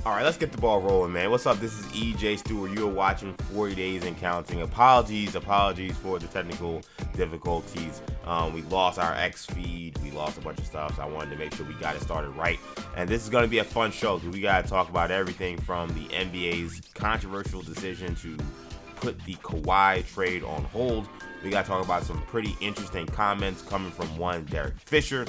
All right, let's get the ball rolling, man. What's up? This is EJ Stewart. You're watching 40 Days and Counting. Apologies for the technical difficulties. We lost our X feed. We lost a bunch of stuff, so I wanted to make sure we got it started right. And this is going to be a fun show because we got to talk about everything from the NBA's controversial decision to put the Kawhi trade on hold. We got to talk about some pretty interesting comments coming from one Derek Fisher.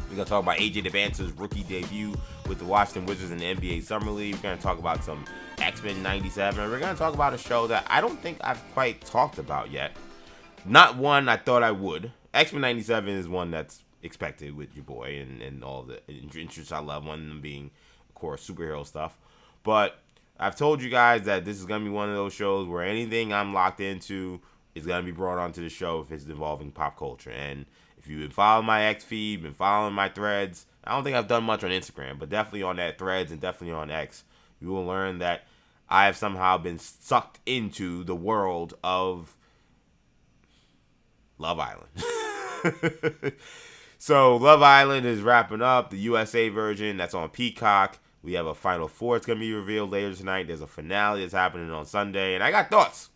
We're going to talk about AJ Devance's rookie debut with the Washington Wizards in the NBA Summer League. We're going to talk about some X-Men 97. We're going to talk about a show that I don't think I've quite talked about yet. Not one I thought I would. X-Men 97 is one that's expected with your boy and all the interests I love, one of them being, of course, superhero stuff. But I've told you guys that this is going to be one of those shows where anything I'm locked into is going to be brought onto the show if it's involving pop culture. And if you've been following my X feed, been following my threads, I don't think I've done much on Instagram, but definitely on that threads and definitely on X, you will learn that I have somehow been sucked into the world of Love Island. So Love Island is wrapping up, the USA version that's on Peacock. We have a Final Four that's going to be revealed later tonight. There's a finale that's happening on Sunday, and I got thoughts.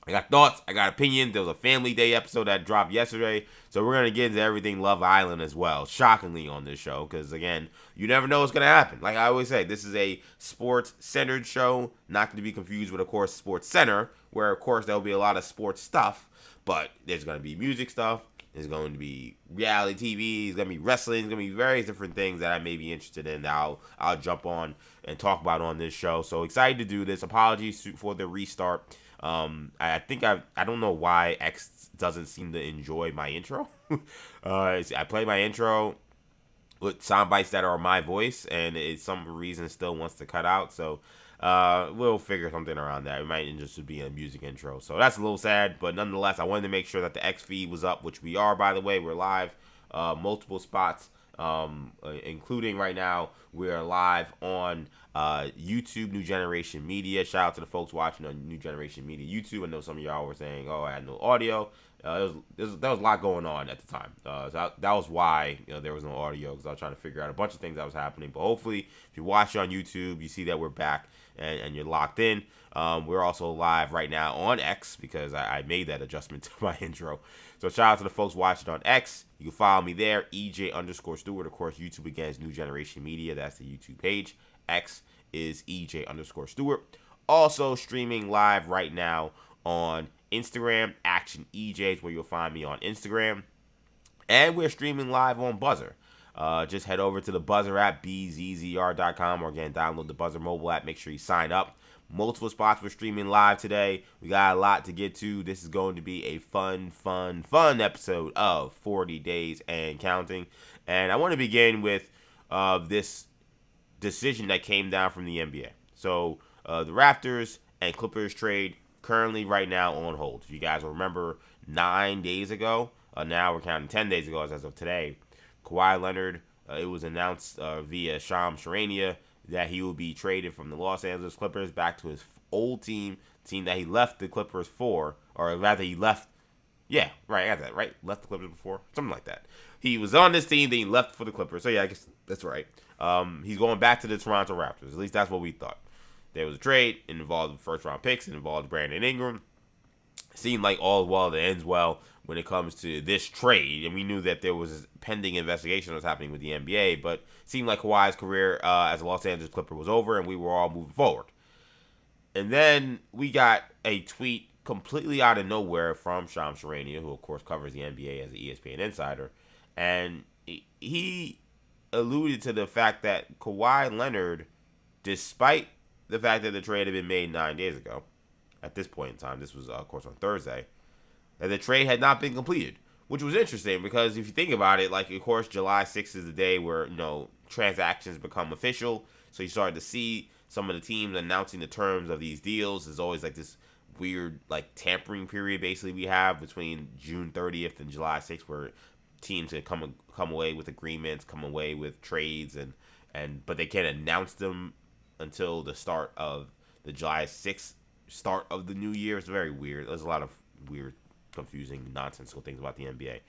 I got opinions. There was a Family Day episode that dropped yesterday. So we're going to get into everything Love Island as well, shockingly, on this show. Because, again, you never know what's going to happen. Like I always say, this is a sports-centered show, not to be confused with, of course, Sports Center, where, of course, there will be a lot of sports stuff. But there's going to be music stuff. There's going to be reality TV. There's going to be wrestling. There's going to be various different things that I may be interested in that I'll jump on and talk about on this show. So excited to do this. Apologies for the restart. I think I don't know why X doesn't seem to enjoy my intro. I play my intro with sound bites that are my voice, and it some reason still wants to cut out. So we'll figure something around that. It might just be a music intro. So that's a little sad, but nonetheless, I wanted to make sure that the X feed was up, which we are, by the way. We're live, multiple spots, including right now, we are live on YouTube, New Generation Media. Shout out to the folks watching on New Generation Media YouTube. I know some of y'all were saying, "Oh, I had no audio." There was a lot going on at the time. So that was why there was no audio, because I was trying to figure out a bunch of things that was happening. But hopefully, if you watch it on YouTube, you see that we're back and you're locked in. We're also live right now on X because I made that adjustment to my intro. So shout out to the folks watching on X. You can follow me there, EJ_Stewart. Of course, YouTube again is New Generation Media. That's the YouTube page. X is EJ_Stewart. Also streaming live right now on Instagram, Action EJ is where you'll find me on Instagram. And we're streaming live on Buzzer. Just head over to the Buzzer app, bzzr.com, or again, download the Buzzer mobile app. Make sure you sign up. Multiple spots we're streaming live today. We got a lot to get to. This is going to be a fun episode of 40 Days and Counting. And I want to begin with this decision that came down from the NBA. So the Raptors and Clippers trade currently right now on hold. If you guys will remember, 9 days ago, now we're counting 10 days ago as of today, Kawhi Leonard, it was announced via Shams Charania that he will be traded from the Los Angeles Clippers back to his old team that he left the Clippers for, or rather he left, yeah, right, I got that, right? Left the Clippers before? Something like that. He was on this team, then he left for the Clippers, so yeah, I guess that's right. He's going back to the Toronto Raptors, at least that's what we thought. There was a trade, it involved first-round picks, it involved Brandon Ingram. It seemed like all well that ends well when it comes to this trade, and we knew that there was a pending investigation that was happening with the NBA, but it seemed like Kawhi's career as a Los Angeles Clipper was over, and we were all moving forward. And then we got a tweet completely out of nowhere from Shams Charania, who of course covers the NBA as an ESPN insider, and he alluded to the fact that Kawhi Leonard, despite the fact that the trade had been made 9 days ago, at this point in time, this was of course on Thursday, that the trade had not been completed, which was interesting because if you think about it, like of course July 6th is the day where transactions become official, so you started to see some of the teams announcing the terms of these deals. There's always like this weird like tampering period basically we have between June 30th and July 6th where teams can come away with agreements, come away with trades, but they can't announce them until the start of the July 6th start of the new year. It's very weird. There's a lot of weird, confusing, nonsensical things about the NBA.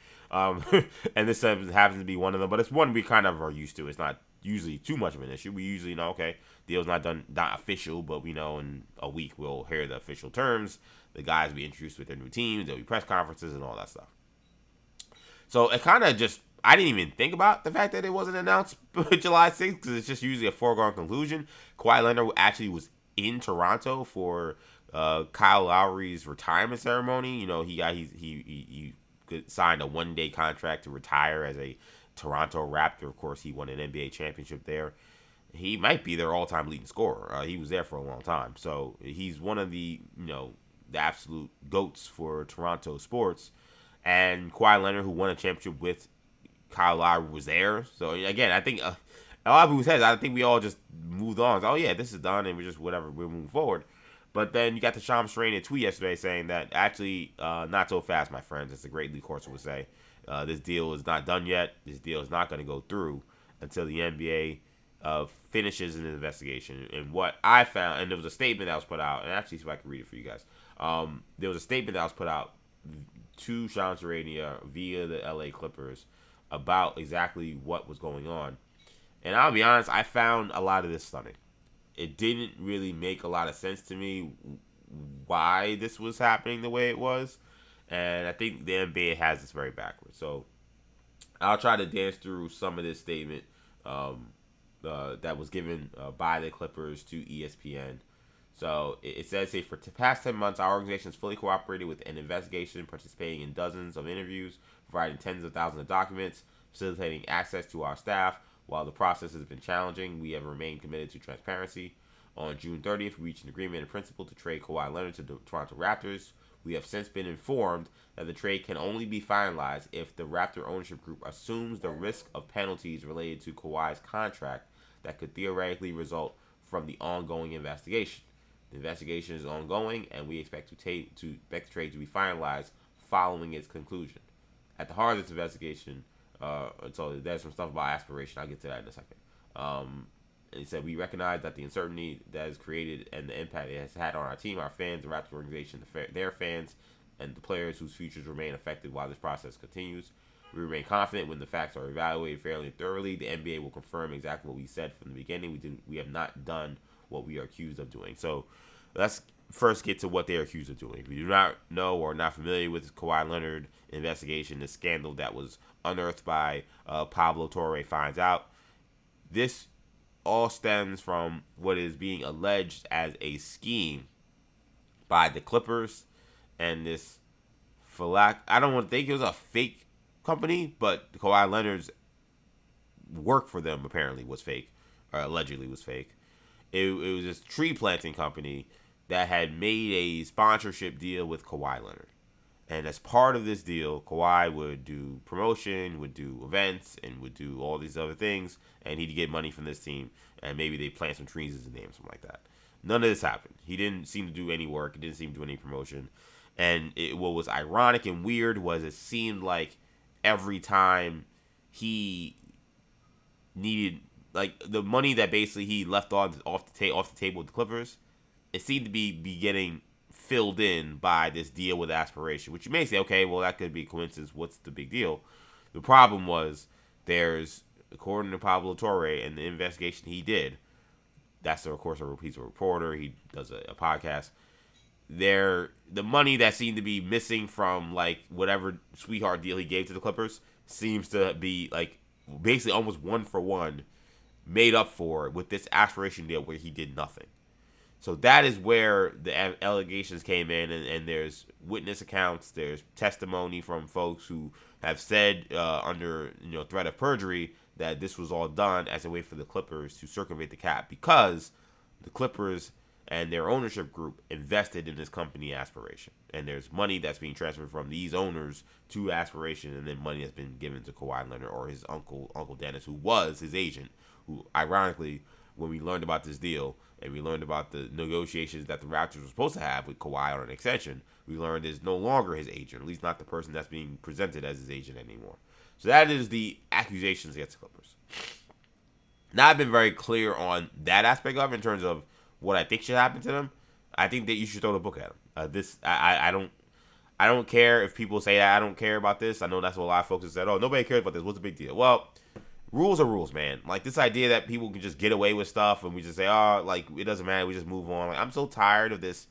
And this happens to be one of them, but it's one we kind of are used to. It's not usually too much of an issue. We usually know, okay, deal's not done, not official, but we know in a week we'll hear the official terms. The guys will be introduced with their new teams. There'll be press conferences and all that stuff. So it kind of just, I didn't even think about the fact that it wasn't announced July 6th because it's just usually a foregone conclusion. Kawhi Leonard actually was in Toronto for Kyle Lowry's retirement ceremony. You know, he signed a 1-day contract to retire as a Toronto Raptor. Of course, he won an NBA championship there. He might be their all-time leading scorer. He was there for a long time. So he's one of the, the absolute GOATs for Toronto sports. And Kawhi Leonard, who won a championship with Kyle Lowry, was there. So, again, I think a lot of people said, I think we all just moved on. So, oh, yeah, this is done, and we're just whatever, we're moving forward. But then you got the Shams Charania tweet yesterday saying that actually, not so fast, my friends, as the great Lee Corso would say. This deal is not done yet. This deal is not going to go through until the NBA finishes an investigation. And what I found, and there was a statement that was put out, and actually see if I can read it for you guys. There was a statement that was put out to Shams Charania via the LA Clippers about exactly what was going on. And I'll be honest, I found a lot of this stunning. It didn't really make a lot of sense to me why this was happening the way it was. And I think the NBA has this very backwards. So I'll try to dance through some of this statement that was given by the Clippers to ESPN. So it says here, for the past 10 months, our organization has fully cooperated with an investigation, participating in dozens of interviews, providing tens of thousands of documents, facilitating access to our staff. While the process has been challenging, we have remained committed to transparency. On June 30th, we reached an agreement in principle to trade Kawhi Leonard to the Toronto Raptors. We have since been informed that the trade can only be finalized if the Raptor ownership group assumes the risk of penalties related to Kawhi's contract that could theoretically result from the ongoing investigation. The investigation is ongoing, and we expect the trade to be finalized following its conclusion. At the heart of this investigation, so there's some stuff about aspiration. I'll get to that in a second. And he said, we recognize that the uncertainty that is created and the impact it has had on our team, our fans, the Raptors organization, their fans, and the players whose futures remain affected while this process continues. We remain confident when the facts are evaluated fairly and thoroughly. The NBA will confirm exactly what we said from the beginning. We have not done what we are accused of doing. So let's first get to what they are accused of doing. If you do not know or are not familiar with the Kawhi Leonard investigation, the scandal that was unearthed by Pablo Torre finds out, this all stems from what is being alleged as a scheme by the Clippers and this, I don't want to think it was a fake company, but Kawhi Leonard's work for them apparently was fake, or allegedly was fake. It was this tree planting company that had made a sponsorship deal with Kawhi Leonard. And as part of this deal, Kawhi would do promotion, would do events, and would do all these other things, and he'd get money from this team, and maybe they plant some trees as his name, something like that. None of this happened. He didn't seem to do any work. He didn't seem to do any promotion. And what was ironic and weird was it seemed like every time he needed, like, the money that basically he left off the table with the Clippers, it seemed to be getting filled in by this deal with aspiration, which you may say, okay, well, that could be a coincidence. What's the big deal? The problem was according to Pablo Torre and the investigation he did, that's, of course, he's a reporter. He does a podcast. The money that seemed to be missing from, like, whatever sweetheart deal he gave to the Clippers seems to be, like, basically almost one for one made up for with this aspiration deal where he did nothing. So that is where the allegations came in, and there's witness accounts, there's testimony from folks who have said under threat of perjury that this was all done as a way for the Clippers to circumvent the cap, because the Clippers and their ownership group invested in this company, Aspiration, and there's money that's being transferred from these owners to Aspiration, and then money has been given to Kawhi Leonard or his Uncle Dennis, who was his agent, who ironically, when we learned about this deal and we learned about the negotiations that the Raptors were supposed to have with Kawhi on an extension, we learned is no longer his agent, at least not the person that's being presented as his agent anymore. So that is the accusations against the Clippers. Now, I've been very clear on that aspect of it in terms of what I think should happen to them. I think that you should throw the book at them. I don't care if people say that I don't care about this. I know that's what a lot of folks have said. Oh, nobody cares about this. What's the big deal? Well, rules are rules, man. Like, this idea that people can just get away with stuff and we just say, oh, like, it doesn't matter, we just move on. Like, I'm so tired of this.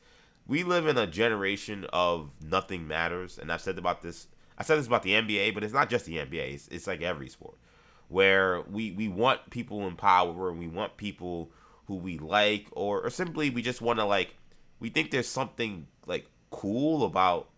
We live in a generation of nothing matters, and I've said about this. I said this about the NBA, but it's not just the NBA. It's like every sport, where we want people in power and we want people who we like, or simply we just want to, like, we think there's something, like, cool about,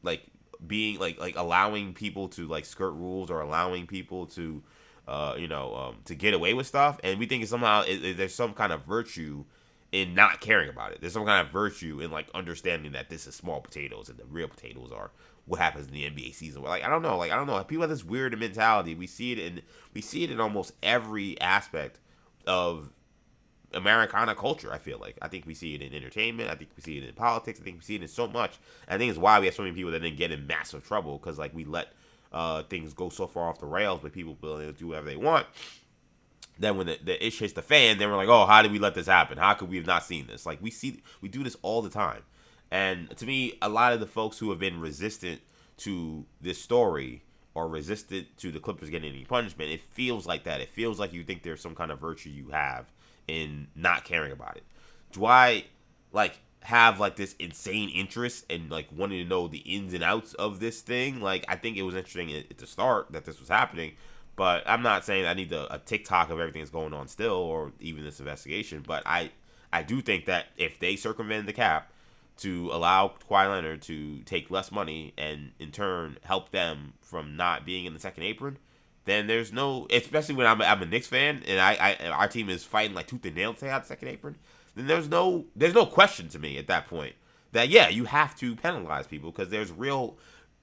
like, being, like allowing people to, like, skirt rules, or allowing people to to get away with stuff, and we think somehow there's some kind of virtue in not caring about it. There's some kind of virtue in, like, understanding that this is small potatoes and the real potatoes are what happens in the NBA season. Like, I don't know. People have this weird mentality. We see it in almost every aspect of Americana culture. I feel like, I think we see it in entertainment. I think we see it in politics. I think we see it in so much. I think it's why we have so many people that didn't get in massive trouble, because, like, we let things go so far off the rails, but people will do whatever they want. Then when the ish hits the fan, then we're like, oh, how did we let this happen? How could we have not seen this? Like, we do this all the time. And to me, a lot of the folks who have been resistant to this story, or resistant to the Clippers getting any punishment, it feels like that. It feels like you think there's some kind of virtue you have in not caring about it. Do I, like, have, like, this insane interest in, like, wanting to know the ins and outs of this thing? Like, I think it was interesting at the start that this was happening, but I'm not saying I need a TikTok of everything that's going on still, or even this investigation. But I do think that if they circumvent the cap to allow Kawhi Leonard to take less money and in turn help them from not being in the second apron, then there's no, especially when I'm a Knicks fan and our team is fighting like tooth and nail to stay out the second apron, then there's no question to me at that point that, yeah, you have to penalize people, because there's real,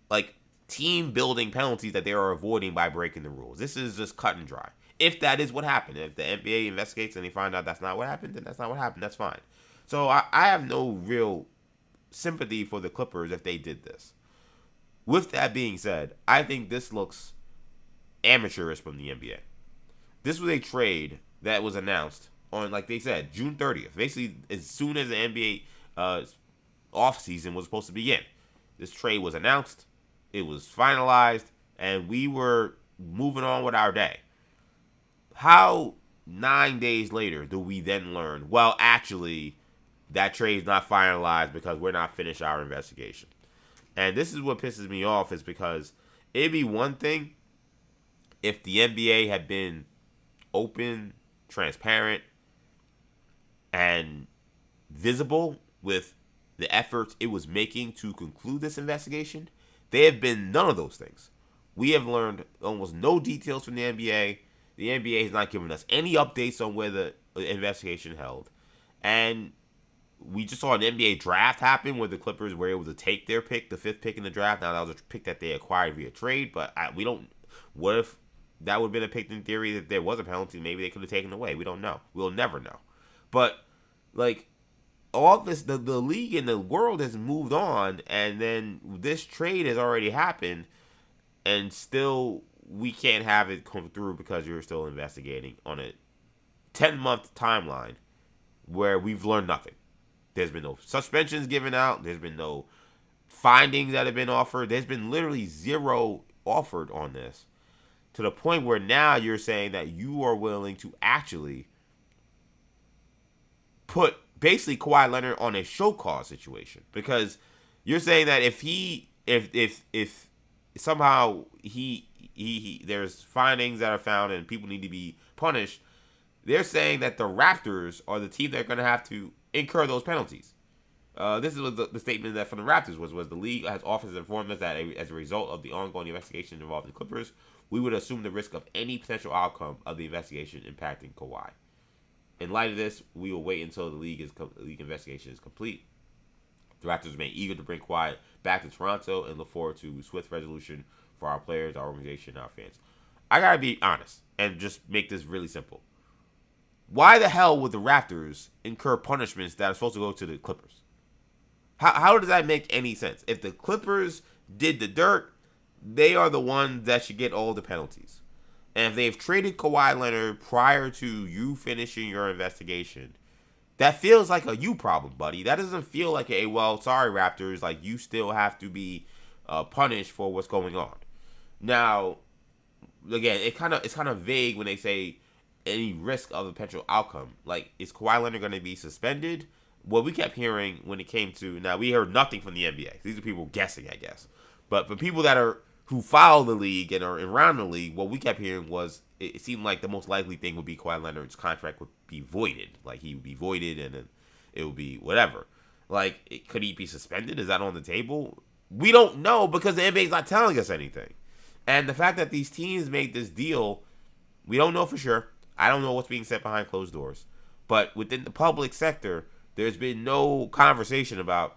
like, team building penalties that they are avoiding by breaking the rules. This is just cut and dry. If that is what happened, if the NBA investigates and they find out that's not what happened, then that's not what happened. That's fine. So I have no real sympathy for the Clippers if they did this. With that being said, I think this looks amateurish from the NBA. This was a trade that was announced on, like they said, June 30th. Basically, as soon as the NBA offseason was supposed to begin. This trade was announced. It was finalized, and we were moving on with our day. How 9 days later do we then learn, well, actually, that trade's not finalized because we're not finished our investigation? And this is what pisses me off, is because it'd be one thing if the NBA had been open, transparent, and visible with the efforts it was making to conclude this investigation. They have been none of those things. We have learned almost no details from the NBA. The NBA has not given us any updates on where the investigation held. And we just saw an NBA draft happen where the Clippers were able to take their pick, the 5th pick in the draft. Now, that was a pick that they acquired via trade, but we don't. What if that would have been a pick in theory that there was a penalty? Maybe they could have taken it away. We don't know. We'll never know. But, like, all this, the league and the world has moved on, and then this trade has already happened, and still we can't have it come through because you're still investigating on a 10-month timeline where we've learned nothing. There's been no suspensions given out. There's been no findings that have been offered. There's been literally zero offered on this, to the point where now you're saying that you are willing to actually put basically Kawhi Leonard on a show cause situation, because you're saying that if somehow he there's findings that are found and people need to be punished, they're saying that the Raptors are the team that are going to have to incur those penalties. This is the statement that from the Raptors was the league has officers informed us that as a result of the ongoing investigation involving the Clippers, we would assume the risk of any potential outcome of the investigation impacting Kawhi. In light of this, we will wait until the league investigation is complete. The Raptors remain eager to bring Kawhi back to Toronto and look forward to swift resolution for our players, our organization, and our fans. I gotta be honest and just make this really simple. Why the hell would the Raptors incur punishments that are supposed to go to the Clippers? How does that make any sense? If the Clippers did the dirt, they are the ones that should get all the penalties. And if they've traded Kawhi Leonard prior to you finishing your investigation, that feels like a you problem, buddy. That doesn't feel like a, well, sorry, Raptors, like, you still have to be punished for what's going on. Now, again, it's kind of vague when they say any risk of a potential outcome. Like, is Kawhi Leonard going to be suspended? What we kept hearing when it came to, now we heard nothing from the NBA. These are people guessing, I guess. But for people that are who follow the league and are around the league, what we kept hearing was it seemed like the most likely thing would be Kawhi Leonard's contract would be voided. Like, he would be voided and then it would be whatever. Like, could he be suspended? Is that on the table? We don't know because the NBA's not telling us anything. And the fact that these teams made this deal, we don't know for sure. I don't know what's being said behind closed doors. But within the public sector, there's been no conversation about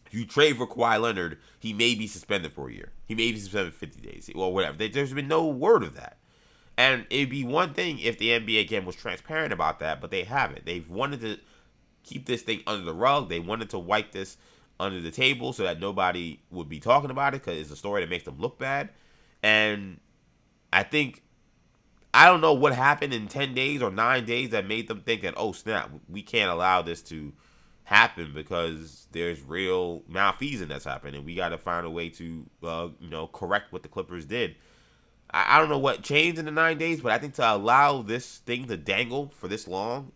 if you trade for Kawhi Leonard, he may be suspended for a year. He may be suspended for 50 days or whatever. There's been no word of that. And it'd be one thing if the NBA again was transparent about that, but they haven't. They've wanted to keep this thing under the rug. They wanted to wipe this under the table so that nobody would be talking about it because it's a story that makes them look bad. And I think, I don't know what happened in 10 days or 9 days that made them think that, oh snap, we can't allow this to happen because there's real malfeasance that's happened and we got to find a way to, correct what the Clippers did. I don't know what changed in the 9 days, but I think to allow this thing to dangle for this long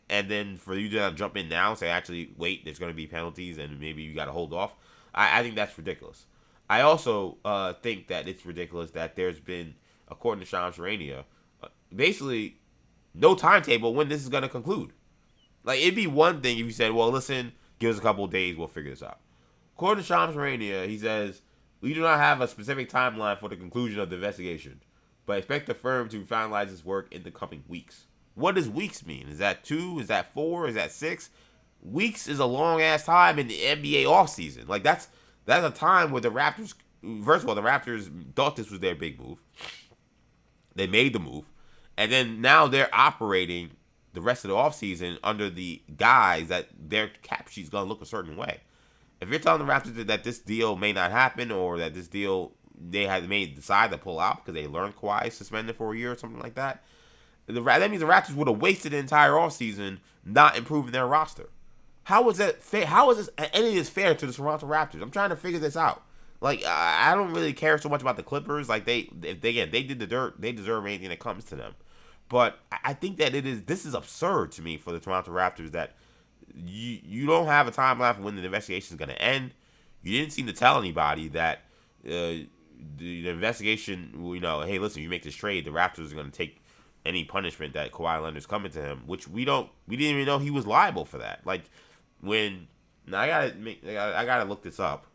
and then for you to jump in now and say, actually, wait, there's going to be penalties and maybe you got to hold off, I think that's ridiculous. I also think that it's ridiculous that there's been, according to Shams Charania, basically no timetable when this is going to conclude. Like, it'd be one thing if you said, well, listen, give us a couple of days, we'll figure this out. According to Shams Charania, he says, we do not have a specific timeline for the conclusion of the investigation, but expect the firm to finalize its work in the coming weeks. What does weeks mean? Is that 2? Is that 4? Is that 6? Weeks is a long-ass time in the NBA offseason. Like, that's a time where the Raptors, first of all, the Raptors thought this was their big move. They made the move. And then now they're operating the rest of the offseason under the guise that their cap sheet's going to look a certain way. If you're telling the Raptors that this deal may not happen or that this deal may decide to pull out because they learned Kawhi suspended for a year or something like that, that means the Raptors would have wasted the entire offseason not improving their roster. How is that fair? How is any of this fair to the Toronto Raptors? I'm trying to figure this out. Like, I don't really care so much about the Clippers. Like, they did the dirt. They deserve anything that comes to them. But I think that this is absurd to me for the Toronto Raptors that you don't have a timeline for when the investigation is going to end. You didn't seem to tell anybody that the investigation, hey, listen, you make this trade, the Raptors are going to take any punishment that Kawhi Leonard's coming to him, which we didn't even know he was liable for that. Like, I gotta look this up,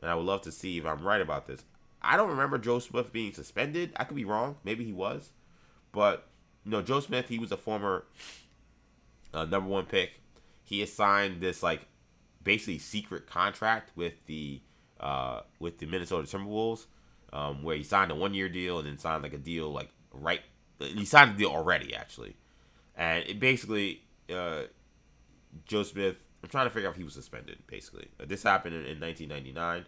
and I would love to see if I'm right about this. I don't remember Joe Smith being suspended. I could be wrong. Maybe he was, but Joe Smith, he was a former number 1 pick. He has signed this like basically secret contract with the Minnesota Timberwolves, where he signed a 1-year deal and then signed like a deal he signed a deal already actually, and it basically Joe Smith. I'm trying to figure out if he was suspended. Basically, this happened in 1999.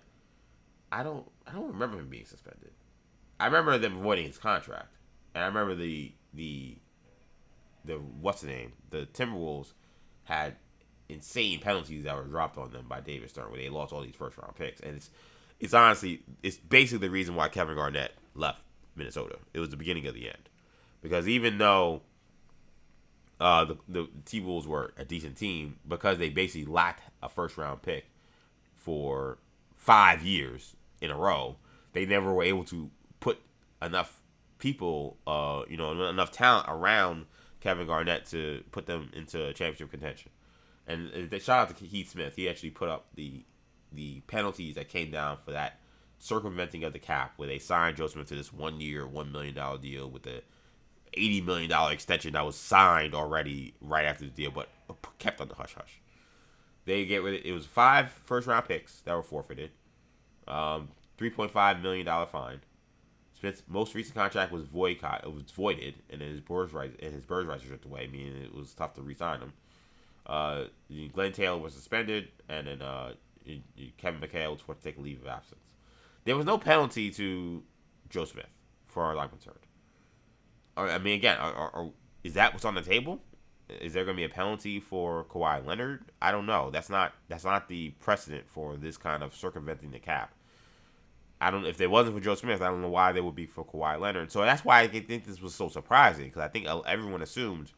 I don't remember him being suspended. I remember them voiding his contract, and I remember the what's the name? The Timberwolves had insane penalties that were dropped on them by David Stern, where they lost all these first round picks, and it's honestly basically the reason why Kevin Garnett left Minnesota. It was the beginning of the end, because even though the T-Wolves were a decent team, because they basically lacked a first round pick for 5 years in a row, they never were able to put enough people, enough talent around Kevin Garnett to put them into championship contention. And shout out to Keith Smith. He actually put up the penalties that came down for that circumventing of the cap, where they signed Joe Smith to this 1 year, $1 million deal with the $80 million extension that was signed already right after the deal, but kept on the hush-hush. They get rid of it. It was 5 first-round picks that were forfeited, $3.5 million fine. Smith's most recent contract was voided, and then his bird rights were stripped away, meaning it was tough to re-sign him. Glenn Taylor was suspended, and then Kevin McHale was forced to take a leave of absence. There was no penalty to Joe Smith, for our I'm concerned. I mean, again, is that what's on the table? Is there going to be a penalty for Kawhi Leonard? I don't know. That's not the precedent for this kind of circumventing the cap. I don't. If it wasn't for Joe Smith, I don't know why they would be for Kawhi Leonard. So that's why I think this was so surprising, because I think everyone assumed,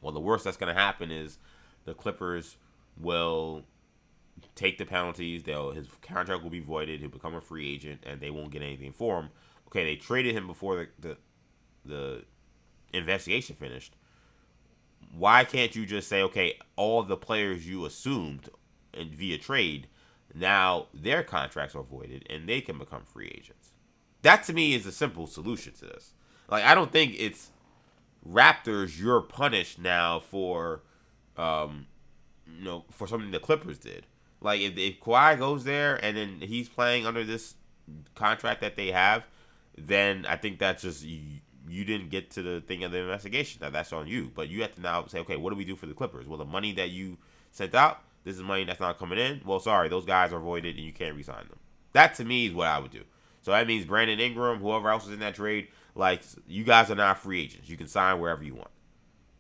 well, the worst that's going to happen is the Clippers will take the penalties. His contract will be voided. He'll become a free agent, and they won't get anything for him. Okay, they traded him before the investigation finished. Why can't you just say, okay, all the players you assumed and via trade, now their contracts are voided and they can become free agents? That to me is a simple solution to this. Like, I don't think it's Raptors, you're punished now for for something the Clippers did. Like, if Kawhi goes there and then he's playing under this contract that they have, then I think that's just you didn't get to the thing of the investigation. That's on you. But you have to now say, okay, what do we do for the Clippers? Well, the money that you sent out, this is money that's not coming in. Well, sorry, those guys are voided and you can't re-sign them. That to me is what I would do. So that means Brandon Ingram, whoever else is in that trade, like, you guys are not free agents. You can sign wherever you want.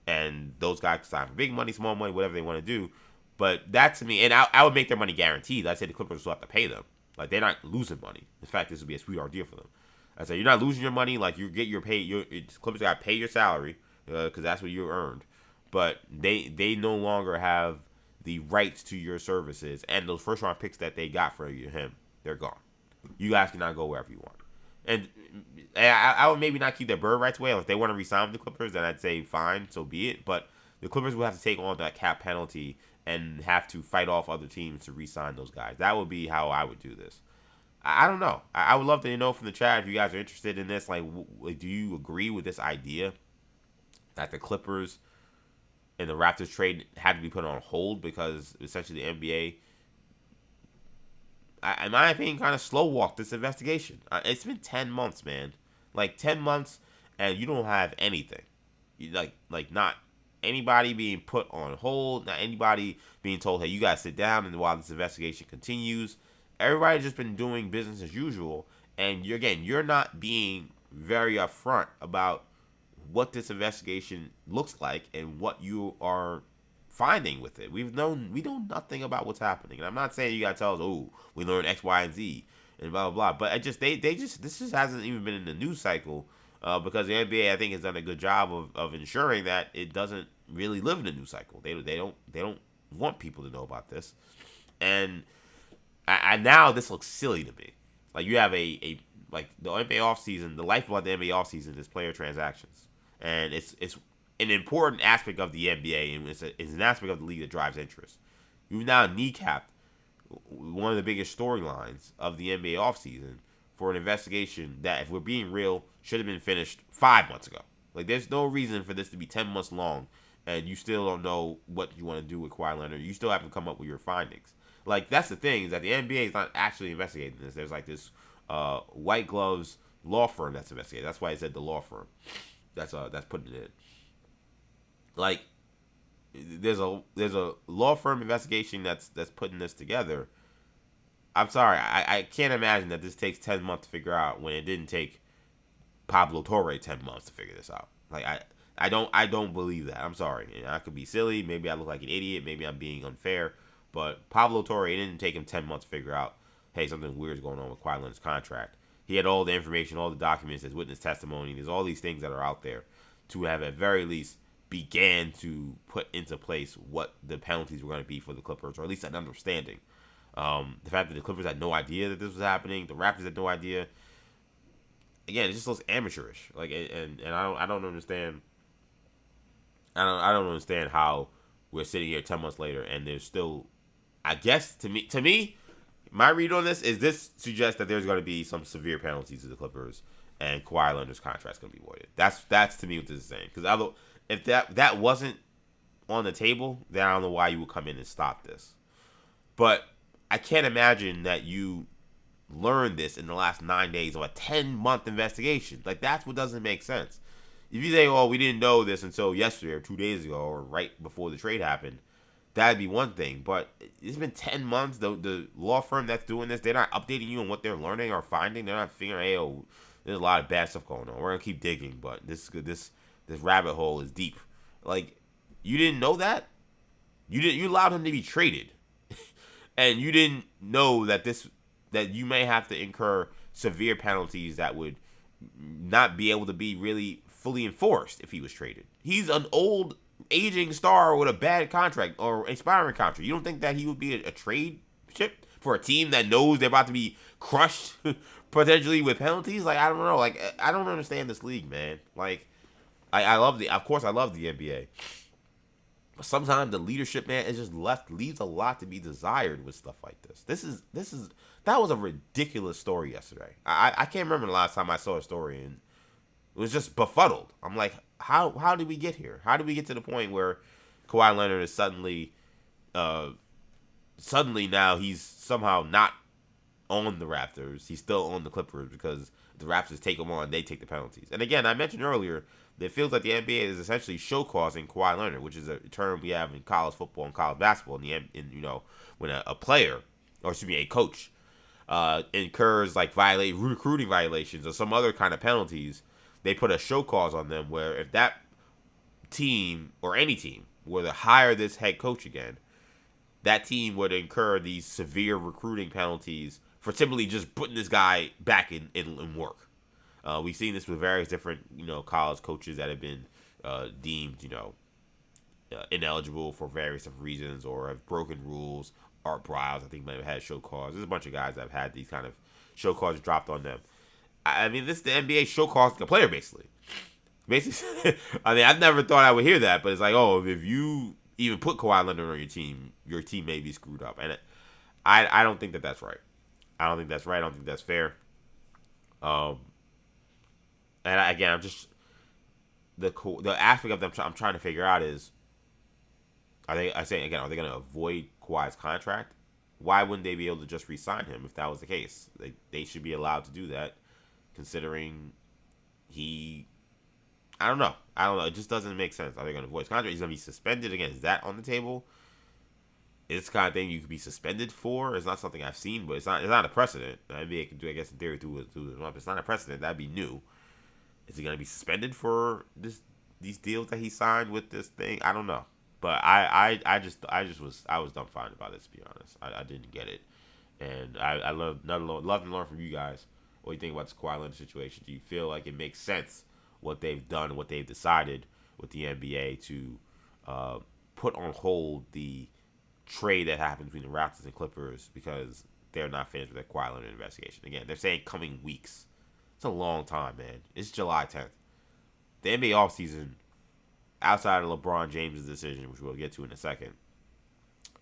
And those guys can sign for big money, small money, whatever they want to do. But that to me, and I would make their money guaranteed. I'd say the Clippers will have to pay them. Like, they're not losing money. In fact, this would be a sweetheart deal for them. I say, you're not losing your money. Like, you get your pay. Clippers got to pay your salary because that's what you earned. But they no longer have the rights to your services. And those first round picks that they got for him, they're gone. You guys cannot go wherever you want. And I would maybe not keep their bird rights away. If they want to re-sign the Clippers, then I'd say fine, so be it. But the Clippers will have to take on that cap penalty and have to fight off other teams to re-sign those guys. That would be how I would do this. I don't know. I would love to know from the chat if you guys are interested in this. Like, do you agree with this idea that the Clippers and the Raptors trade had to be put on hold because essentially the NBA, in my opinion, kind of slow walked this investigation? It's been 10 months, man. Like, 10 months, and you don't have anything. Like not anybody being put on hold, not anybody being told, hey, you guys sit down and while this investigation continues. Everybody's just been doing business as usual, and you're not being very upfront about what this investigation looks like and what you are finding with it. We know nothing about what's happening, and I'm not saying you gotta tell us, oh, we learned X, Y, and Z, and blah blah blah. But this just hasn't even been in the news cycle because the NBA, I think, has done a good job of ensuring that it doesn't really live in the news cycle. They don't want people to know about this, and I now this looks silly to me. Like, you have a like the NBA offseason, the lifeblood of the NBA offseason is player transactions, and it's an important aspect of the NBA, and it's an aspect of the league that drives interest. You've now kneecapped one of the biggest storylines of the NBA offseason for an investigation that, if we're being real, should have been finished 5 months ago. Like, there's no reason for this to be 10 months long, and you still don't know what you want to do with Kawhi Leonard. You still haven't come up with your findings. Like, that's the thing, is that the NBA is not actually investigating this. There's like this white gloves law firm that's investigating. That's why I said the law firm. That's putting it in. Like, there's a law firm investigation that's putting this together. I'm sorry, I can't imagine that this takes 10 months to figure out when it didn't take Pablo Torre 10 months to figure this out. Like, I don't believe that. I'm sorry. I could be silly. Maybe I look like an idiot. Maybe I'm being unfair. But Pablo Torre, it didn't take him 10 months to figure out, hey, something weird is going on with Kawhi Leonard's contract. He had all the information, all the documents, his witness testimony. There's all these things that are out there to have at very least began to put into place what the penalties were going to be for the Clippers, or at least an understanding. The fact that the Clippers had no idea that this was happening, the Raptors had no idea. Again, it just looks amateurish. Like, and I don't understand. I don't understand how we're sitting here 10 months later and there's still, I guess, to me, my read on this is this suggests that there's going to be some severe penalties to the Clippers and Kawhi Leonard's contract's going to be voided. That's to me what this is saying. Because if that wasn't on the table, then I don't know why you would come in and stop this. But I can't imagine that you learned this in the last 9 days of a 10-month investigation. Like, that's what doesn't make sense. If you say, oh, we didn't know this until yesterday or 2 days ago or right before the trade happened, that'd be one thing. But it's been 10 months. The law firm that's doing this, they're not updating you on what they're learning or finding. They're not figuring, hey, oh, there's a lot of bad stuff going on. We're going to keep digging, but this rabbit hole is deep. Like, you didn't know that? You allowed him to be traded. And you didn't know that this that you may have to incur severe penalties that would not be able to be really fully enforced if he was traded. He's an old, aging star with a bad contract or expiring contract. You don't think that he would be a trade chip for a team that knows they're about to be crushed potentially with penalties? Like, I don't know. Like, I don't understand this league, man. Like, I love of course I love the NBA. But sometimes the leadership, man, is just leaves a lot to be desired with stuff like this. That was a ridiculous story yesterday. I can't remember the last time I saw a story and it was just befuddled. I'm like, how did we get here? How did we get to the point where Kawhi Leonard is suddenly now he's somehow not on the Raptors. He's still on the Clippers because the Raptors take him on, they take the penalties. And again, I mentioned earlier, it feels like the NBA is essentially show-causing Kawhi Leonard, which is a term we have in college football and college basketball. When a player, or excuse me, a coach, incurs like recruiting violations or some other kind of penalties, they put a show cause on them. Where if that team or any team were to hire this head coach again, that team would incur these severe recruiting penalties for simply just putting this guy back in work. We've seen this with various different, college coaches that have been deemed, ineligible for various different reasons or have broken rules. Art Briles, I think, might have had show cause. There's a bunch of guys that have had these kind of show causes dropped on them. I mean, this is the NBA show causing a player, basically. I mean, I've never thought I would hear that, but it's like, oh, if you even put Kawhi Leonard on your team may be screwed up. And I don't think that's right. I don't think that's right. I don't think that's fair. And I'm just the aspect of them I'm trying to figure out is, are they going to avoid Kawhi's contract? Why wouldn't they be able to just re-sign him if that was the case? They should be allowed to do that, considering I don't know. It just doesn't make sense. Are they going to avoid his contract? He's going to be suspended again. Is that on the table? It's the kind of thing you could be suspended for. It's not something I've seen, but it's not a precedent. The NBA can do, I guess, in theory, through the month. It's not a precedent. That'd be new. Is he going to be suspended for these deals that he signed with this thing? I don't know. But I was dumbfounded by this, to be honest. I didn't get it. And I love to learn from you guys what you think about this Kawhi Leonard situation. Do you feel like it makes sense what they've done, what they've decided with the NBA to put on hold the trade that happened between the Raptors and Clippers because they're not finished with their Kawhi Leonard investigation? Again, they're saying coming weeks. It's a long time, man. It's July 10th. The NBA offseason, outside of LeBron James' decision, which we'll get to in a second,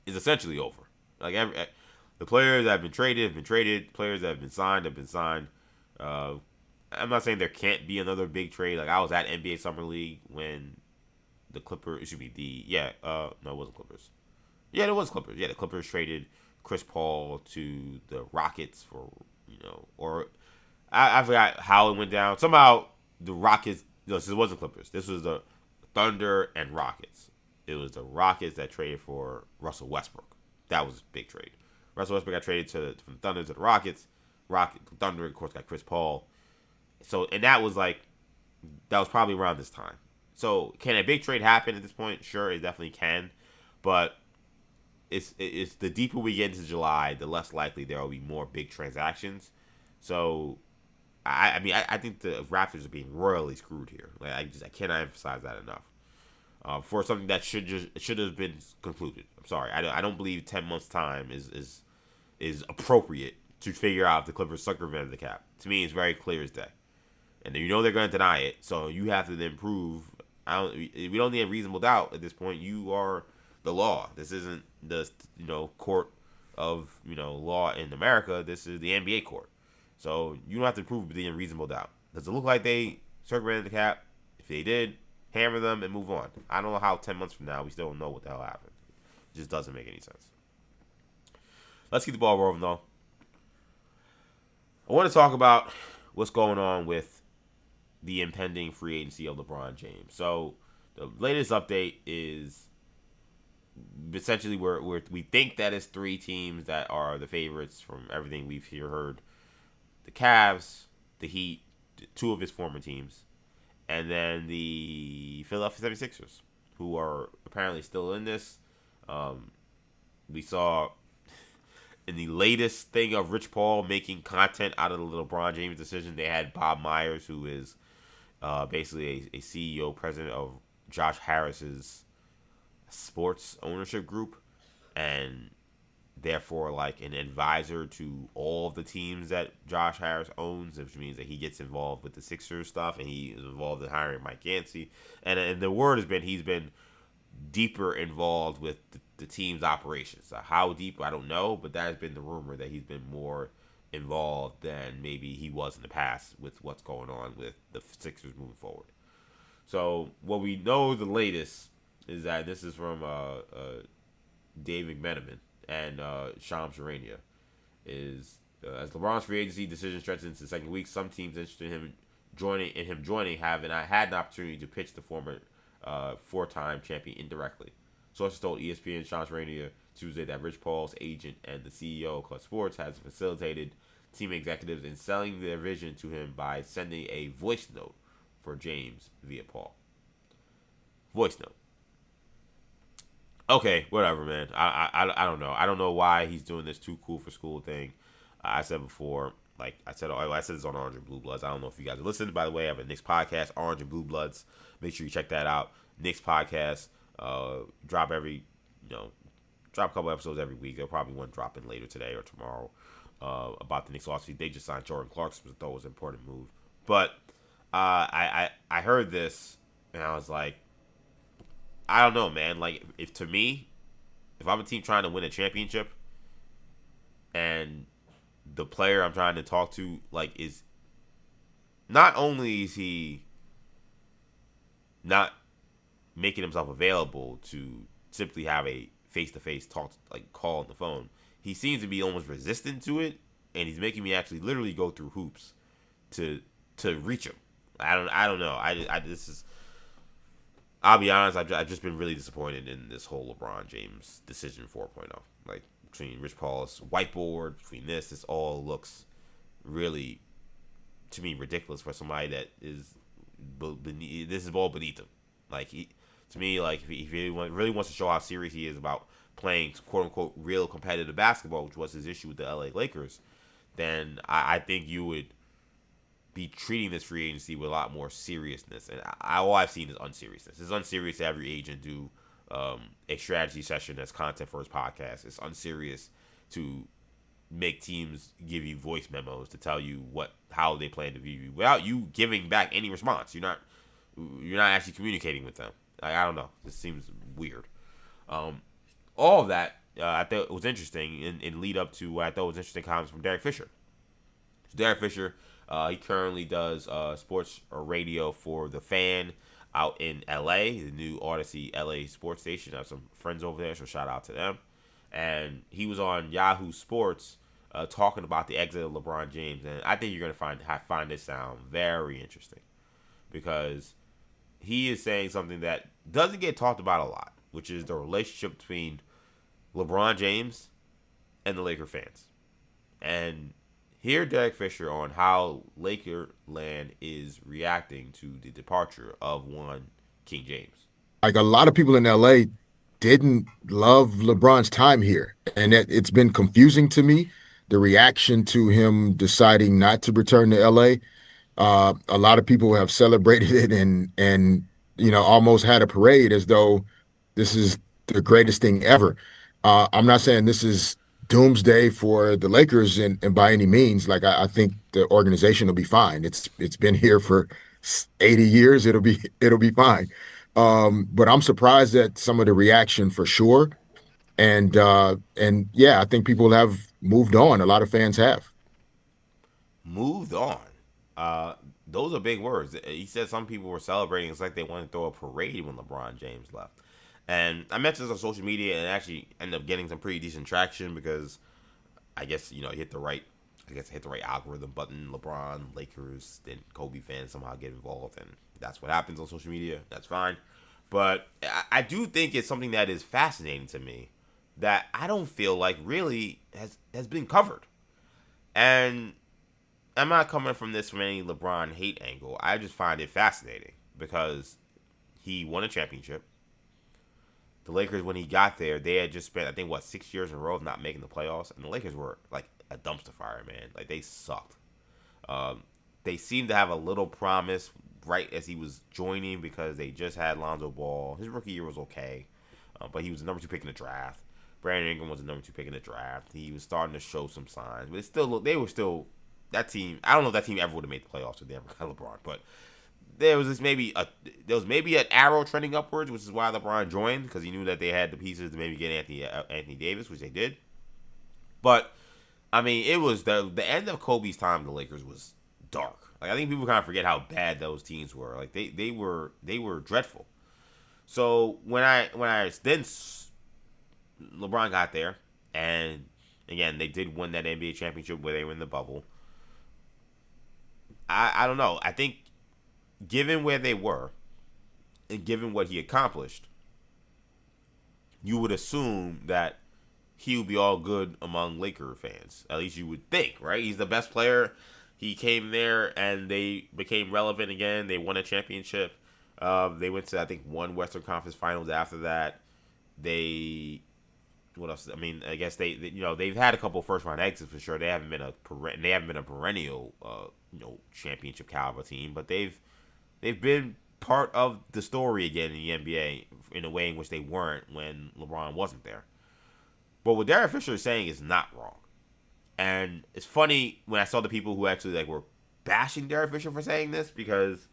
is essentially over. Like the players that have been traded have been traded. Players that have been signed. I'm not saying there can't be another big trade. Like I was at NBA Summer League when the Clippers, it wasn't Clippers. Yeah, it was Clippers. Yeah, the Clippers traded Chris Paul to the Rockets for, or I forgot how it went down. Somehow the Rockets, this wasn't Clippers. This was the Thunder and Rockets. It was the Rockets that traded for Russell Westbrook. That was a big trade. Russell Westbrook got traded from Thunder to the Rockets. Thunder, of course, got Chris Paul. So, and that was probably around this time. So, can a big trade happen at this point? Sure, it definitely can. But it's the deeper we get into July, the less likely there will be more big transactions. So, I think the Raptors are being royally screwed here. Like I cannot emphasize that enough. For something that should have been concluded. I'm sorry, I don't believe 10 months time is appropriate to figure out if the Clippers circumvented the cap. To me, it's very clear as day, and they're going to deny it. So you have to then prove. We don't need a reasonable doubt at this point. You are the law. This isn't the court of law in America. This is the NBA court. So you don't have to prove within reasonable doubt. Does it look like they circumvented the cap? If they did, hammer them and move on. I don't know how 10 months from now we still don't know what the hell happened. It just doesn't make any sense. Let's keep the ball rolling, though. I want to talk about what's going on with the impending free agency of LeBron James. So the latest update is essentially we think that it's 3 teams that are the favorites from everything we've heard. The Cavs, the Heat, 2 of his former teams, and then the Philadelphia 76ers, who are apparently still in this. We saw in the latest thing of Rich Paul making content out of the LeBron James decision, they had Bob Myers, who is basically a CEO, president of Josh Harris's sports ownership group, and therefore like an advisor to all of the teams that Josh Harris owns, which means that he gets involved with the Sixers stuff, and he is involved in hiring Mike Yancey. And the word has been he's been deeper involved with the team's operations. How deep, I don't know, but that has been the rumor, that he's been more involved than maybe he was in the past with what's going on with the Sixers moving forward. So what we know the latest is that this is from Dave McMenamin and Shams Charania, is as LeBron's free agency decision stretches into the second week, some teams interested in him joining have had an opportunity to pitch the former four-time champion indirectly. Sources told ESPN Shams Charania Tuesday that Rich Paul's agent and the CEO of Clutch Sports has facilitated team executives in selling their vision to him by sending a voice note for James via Paul. Voice note. Okay, whatever, man. I don't know. I don't know why he's doing this too cool for school thing. I said before, like I said this on Orange and Blue Bloods. I don't know if you guys are listening. By the way, I have a Knicks podcast, Orange and Blue Bloods. Make sure you check that out. Knicks podcast. Drop a couple episodes every week. There'll probably one dropping later today or tomorrow about the Knicks offseason. They just signed Jordan Clarkson, which I thought was an important move. But I heard this and I was like, I don't know, man. Like, if I'm a team trying to win a championship and the player I'm trying to talk to, like, is not only is he not making himself available to simply have a face-to-face talk, like call on the phone, he seems to be almost resistant to it, and he's making me actually literally go through hoops to reach him. I don't know. I'll be honest, I've just been really disappointed in this whole LeBron James decision 4.0. Like, between Rich Paul's whiteboard, between this all looks really, to me, ridiculous for somebody that is beneath, this is all beneath him. Like, to me, like, if he really wants to show how serious he is about playing, quote-unquote, real competitive basketball, which was his issue with the LA Lakers, then I think you would be treating this free agency with a lot more seriousness. And all I've seen is unseriousness. It's unserious to have your agent do a strategy session as content for his podcast. It's unserious to make teams give you voice memos to tell you how they plan to view you without you giving back any response. You're not actually communicating with them. Like, I don't know. This seems weird. All of that I thought was interesting in lead up to what I thought was interesting comments from Derek Fisher. Derek Fisher, he currently does sports or radio for The Fan out in LA, the new Odyssey LA sports station. I have some friends over there, so shout out to them. And he was on Yahoo Sports talking about the exit of LeBron James, and I think you're going to find this sound very interesting, because he is saying something that doesn't get talked about a lot, which is the relationship between LeBron James and the Laker fans. And hear Derek Fisher on how Lakerland is reacting to the departure of one King James. Like, a lot of people in LA didn't love LeBron's time here, and it's been confusing to me, the reaction to him deciding not to return to LA. A lot of people have celebrated it and almost had a parade as though this is the greatest thing ever. I'm not saying this is doomsday for the Lakers and by any means. Like, I think the organization will be fine. It's been here for 80 years. It'll be fine. But I'm surprised at some of the reaction for sure. And yeah, I think people have moved on. A lot of fans have Moved on. Those are big words. He said some people were celebrating. It's like they wanted to throw a parade when LeBron James left. And I mentioned this on social media and actually ended up getting some pretty decent traction, because I guess, hit the right algorithm button. LeBron, Lakers, then Kobe fans somehow get involved, and that's what happens on social media. That's fine. But I do think it's something that is fascinating to me that I don't feel like really has been covered. And I'm not coming from any LeBron hate angle. I just find it fascinating because he won a championship. the Lakers, when he got there, they had just spent, I think, 6 years in a row of not making the playoffs, and the Lakers were like a dumpster fire, man. Like, they sucked. Um, they seemed to have a little promise right as he was joining because they just had Lonzo Ball. His rookie year was okay, but he was the number 2 pick in the draft. Brandon Ingram was the number 2 pick in the draft. He was starting to show some signs, but they were still that team. I don't know if that team ever would have made the playoffs if they ever got LeBron, but there was maybe an arrow trending upwards, which is why LeBron joined, because he knew that they had the pieces to maybe get Anthony Davis, which they did. But I mean, it was the end of Kobe's time. The Lakers was dark. Like, I think people kind of forget how bad those teams were. Like, they were dreadful. So when LeBron got there, and again they did win that NBA championship where they were in the bubble. I don't know. I think given where they were, and given what he accomplished, you would assume that he would be all good among Laker fans. At least you would think, right? He's the best player. He came there and they became relevant again. They won a championship. They went to, I think, one Western Conference Finals after that. What else? I mean, I guess they've had a couple of first round exits for sure. They haven't been a perennial championship caliber team, but they've been part of the story again in the NBA in a way in which they weren't when LeBron wasn't there. But what Derek Fisher is saying is not wrong. And it's funny when I saw the people who actually were bashing Derek Fisher for saying this, because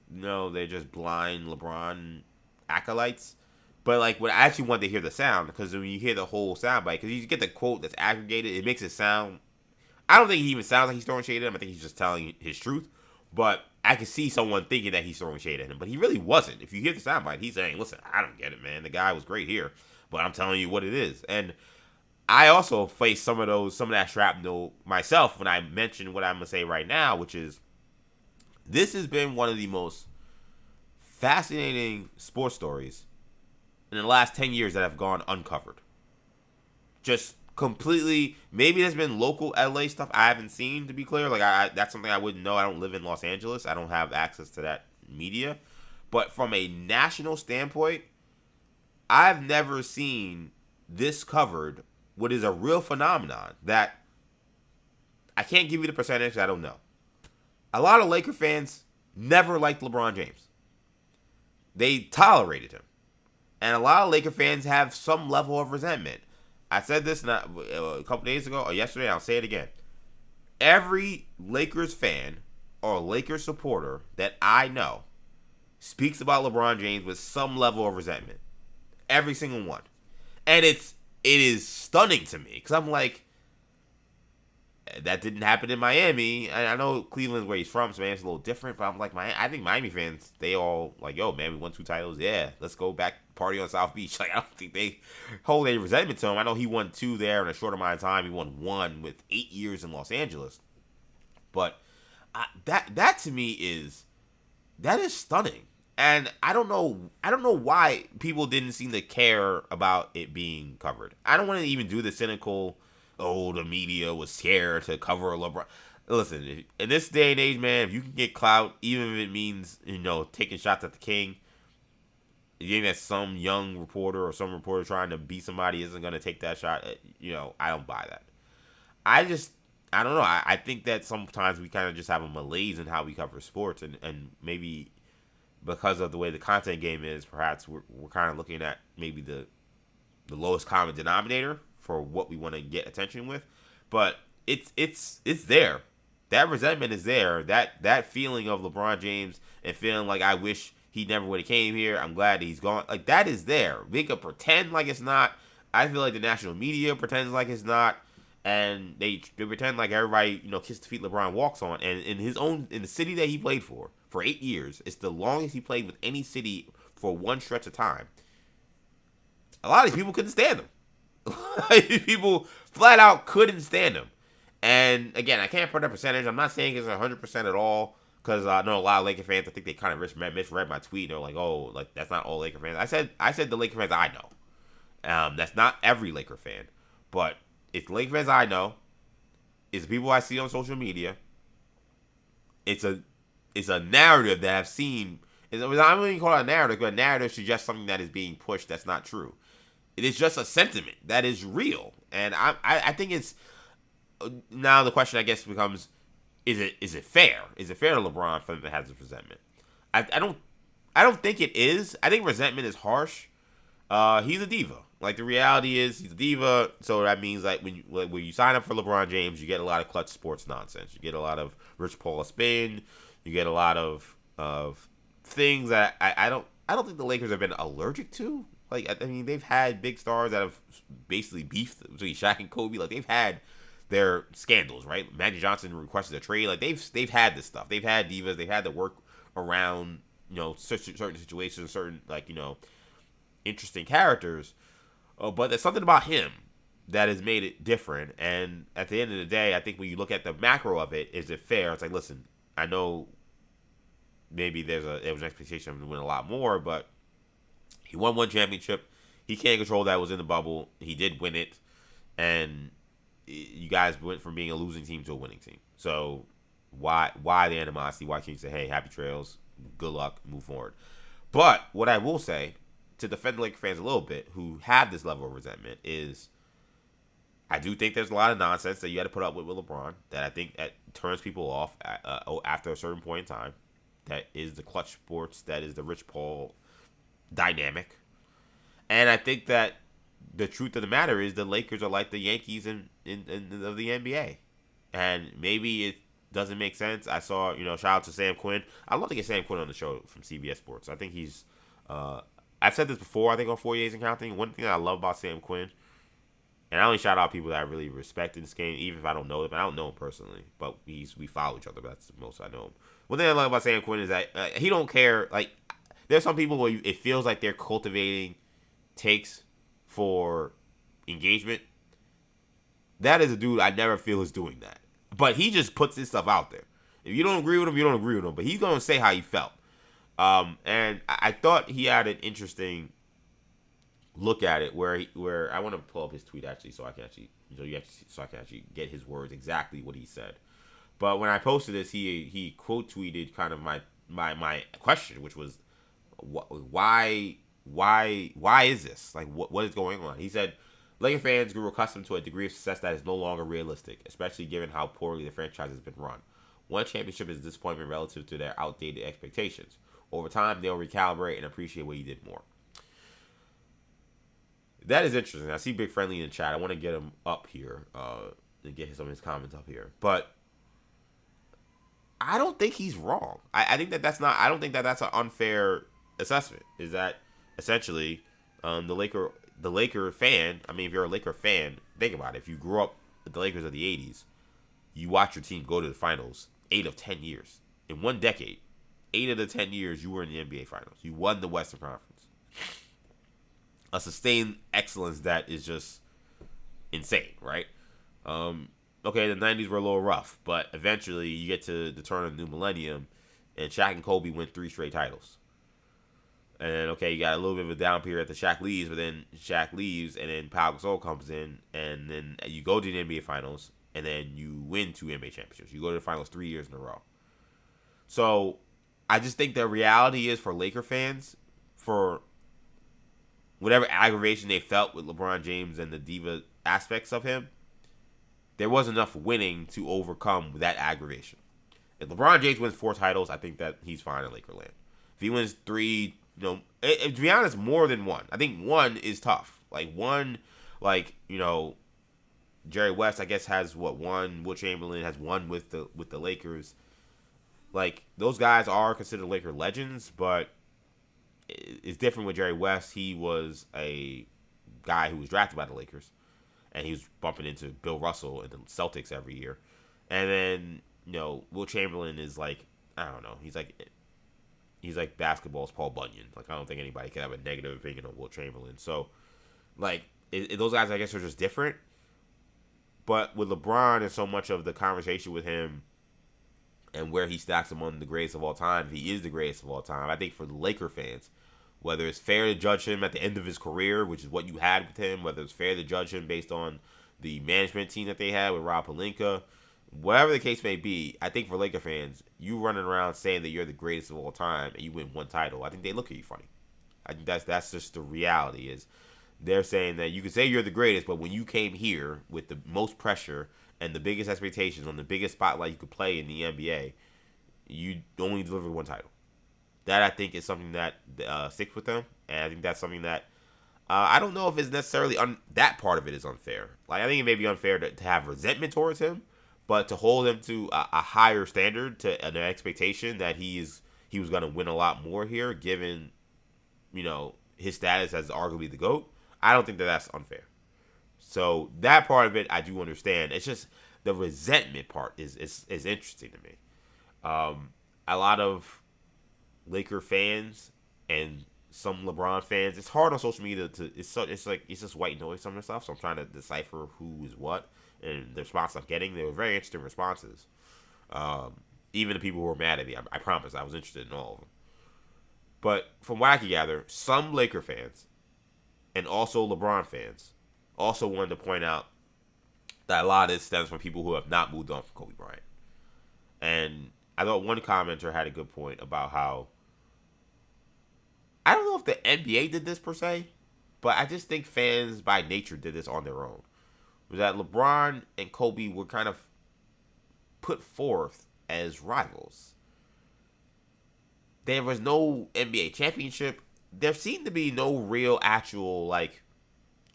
they're just blind LeBron acolytes. But when I actually want to hear the sound, because when you hear the whole sound bite, because you get the quote that's aggregated, it makes it sound. I don't think he even sounds like he's throwing shade at him. I think he's just telling his truth. But I could see someone thinking that he's throwing shade at him, but he really wasn't. If you hear the sound bite, he's saying, "Listen, I don't get it, man. The guy was great here, but I'm telling you what it is." And I also faced some of that shrapnel myself when I mentioned what I'm gonna say right now, which is this has been one of the most fascinating sports stories in the last 10 years that have gone uncovered. Just completely. Maybe there's been local LA stuff I haven't seen, to be clear. That's something I wouldn't know. I don't live in Los Angeles. I don't have access to that media. But from a national standpoint, I've never seen this covered. What is a real phenomenon that I can't give you the percentage, I don't know. A lot of Laker fans never liked LeBron James. They tolerated him. And a lot of Laker fans have some level of resentment. I said this a couple days ago or yesterday, I'll say it again. Every Lakers fan or Lakers supporter that I know speaks about LeBron James with some level of resentment. Every single one. And it is stunning to me, because I'm like, that didn't happen in Miami. And I know Cleveland's where he's from, so man, it's a little different. But I'm like, I think Miami fans, they all like, yo, man, we won 2 titles. Yeah, let's go back party on South Beach. Like, I don't think they hold any resentment to him. I know he won 2 there in a short amount of time. He won 1 with 8 years in Los Angeles. But that to me is stunning. And I don't know why people didn't seem to care about it being covered. I don't want to even do the cynical, the media was scared to cover LeBron. Listen, in this day and age, man, if you can get clout, even if it means, taking shots at the king, you think that some young reporter or some reporter trying to beat somebody isn't going to take that shot, I don't buy that. I don't know. I think that sometimes we kind of just have a malaise in how we cover sports, and maybe because of the way the content game is, perhaps we're kind of looking at maybe the lowest common denominator for what we want to get attention with. But it's there. That resentment is there. That feeling of LeBron James and feeling like I wish he never would have came here. I'm glad that he's gone. Like, that is there. We could pretend like it's not. I feel like the national media pretends like it's not. And they pretend like everybody, kiss the feet LeBron walks on. And in the city that he played for 8 years, it's the longest he played with any city for one stretch of time. A lot of people couldn't stand him. People flat out couldn't stand him. And again, I can't put a percentage. I'm not saying it's 100% at all, because I know a lot of Laker fans, I think they kind of misread my tweet. They're like, "Oh, like that's not all Laker fans." I said the Laker fans I know. That's not every Laker fan, but it's the Laker fans I know. It's the people I see on social media. It's a narrative that I've seen I'm not even call it a narrative, but a narrative suggests something that is being pushed that's not true. It is just a sentiment that is real, and I think it's now the question I guess becomes: is it fair? Is it fair to LeBron for him to have this resentment? I don't think it is. I think resentment is harsh. He's a diva. Like the reality is, he's a diva. So that means like when you sign up for LeBron James, you get a lot of clutch sports nonsense. You get a lot of Rich Paul spin. You get a lot of things that I don't think the Lakers have been allergic to. Like I mean, they've had big stars that have basically beefed between Shaq and Kobe. Like they've had their scandals, right? Magic Johnson requested a trade. Like they've had this stuff. They've had divas. They've had to work around certain situations, certain interesting characters. But there's something about him that has made it different. And at the end of the day, I think when you look at the macro of it, is it fair? It's like, listen, I know maybe there was an expectation of him to win a lot more, but he won one championship. He can't control that. It was in the bubble. He did win it, and you guys went from being a losing team to a winning team. So why the animosity? Why can't you say, hey, happy trails, good luck, move forward? But what I will say, to defend the Lakers fans a little bit who have this level of resentment, is I do think there's a lot of nonsense that you had to put up with LeBron that I think that turns people off after a certain point in time. That is the clutch sports. That is the Rich Paul dynamic. And I think that the truth of the matter is the Lakers are like the Yankees of the NBA. And maybe it doesn't make sense. I saw, shout out to Sam Quinn. I'd love to get Sam Quinn on the show from CBS Sports. I think he's, I've said this before, I think on 4 Years and Counting. One thing that I love about Sam Quinn, and I only shout out people that I really respect in this game, even if I don't know them. I don't know him personally, but we follow each other. But that's the most I know him. One thing I love about Sam Quinn is that he don't care. Like, there's some people where it feels like they're cultivating takes for engagement. That is a dude I never feel is doing that. But he just puts his stuff out there. If you don't agree with him, you don't agree with him. But he's going to say how he felt. And I thought he had an interesting look at it where I want to pull up his tweet actually so I can actually get his words exactly what he said. But when I posted this, he quote tweeted kind of my question, which was why is this? Like what is going on? He said Laker fans grew accustomed to a degree of success that is no longer realistic, especially given how poorly the franchise has been run. One championship is a disappointment relative to their outdated expectations. Over time, they'll recalibrate and appreciate what he did more. That is interesting. I see Big Friendly in the chat. I want to get him up here and get some of his comments up here. But I don't think he's wrong. I think that's not. I don't think that's an unfair assessment. Is that essentially the Laker fan? I mean, if you're a Laker fan, think about it. If you grew up with the Lakers of the '80s, you watch your team go to the finals 8 of 10 years in one decade. 8 of the 10 years you were in the NBA Finals. You won the Western Conference. A sustained excellence that is just insane, right? Okay, the 90s were a little rough, but eventually you get to the turn of the new millennium, and Shaq and Kobe win 3 straight titles. And then, okay, you got a little bit of a down period after Shaq leaves, but then Shaq leaves, and then Pau Gasol comes in, and then you go to the NBA Finals, and then you win 2 NBA championships. You go to the finals 3 years in a row. So I just think the reality is for Laker fans, for whatever aggravation they felt with LeBron James and the diva aspects of him, there was enough winning to overcome that aggravation. If LeBron James wins 4 titles, I think that he's fine in Lakerland. If he wins 3, to be honest, more than 1. I think 1 is tough. Like 1, Jerry West, I guess, has 1. Will Chamberlain has 1 with the Lakers. Like, those guys are considered Laker legends, but it's different with Jerry West. He was a guy who was drafted by the Lakers, and he was bumping into Bill Russell and the Celtics every year. And then, Will Chamberlain is like, I don't know, he's like basketball's Paul Bunyan. Like, I don't think anybody can have a negative opinion on Will Chamberlain. So, like, those guys, I guess, are just different. But with LeBron and so much of the conversation with him and where he stacks among the greatest of all time, he is the greatest of all time. I think for the Laker fans, whether it's fair to judge him at the end of his career, which is what you had with him, whether it's fair to judge him based on the management team that they had with Rob Pelinka, whatever the case may be, I think for Laker fans, you running around saying that you're the greatest of all time and you win one title, I think they look at you funny. I think that's just the reality. Is they're saying that you can say you're the greatest, but when you came here with the most pressure and the biggest expectations on the biggest spotlight you could play in the NBA, you only delivered one title. That I think is something that sticks with them, and I think that's something that I don't know if it's necessarily that part of it is unfair. Like I think it may be unfair to have resentment towards him, but to hold him to a higher standard, to an expectation that he was going to win a lot more here, given his status as arguably the GOAT. I don't think that that's unfair. So that part of it I do understand. It's just the resentment part is interesting to me. A lot of Laker fans and some LeBron fans. It's hard on social media to. It's like it's just white noise some of the stuff. So I'm trying to decipher who is what, and the response I'm getting. They were very interesting responses. Even the people who were mad at me, I promise I was interested in all of them. But from what I can gather, some Laker fans and also LeBron fans also wanted to point out that a lot of this stems from people who have not moved on from Kobe Bryant. And I thought one commenter had a good point about how I don't know if the NBA did this per se, but I just think fans by nature did this on their own. Was that LeBron and Kobe were kind of put forth as rivals. There was no NBA championship. There seemed to be no real actual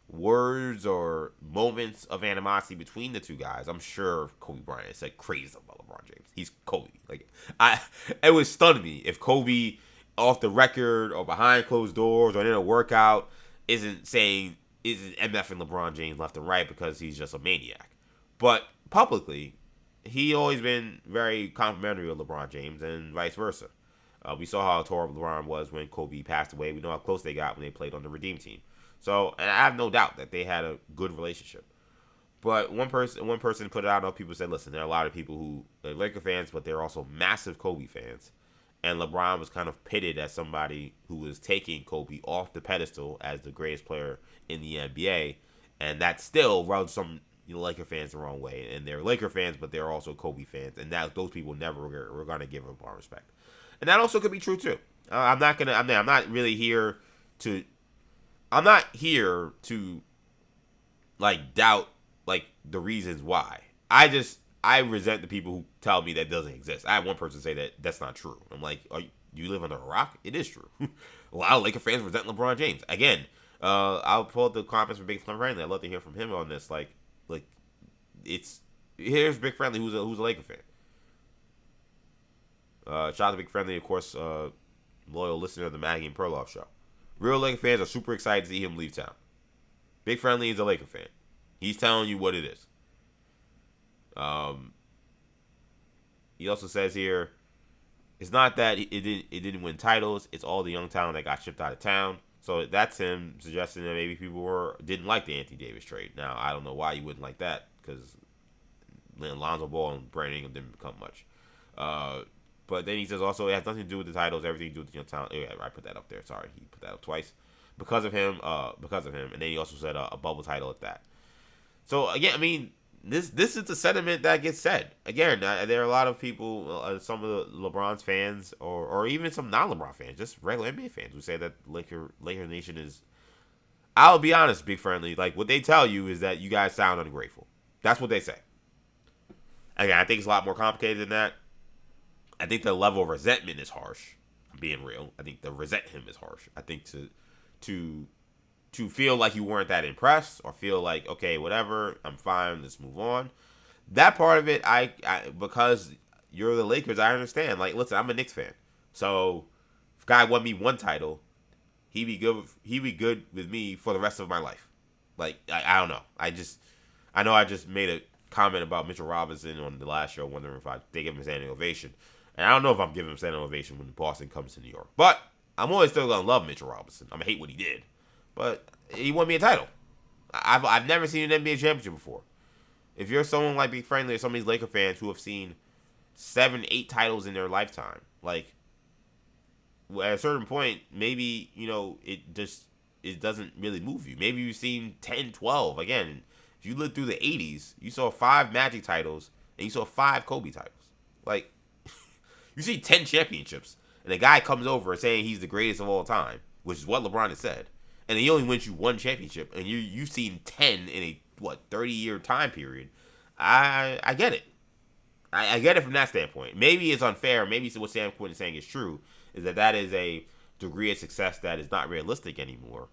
words or moments of animosity between the two guys. I'm sure Kobe Bryant said crazy about LeBron James. He's Kobe. It would stun me if Kobe, off the record or behind closed doors or in a workout, isn't MFing LeBron James left and right because he's just a maniac. But publicly, he always been very complimentary of LeBron James and vice versa. We saw how tore up LeBron was when Kobe passed away. We know how close they got when they played on the Redeem team. So, and I have no doubt that they had a good relationship. But one person put it out, and people said, listen, there are a lot of people who are Laker fans, but they're also massive Kobe fans. And LeBron was kind of pitted as somebody who was taking Kobe off the pedestal as the greatest player in the NBA. And that still rubbed some Laker fans the wrong way. And they're Laker fans, but they're also Kobe fans. And those people never were going to give LeBron respect. And that also could be true too. I'm not here to doubt the reasons why. I resent the people who tell me that doesn't exist. I had one person say that that's not true. I'm like, you live under a rock? It is true. A lot of Laker fans resent LeBron James. Again, I'll pull up the comments from Big Friendly. I'd love to hear from him on this. Here's Big Friendly, who's a Laker fan. Shout out to Big Friendly, of course, loyal listener of the Maggie and Perloff show. Real Laker fans are super excited to see him leave town. Big Friendly is a Laker fan. He's telling you what it is. He also says here, it's not that it didn't win titles. It's all the young talent that got shipped out of town. So that's him suggesting that maybe people didn't like the Anthony Davis trade. Now I don't know why you wouldn't like that because Lonzo Ball and Brandon Ingram didn't become much. But then he says also it has nothing to do with the titles, everything to do with the young talent. Yeah, I put that up there. Sorry, he put that up twice because of him. And then he also said a bubble title at that. So again, I mean, this is the sentiment that gets said. Again, there are a lot of people, some of the LeBron's fans, or even some non-LeBron fans, just regular NBA fans, who say that Laker Nation is. I'll be honest, Big Friendly. What they tell you is that you guys sound ungrateful. That's what they say. Again, I think it's a lot more complicated than that. I think the level of resentment is harsh. I'm being real. I think the resent him is harsh. I think to feel like you weren't that impressed or feel like, okay, whatever, I'm fine, let's move on. That part of it, I because you're the Lakers, I understand. Listen, I'm a Knicks fan. So if a guy won me one title, he'd be good with me for the rest of my life. I don't know. I know I just made a comment about Mitchell Robinson on the last show, wondering if they give him a standing ovation. And I don't know if I'm giving him a standing ovation when Boston comes to New York. But I'm always still going to love Mitchell Robinson. I'm going to hate what he did. But he won me a title. I've never seen an NBA championship before. If you're someone like Big Friendly or some of these Laker fans who have seen 7, 8 titles in their lifetime, at a certain point, maybe, it doesn't really move you. Maybe you've seen 10, 12. Again, if you lived through the 80s, you saw 5 Magic titles, and you saw 5 Kobe titles. Like, you see 10 championships, and a guy comes over saying he's the greatest of all time, which is what LeBron has said, and he only wins you 1 championship, and you've seen 10 in a 30-year time period. I get it. I get it from that standpoint. Maybe it's unfair. Maybe what Sam Quinn is saying is true. Is that is a degree of success that is not realistic anymore.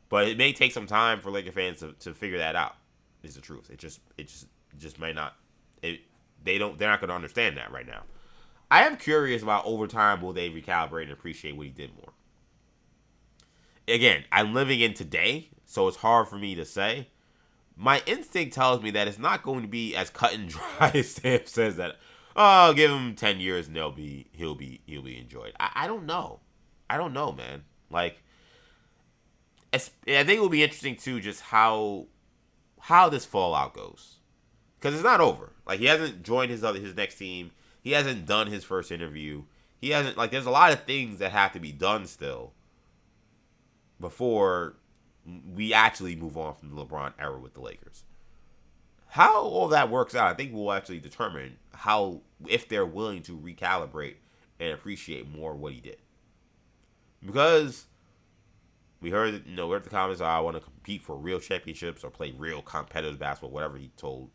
But it may take some time for Laker fans to figure that out. Is the truth. It just may not. They're not going to understand that right now. I am curious about over time will they recalibrate and appreciate what he did more. Again, I'm living in today, so it's hard for me to say. My instinct tells me that it's not going to be as cut and dry as Sam says that. Oh, give him 10 years and he'll be enjoyed. I don't know. I don't know, man. Like, I think it will be interesting too, just how this fallout goes, because it's not over. Like, he hasn't joined his next team. He hasn't done his first interview. He hasn't, like, there's a lot of things that have to be done still before we actually move on from the LeBron era with the Lakers. How all that works out, I think will actually determine if they're willing to recalibrate and appreciate more what he did. Because we heard the comments, I want to compete for real championships or play real competitive basketball, whatever he told,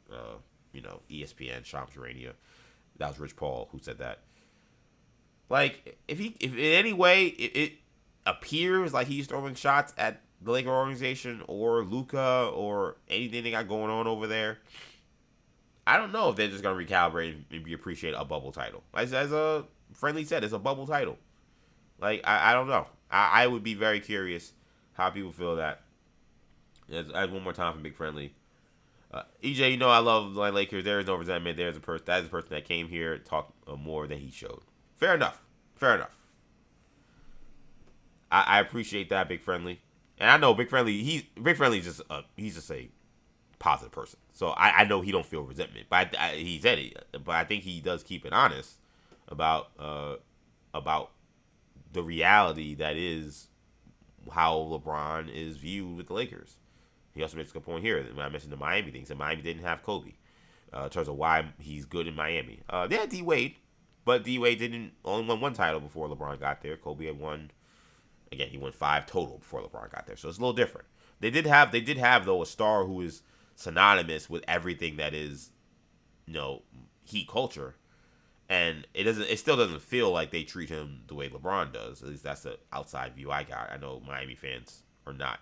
ESPN, Shams Charania. That was Rich Paul who said that. Like, if in any way it appears like he's throwing shots at the Laker organization or Luka or anything they got going on over there, I don't know if they're just going to recalibrate and appreciate a bubble title. As a Friendly said, it's a bubble title. Like, I don't know. I would be very curious how people feel that. As one more time from Big Friendly. EJ, I love my Lakers. There is no resentment. That is a person that came here and talked more than he showed. Fair enough. I appreciate that, Big Friendly. And I know Big Friendly, he's just a positive person. So I know he don't feel resentment. But he said it. But I think he does keep it honest about the reality that is how LeBron is viewed with the Lakers. He also makes a good point here. When I mentioned the Miami thing, he said Miami didn't have Kobe. In terms of why he's good in Miami. They had D-Wade, but D-Wade only won 1 title before LeBron got there. Kobe had won. Again, he won 5 total before LeBron got there, so it's a little different. They did have though a star who is synonymous with everything that is, Heat culture, and it still doesn't feel like they treat him the way LeBron does. At least that's the outside view I got. I know Miami fans are not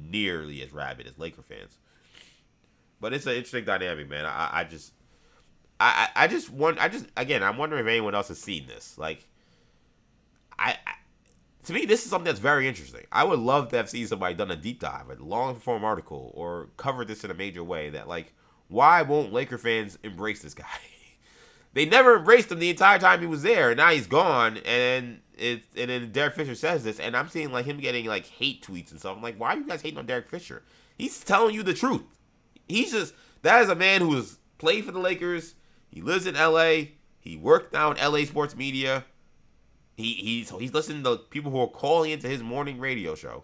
nearly as rabid as Laker fans, but it's an interesting dynamic, man. I'm wondering if anyone else has seen this. Like, to me, this is something that's very interesting. I would love to have seen somebody done a deep dive, a long form article, or covered this in a major way. That, like, why won't Laker fans embrace this guy? They never embraced him the entire time he was there, and now he's gone. And then Derek Fisher says this, and I'm seeing like him getting like hate tweets and stuff. I'm like, why are you guys hating on Derek Fisher? He's telling you the truth. That is a man who has played for the Lakers. He lives in LA. He worked now in LA sports media. He's listening to people who are calling into his morning radio show.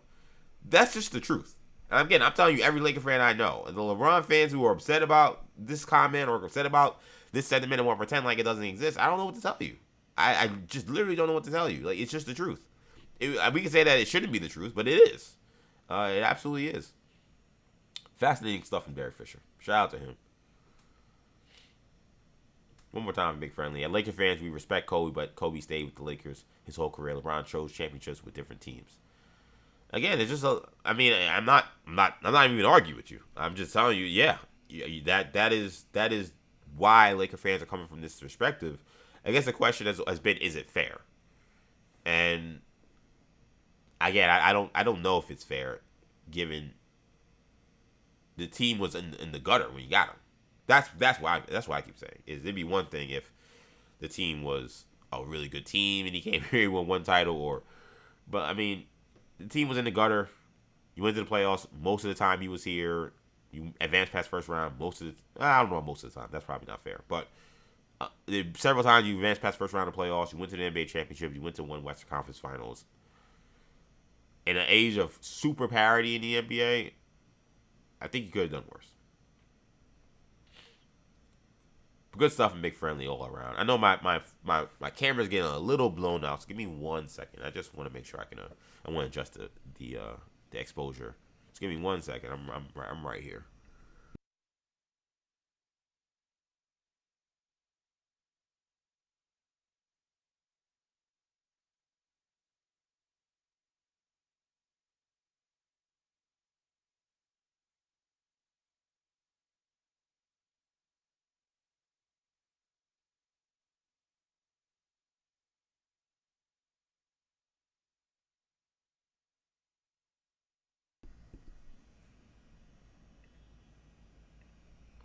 That's just the truth. And again, I'm telling you, every Laker fan I know, and the LeBron fans who are upset about this comment or upset about this sentiment and want to pretend like it doesn't exist, I don't know what to tell you. I just literally don't know what to tell you. Like, it's just the truth. We can say that it shouldn't be the truth, but it is. It absolutely is. Fascinating stuff from Derek Fisher. Shout out to him. One more time, Big Friendly. At Laker fans, we respect Kobe, but Kobe stayed with the Lakers his whole career. LeBron chose championships with different teams. Again, it's just I'm not even gonna argue with you. I'm just telling you, yeah, that is why Laker fans are coming from this perspective. I guess the question has been, is it fair? And again, I don't know if it's fair, given the team was in the gutter when you got him. That's why I keep saying it'd be one thing if the team was a really good team and he came here, he won 1 title, but I mean, the team was in the gutter. You went to the playoffs most of the time he was here. You advanced past first round I don't know most of the time. That's probably not fair, but several times you advanced past first round of playoffs. You went to the NBA championship. You went to 1 Western Conference Finals. In an age of super parity in the NBA, I think you could have done worse. Good stuff and big friendly all around. I know my camera's getting a little blown out, so give me 1 second. I just want to make sure I can. I want to adjust the exposure. Just give me 1 second. I'm right here.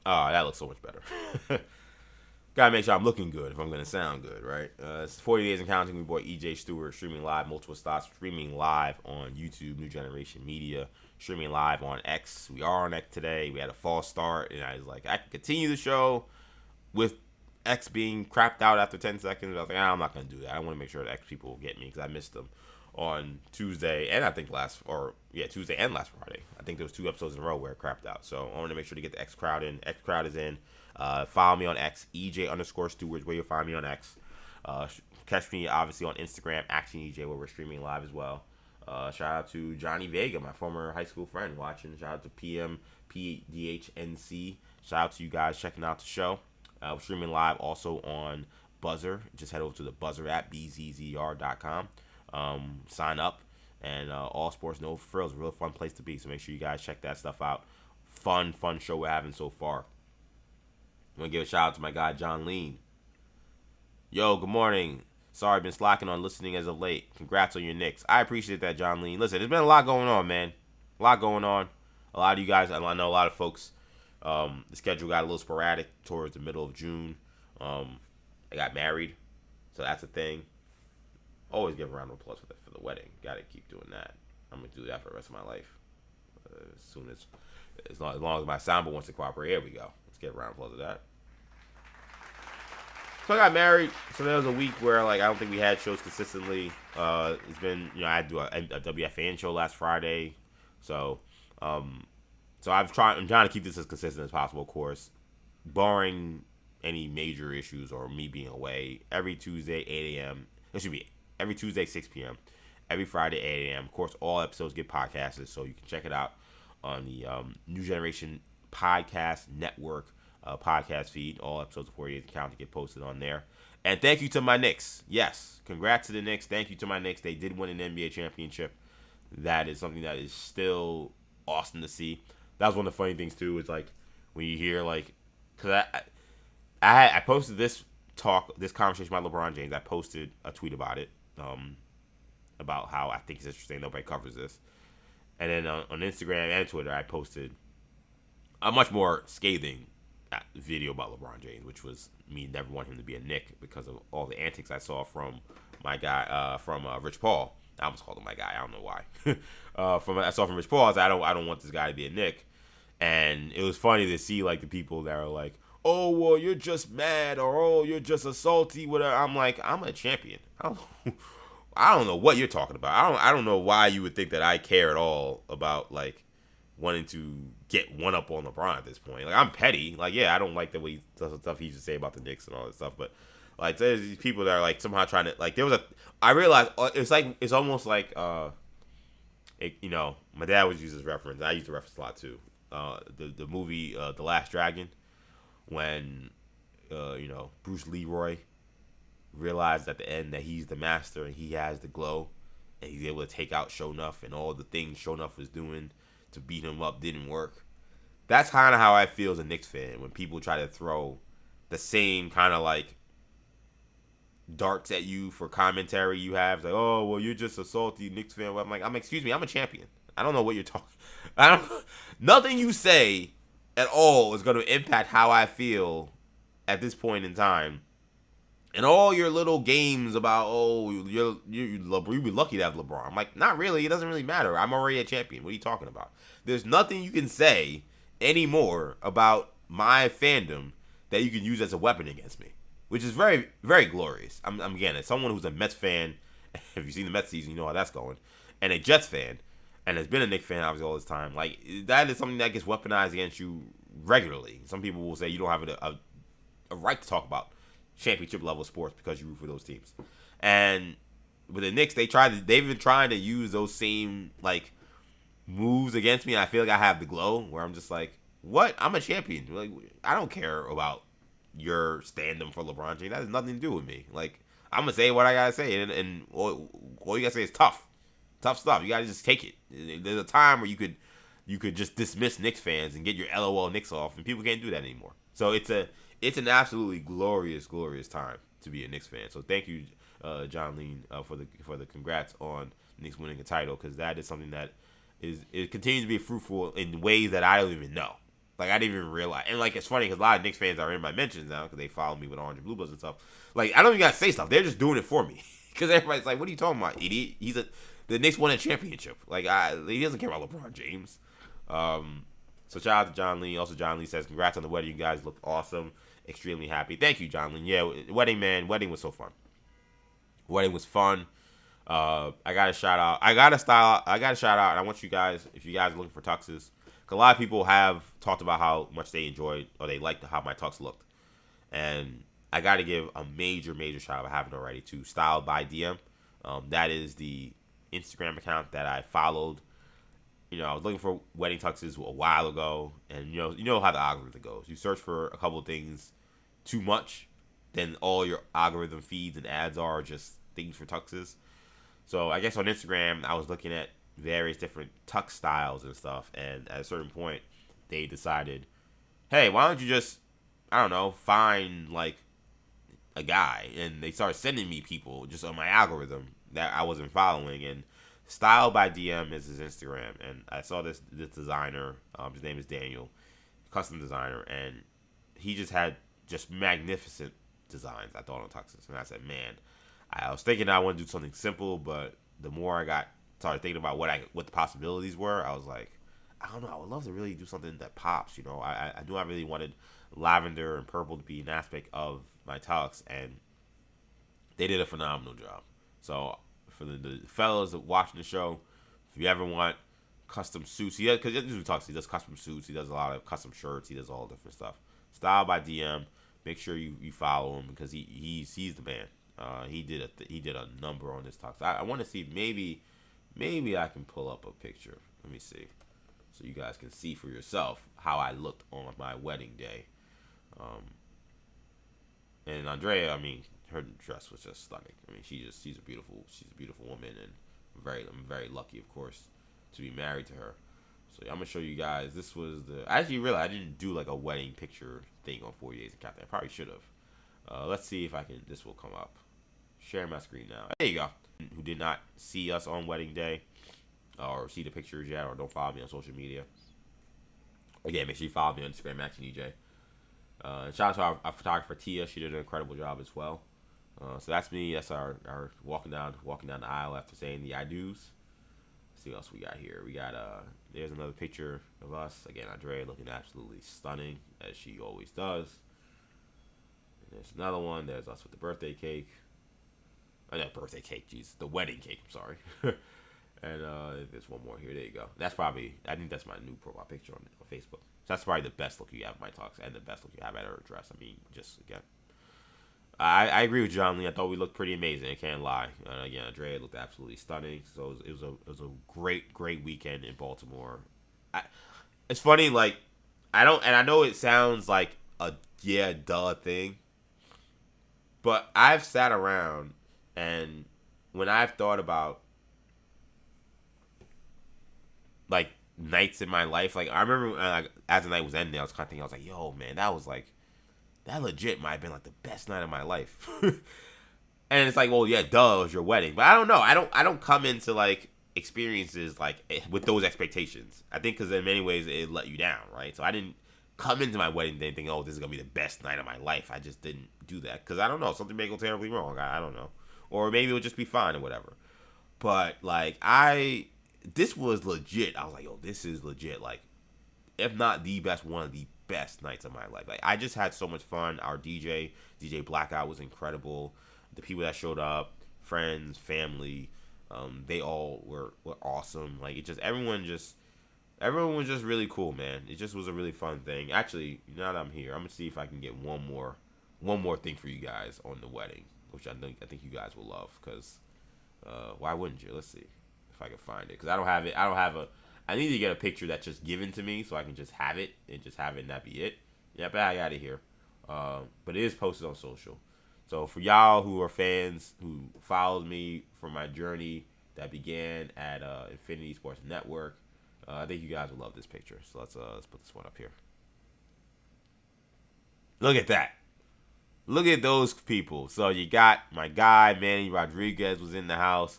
Oh, that looks so much better. Gotta make sure I'm looking good if I'm gonna sound good, right? It's 40 Days and Counting. We boy EJ Stewart streaming live, multiple stops, streaming live on YouTube, New Generation Media, streaming live on X. We are on X today. We had a false start, and I was like, I can continue the show with X being crapped out after 10 seconds. I was like, I'm not gonna do that. I want to make sure the X people will get me because I missed them on Tuesday and I think Tuesday and last Friday. I think there was 2 episodes in a row where it crapped out. So I want to make sure to get the X crowd in. X crowd is in. Follow me on X, EJ_Stewards, where you'll find me on X. Catch me obviously on Instagram, Action EJ, where we're streaming live as well. Shout out to Johnny Vega, my former high school friend, watching. Shout out to PM PDHNC. Shout out to you guys checking out the show. We're streaming live also on Buzzer. Just head over to the Buzzer app, bzzr.com. Sign up, and all sports, no frills. Real fun place to be. So make sure you guys check that stuff out. Fun show we're having so far. I'm gonna give a shout out to my guy John Lean. Yo, good morning. Sorry, been slacking on listening as of late. Congrats on your Knicks. I appreciate that, John Lean. Listen, there's been a lot going on, man. A lot going on. A lot of you guys, I know a lot of folks. The schedule got a little sporadic towards the middle of June. I got married, so that's a thing. Always give a round of applause for the wedding. Got to keep doing that. I'm gonna do that for the rest of my life. As long as my soundboard wants to cooperate, here we go. Let's get a round of applause of that. So I got married. So there was a week where I don't think we had shows consistently. It's been I had to do a WFAN show last Friday. So I'm trying to keep this as consistent as possible. Of course, barring any major issues or me being away. Every Tuesday 8 a.m. It should be every Tuesday 6 p.m. Every Friday 8 a.m. Of course, all episodes get podcasted, so you can check it out on the New Generation Podcast Network podcast feed. All episodes of 48 Count get posted on there. And thank you to my Knicks. Yes, congrats to the Knicks. Thank you to my Knicks. They did win an NBA championship. That is something that is still awesome to see. That was one of the funny things too. Is when you hear because I posted this conversation about LeBron James. I posted a tweet about it. About how I think it's interesting. Nobody covers this. And then on Instagram and Twitter, I posted a much more scathing video about LeBron James, which was me never wanting him to be a Knick because of all the antics I saw from my guy, from Rich Paul. I almost called him my guy. I don't know why. I saw from Rich Paul, I said, I don't want this guy to be a Knick. And it was funny to see the people that are like, oh, well, you're just mad, or oh, you're just a salty, whatever. I'm like, I'm a champion. I don't know what you're talking about. I don't know why you would think that I care at all about wanting to get one up on LeBron at this point. I'm petty. Yeah, I don't like the way he does the stuff he used to say about the Knicks and all that stuff. But there's these people that are somehow trying to there was I realized it's almost my dad would use this reference. I use the reference a lot too. The movie The Last Dragon, when Bruce Leroy realized at the end that he's the master and he has the glow, and he's able to take out Sho'nuff, and all the things Sho'nuff was doing to beat him up didn't work. That's kind of how I feel as a Knicks fan when people try to throw the same kind of darts at you for commentary you have. It's oh, well, you're just a salty Knicks fan. I'm excuse me, I'm a champion. I don't know what you're talking. Nothing you say at all is going to impact how I feel at this point in time. And all your little games about, oh, you'd be lucky to have LeBron. I'm not really. It doesn't really matter. I'm already a champion. What are you talking about? There's nothing you can say anymore about my fandom that you can use as a weapon against me, which is very, very glorious. I'm again, as someone who's a Mets fan, if you've seen the Mets season, you know how that's going, and a Jets fan, and has been a Knicks fan obviously all this time. That is something that gets weaponized against you regularly. Some people will say you don't have a right to talk about championship level sports because you root for those teams. And with the Knicks, they've been trying to use those same like moves against me. And I feel like I have the glow where I'm just like, what? I'm a champion. Like, I don't care about your stand-up for LeBron James. That has nothing to do with me. Like, I'm gonna say what I gotta say, and all you gotta say is tough stuff. You gotta just take it. There's a time where you could just dismiss Knicks fans and get your LOL Knicks off, and people can't do that anymore. So it's an absolutely glorious time to be a Knicks fan. So thank you, John Lean, for the congrats on Knicks winning a title, because that is something that it continues to be fruitful in ways that I don't even know. Like, I didn't even realize. And, like, it's funny because a lot of Knicks fans are in my mentions now because they follow me with Orange and Blue Bloods and stuff. Like, I don't even got to say stuff. They're just doing it for me. Because everybody's like, what are you talking about, idiot? The Knicks won a championship. Like, he doesn't care about LeBron James. So, shout out to John Lee. Also, John Lee says, congrats on the wedding. You guys look awesome. Extremely happy. Thank you, John Lee. Yeah, wedding, man. Wedding was so fun. Wedding was fun. I got a shout out. I got a shout out. And I want you guys, if you guys are looking for tuxes, a lot of people have talked about how much they enjoyed or they liked how my tux looked. And I got to give a major shout out, I haven't already, to Styled by DM. That is the Instagram account that I followed. You know, I was looking for wedding tuxes a while ago. And, you know how the algorithm goes. You search for a couple of things too much, then all your algorithm feeds and ads are just things for tuxes. So I guess on Instagram, I was looking at various different tux styles and stuff, and at a certain point, they decided, hey, why don't you just, I don't know, find like a guy, and they started sending me people just on my algorithm that I wasn't following, and Style by DM is his Instagram, and I saw this designer, his name is Daniel, custom designer, and he just had just magnificent designs, I thought, on tuxes, and I said, man, I was thinking I want to do something simple, but the more I started thinking about what the possibilities were, I was like, I don't know, I would love to really do something that pops, you know. I knew I really wanted lavender and purple to be an aspect of my tux, and they did a phenomenal job. So for the fellas watching the show, if you ever want custom suits, because he does custom suits, he does a lot of custom shirts, he does all different stuff. Style by DM, make sure you follow him because he's the man. He did a number on this tux. I want to see, maybe I can pull up a picture. Let me see, so you guys can see for yourself how I looked on my wedding day. And Andrea, I mean, her dress was just stunning. I mean, she's a beautiful woman, and I'm very lucky, of course, to be married to her. So I'm gonna show you guys. This was I actually realized I didn't do like a wedding picture thing on 40 Days of Captain. I probably should have. Let's see if I can. This will come up. Share my screen now. There you go. Who did not see us on wedding day, or see the pictures yet, or don't follow me on social media. Again, make sure you follow me on Instagram, MaxNJ. Shout out to our photographer Tia. She did an incredible job as well. So that's me. That's our walking down the aisle after saying the I do's. Let's see what else we got here. We got there's another picture of us. Again, Andrea looking absolutely stunning, as she always does. And there's another one. There's us with the birthday cake. Oh, not birthday cake, jeez. The wedding cake, I'm sorry. And there's one more here. There you go. I think that's my new profile picture on Facebook. So that's probably the best look you have at my talks and the best look you have at her dress. I mean, just, again. I agree with John Lee. I thought we looked pretty amazing. I can't lie. Again, Andrea looked absolutely stunning. So it was a great weekend in Baltimore. It's funny, like, I know it sounds like a duh thing, but I've sat around and when I've thought about like nights in my life, like I remember as the night was ending, I was kind of thinking, I was like, yo, man, that legit might have been like the best night of my life. And it's like, well, yeah, duh, it was your wedding. But I don't know. I don't come into like experiences like with those expectations. I think because in many ways it let you down, right? So I didn't come into my wedding day thinking, oh, this is gonna be the best night of my life. I just didn't do that because I don't know, something may go terribly wrong. I don't know, or maybe it'll just be fine or whatever. But like this was legit. I was like, yo, this is legit. Like, if not the best, one of the best nights of my life. Like, I just had so much fun. Our DJ Blackout was incredible. The people that showed up, friends, family, they all were awesome. Like, everyone was just really cool, man. It just was a really fun thing. Actually, now that I'm here, I'm gonna see if I can get one more one more thing for you guys on the wedding, which I think you guys will love. Because why wouldn't you? Let's see if I can find it. Because I don't have it. I don't have a. I need to get a picture that's just given to me so I can just have it and that be it. Yep, I got it here. But it is posted on social. So for y'all who are fans who followed me for my journey that began at Infinity Sports Network, I think you guys will love this picture. So let's put this one up here. Look at that. Look at those people. So you got my guy Manny Rodriguez was in the house.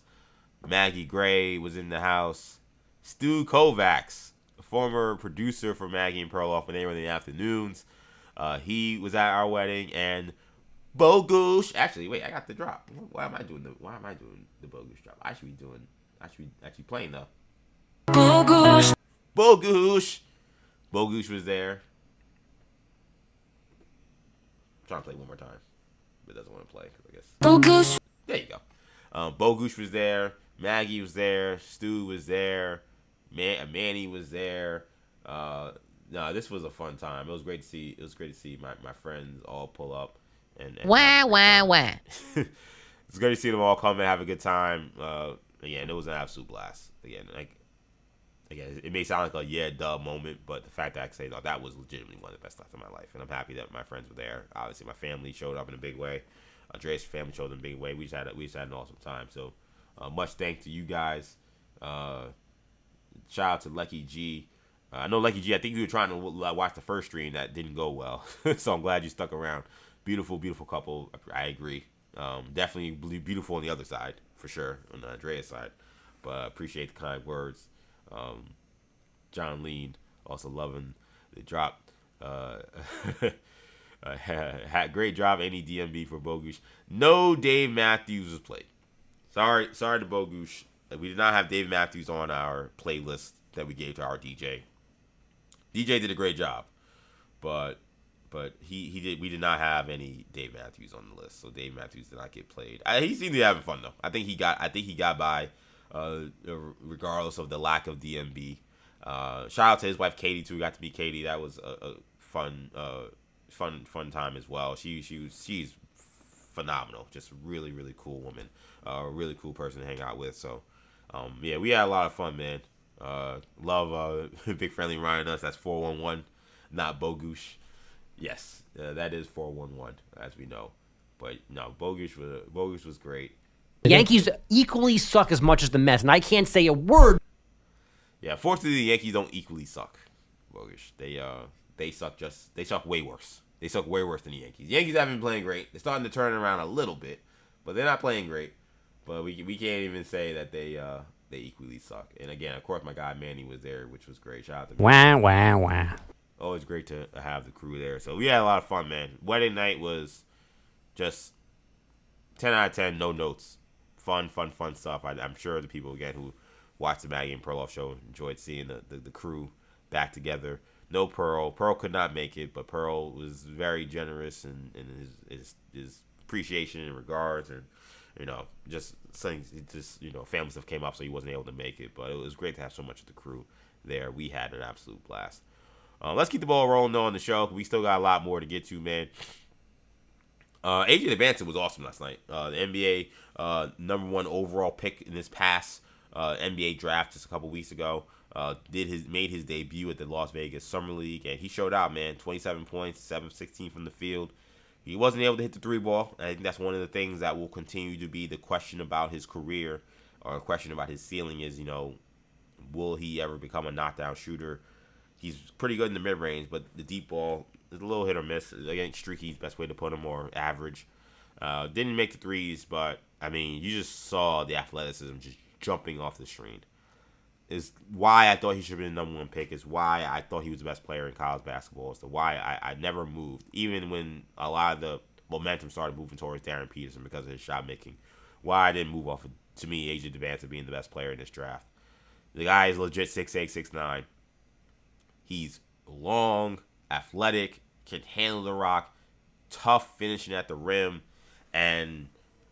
Maggie Gray was in the house. Stu Kovacs, a former producer for Maggie and Pearl off when they were in the afternoons. He was at our wedding, and Bogush. Actually, wait, I got the drop. Why am I doing the Bogush drop? I should be actually playing though. Bogush. Bogush was there. I'm trying to play one more time, but it doesn't want to play because I guess. Bogush. There you go. Bogush was there. Maggie was there. Stu was there. Manny was there. No, this was a fun time. It was great to see. It was great to see my friends all pull up and Wah. It's great to see them all come and have a good time. Again, it was an absolute blast. Again, it may sound like a duh moment, but the fact that I can say that was legitimately one of the best times of my life, and I'm happy that my friends were there. Obviously, my family showed up in a big way. Andreas' family showed up in a big way. We just had an awesome time. So, much thanks to you guys. Shout out to Lucky G. I know Lucky G. I think you were trying to watch the first stream that didn't go well, so I'm glad you stuck around. Beautiful, beautiful couple. I agree. Definitely beautiful on the other side for sure, on the Andreas side. But appreciate the kind words. John Lean also loving the drop. Great job, any DMB for Bogush. No Dave Matthews was played. Sorry to Bogush. We did not have Dave Matthews on our playlist that we gave to our DJ. DJ did a great job, but we did not have any Dave Matthews on the list, so Dave Matthews did not get played. He seemed to be having fun though. I think he got by, regardless of the lack of DMB. Shout out to his wife Katie too. We got to meet Katie. That was a fun time as well. She's phenomenal. Just really, really cool woman. Really cool person to hang out with. So we had a lot of fun, man. Love Big Friendly Ryan us. That's 411, not Bogush. Yes, that is 411, as we know. But no, Bogush was great. The Yankees equally suck as much as the Mets, and I can't say a word. Yeah, fortunately the Yankees don't equally suck. Bogush. They suck way worse. They suck way worse than the Yankees. The Yankees haven't been playing great. They're starting to turn around a little bit, but they're not playing great. But we can't even say that they equally suck. And again, of course, my guy Manny was there, which was great. Shout out to Wah. Always great to have the crew there. So we had a lot of fun, man. Wedding night was just 10 out of 10, no notes. Fun stuff. I'm sure the people, again, who watched the Maggie and Perloff show enjoyed seeing the crew back together. No Pearl. Pearl could not make it, but Pearl was very generous in his appreciation and regards, and just saying, family stuff came up, so he wasn't able to make it. But it was great to have so much of the crew there. We had an absolute blast. Let's keep the ball rolling on the show. We still got a lot more to get to, man. AJ Devanson was awesome last night. The NBA number 1 overall pick in this past NBA draft just a couple weeks ago. Made his debut at the Las Vegas Summer League, and he showed out, man. 27 points, 7-16 from the field. He wasn't able to hit the 3-ball. I think that's one of the things that will continue to be the question about his career, or a question about his ceiling is, will he ever become a knockdown shooter? He's pretty good in the mid-range, but the deep ball is a little hit or miss. Again, streaky's best way to put him, or average. Didn't make the threes, but, I mean, you just saw the athleticism just jumping off the screen. Is why I thought he should have been the number 1 pick. Is why I thought he was the best player in college basketball. Is why I never moved, even when a lot of the momentum started moving towards Darren Peterson because of his shot making. Why I didn't move off of, to me, AJ Devanson being the best player in this draft. The guy is legit 6'8", 6'9". He's long, athletic, can handle the rock, tough finishing at the rim, and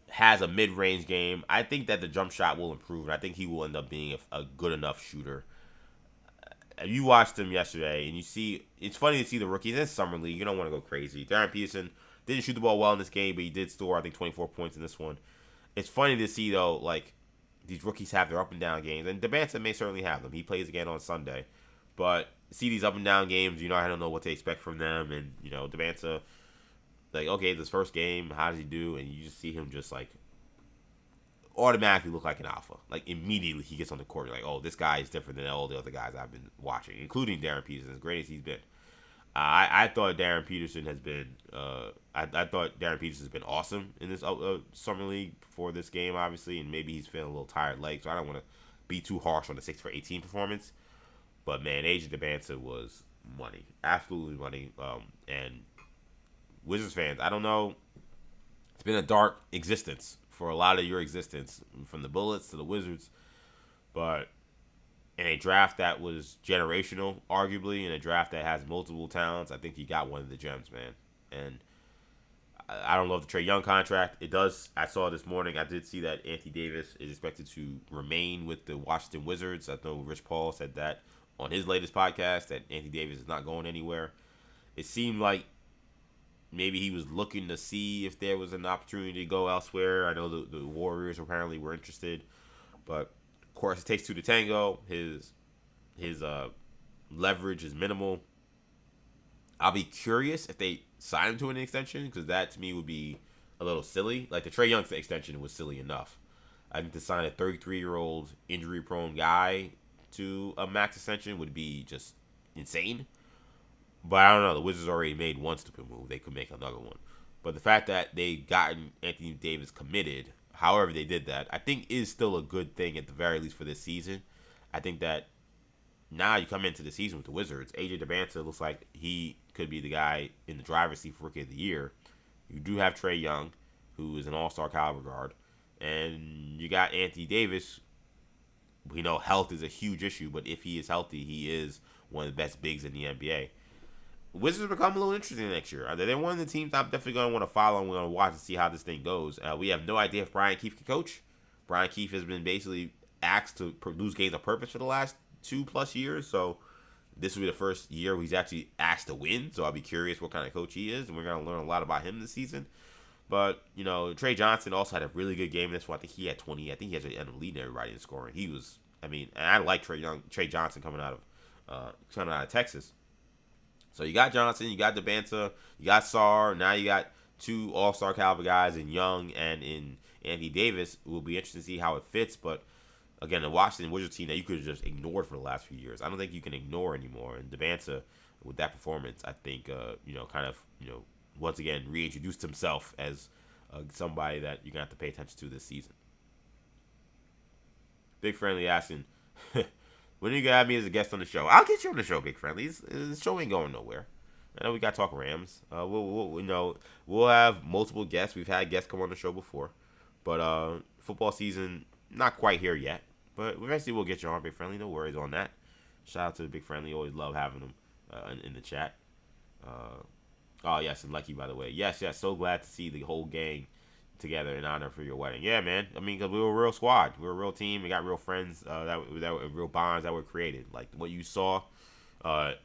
has a mid-range game. I think that the jump shot will improve, and I think he will end up being a good enough shooter. You watched him yesterday, and you see, it's funny to see the rookies in Summer League. You don't want to go crazy. Darren Peterson Didn't shoot the ball well in this game, but he did score, I think, 24 points in this one. It's funny to see, though, like, these rookies have their up and down games, and Debanza may certainly have them. He plays again on Sunday, but see these up and down games, I don't know what to expect from them, and Debanza, like, okay, this first game, how does he do? And you just see him just like automatically look like an alpha. Like immediately he gets on the court, you're like, oh, this guy is different than all the other guys I've been watching, including Darren Peterson, as great as he's been. I thought Darren Peterson has been. I thought Darren Peterson has been awesome in this summer league for this game, obviously, and maybe he's feeling a little tired leg, so I don't want to be too harsh on the 6 for 18 performance. But man, AJ Debanza was money, absolutely money. And Wizards fans, I don't know, it's been a dark existence for a lot of your existence, from the Bullets to the Wizards, but in a draft that was generational, arguably, in a draft that has multiple talents, I think you got one of the gems, man. And I don't love the Trae Young contract. It does. I saw this morning, I did see that Anthony Davis is expected to remain with the Washington Wizards. I know Rich Paul said that on his latest podcast, that Anthony Davis is not going anywhere. It seemed like maybe he was looking to see if there was an opportunity to go elsewhere. I know the Warriors apparently were interested, but of course, it takes two to tango. His leverage is minimal. I'll be curious if they sign him to an extension, because that to me would be a little silly. Like the Trae Young extension was silly enough. I think to sign a 33-year-old injury-prone guy to a max extension would be just insane. But I don't know. The Wizards already made one stupid move. They could make another one. But the fact that they gotten Anthony Davis committed, however they did that, I think is still a good thing at the very least for this season. I think that now you come into the season with the Wizards, AJ Debanza looks like he could be the guy in the driver's seat for Rookie of the Year. You do have Trae Young, who is an all-star caliber guard. And you got Anthony Davis. We know health is a huge issue, but if he is healthy, he is one of the best bigs in the NBA. Wizards become a little interesting next year. They're one of the teams I'm definitely going to want to follow and we're going to watch and see how this thing goes. We have no idea if Brian Keefe can coach. Brian Keefe has been basically asked to produce games of purpose for the last 2+ years, so this will be the first year where he's actually asked to win, so I'll be curious what kind of coach he is, and we're going to learn a lot about him this season. But, Trey Johnson also had a really good game in this one. I think he had 20. I think he ended up leading everybody in scoring. He was, and I like Trey Johnson coming out of Texas. So you got Johnson, you got Debanza, you got Sarr. Now you got two all-star caliber guys in Young and in Anthony Davis. It will be interesting to see how it fits. But again, the Washington Wizards team that you could have just ignored for the last few years, I don't think you can ignore anymore. And Debanza, with that performance, I think once again reintroduced himself as somebody that you're gonna have to pay attention to this season. Big Friendly asking, when are you gonna have me as a guest on the show? I'll get you on the show, Big Friendly. The show ain't going nowhere. I know we got to talk Rams. We'll have multiple guests. We've had guests come on the show before, but football season not quite here yet. But eventually we'll get you on, Big Friendly. No worries on that. Shout out to the Big Friendly. Always love having them in the chat. Oh yes, and Lucky, by the way. Yes. So glad to see the whole gang together in honor for your wedding. Yeah, man. Because we were a real squad. We were a real team. We got real friends. That were real bonds that were created. Like what you saw on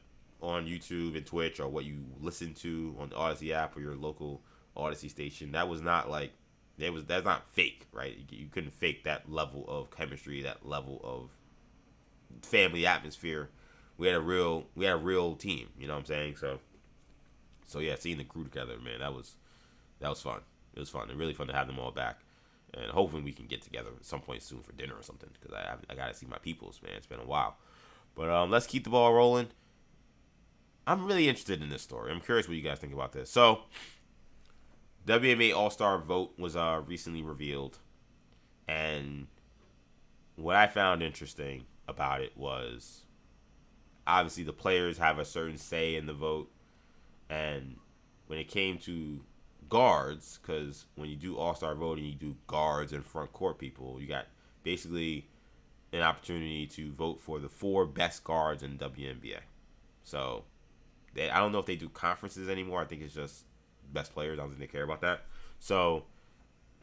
YouTube and Twitch, or what you listened to on the Odyssey app or your local Odyssey station. That was not like that's not fake, right? You couldn't fake that level of chemistry, that level of family atmosphere. We had a real team. You know what I'm saying? So yeah, seeing the crew together, man, that was fun. It was fun. And really fun to have them all back. And hopefully we can get together at some point soon for dinner or something, because I got to see my peoples, man. It's been a while. But let's keep the ball rolling. I'm really interested in this story. I'm curious what you guys think about this. So, WNBA All-Star vote was recently revealed. And what I found interesting about it was, obviously the players have a certain say in the vote. And when it came to guards, because when you do all-star voting, you do guards and front court people, you got basically an opportunity to vote for the 4 best guards in the WNBA. So I don't know if they do conferences anymore. I think it's just best players. I don't think they care about that. So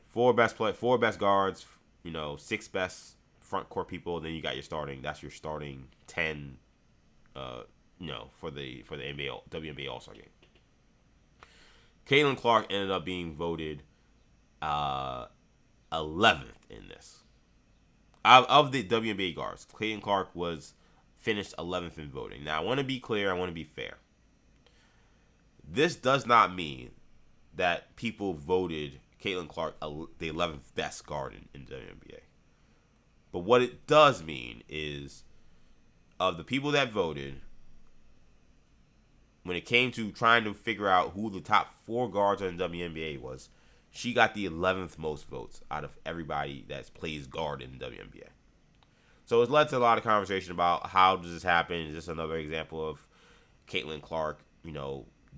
4 best guards, 6 best front court people. Then you got your starting. That's your starting 10. For the WNBA All-Star game. Caitlin Clark ended up being voted 11th in this. Of the WNBA guards, Caitlin Clark was finished 11th in voting. Now, I want to be clear. I want to be fair. This does not mean that people voted Caitlin Clark the 11th best guard in the WNBA. But what it does mean is, of the people that voted, when it came to trying to figure out who the top 4 guards in the WNBA was, she got the 11th most votes out of everybody that plays guard in the WNBA. So it's led to a lot of conversation about how does this happen? Is this another example of Caitlin Clark,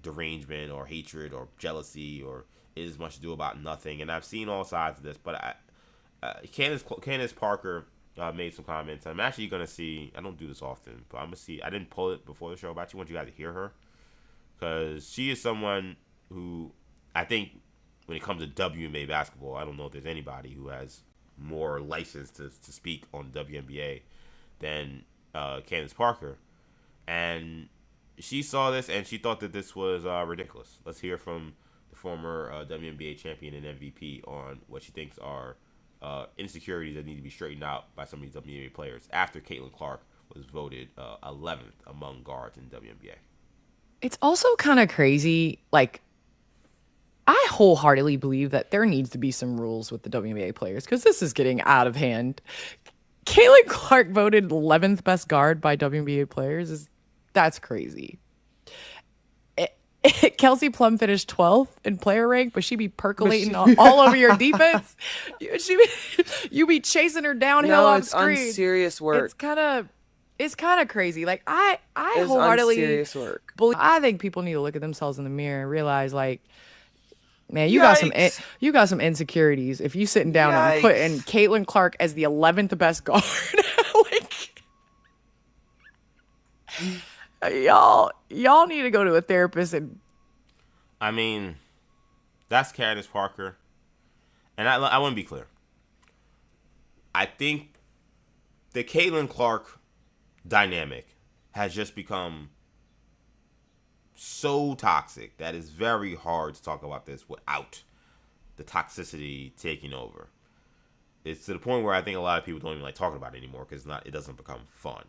derangement or hatred or jealousy, or is much to do about nothing? And I've seen all sides of this, but Candace Parker made some comments. I'm actually going to see, I don't do this often, but I'm going to see, I didn't pull it before the show, but I actually want you guys to hear her, because she is someone who I think when it comes to WNBA basketball, I don't know if there's anybody who has more license to speak on WNBA than Candace Parker. And she saw this and she thought that this was ridiculous. Let's hear from the former WNBA champion and MVP on what she thinks are insecurities that need to be straightened out by some of these WNBA players after Caitlin Clark was voted 11th among guards in WNBA. It's also kind of crazy, I wholeheartedly believe that there needs to be some rules with the WNBA players because this is getting out of hand. Caitlin Clark voted 11th best guard by WNBA players. That's crazy. Kelsey Plum finished 12th in player rank, but she be percolating all over your defense. You be chasing her downhill on screen. It's unserious work. It's kind of crazy. I wholeheartedly unserious work. I think people need to look at themselves in the mirror and realize, man, you got some insecurities if you sitting down and putting Caitlin Clark as the 11th best guard. Y'all need to go to a therapist and. I mean, that's Candace Parker, and I want to be clear. I think the Caitlin Clark dynamic has just become so toxic that it's very hard to talk about this without the toxicity taking over. It's to the point where I think a lot of people don't even like talking about it anymore because it doesn't become fun.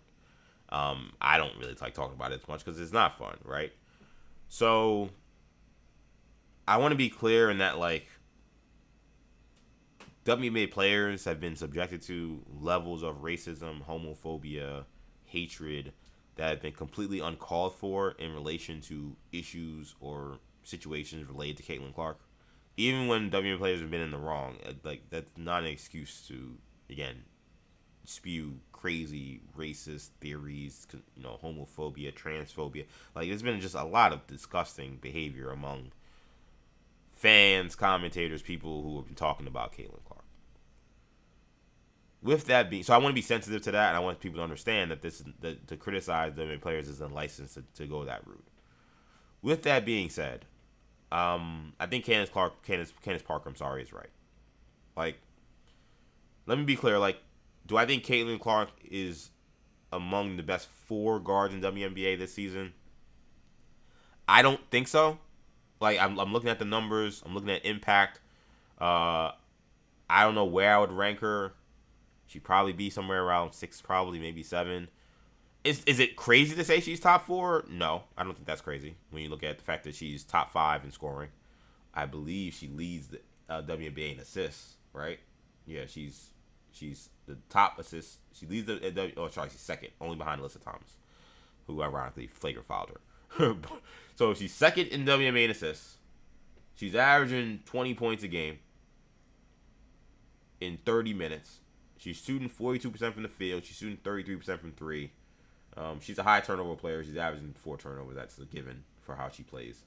I don't really like talking about it as much because it's not fun, right? So I want to be clear in that WNBA players have been subjected to levels of racism, homophobia, hatred that have been completely uncalled for in relation to issues or situations related to Caitlin Clark. Even when WNBA players have been in the wrong, that's not an excuse to, again, spew crazy racist theories, homophobia, transphobia. There's been just a lot of disgusting behavior among fans, commentators, people who have been talking about Caitlin Clark. With that being, so I want to be sensitive to that, and I want people to understand that to criticize WNBA players isn't licensed to go that route. With that being said, I think Candace Parker, is right. Let me be clear. Do I think Caitlin Clark is among the best 4 guards in WNBA this season? I don't think so. I'm looking at the numbers. I'm looking at impact. I don't know where I would rank her. She'd probably be somewhere around 6, probably maybe 7. Is it crazy to say she's top 4? No, I don't think that's crazy. When you look at the fact that she's top 5 in scoring, I believe she leads the WNBA in assists. Right? Yeah, she's the top assist. She leads she's second, only behind Alyssa Thomas, who ironically flagrant fouled her. So she's second in WNBA in assists. She's averaging 20 points a game in 30 minutes. She's shooting 42% from the field. She's shooting 33% from 3. She's a high turnover player. She's averaging 4 turnovers. That's a given for how she plays.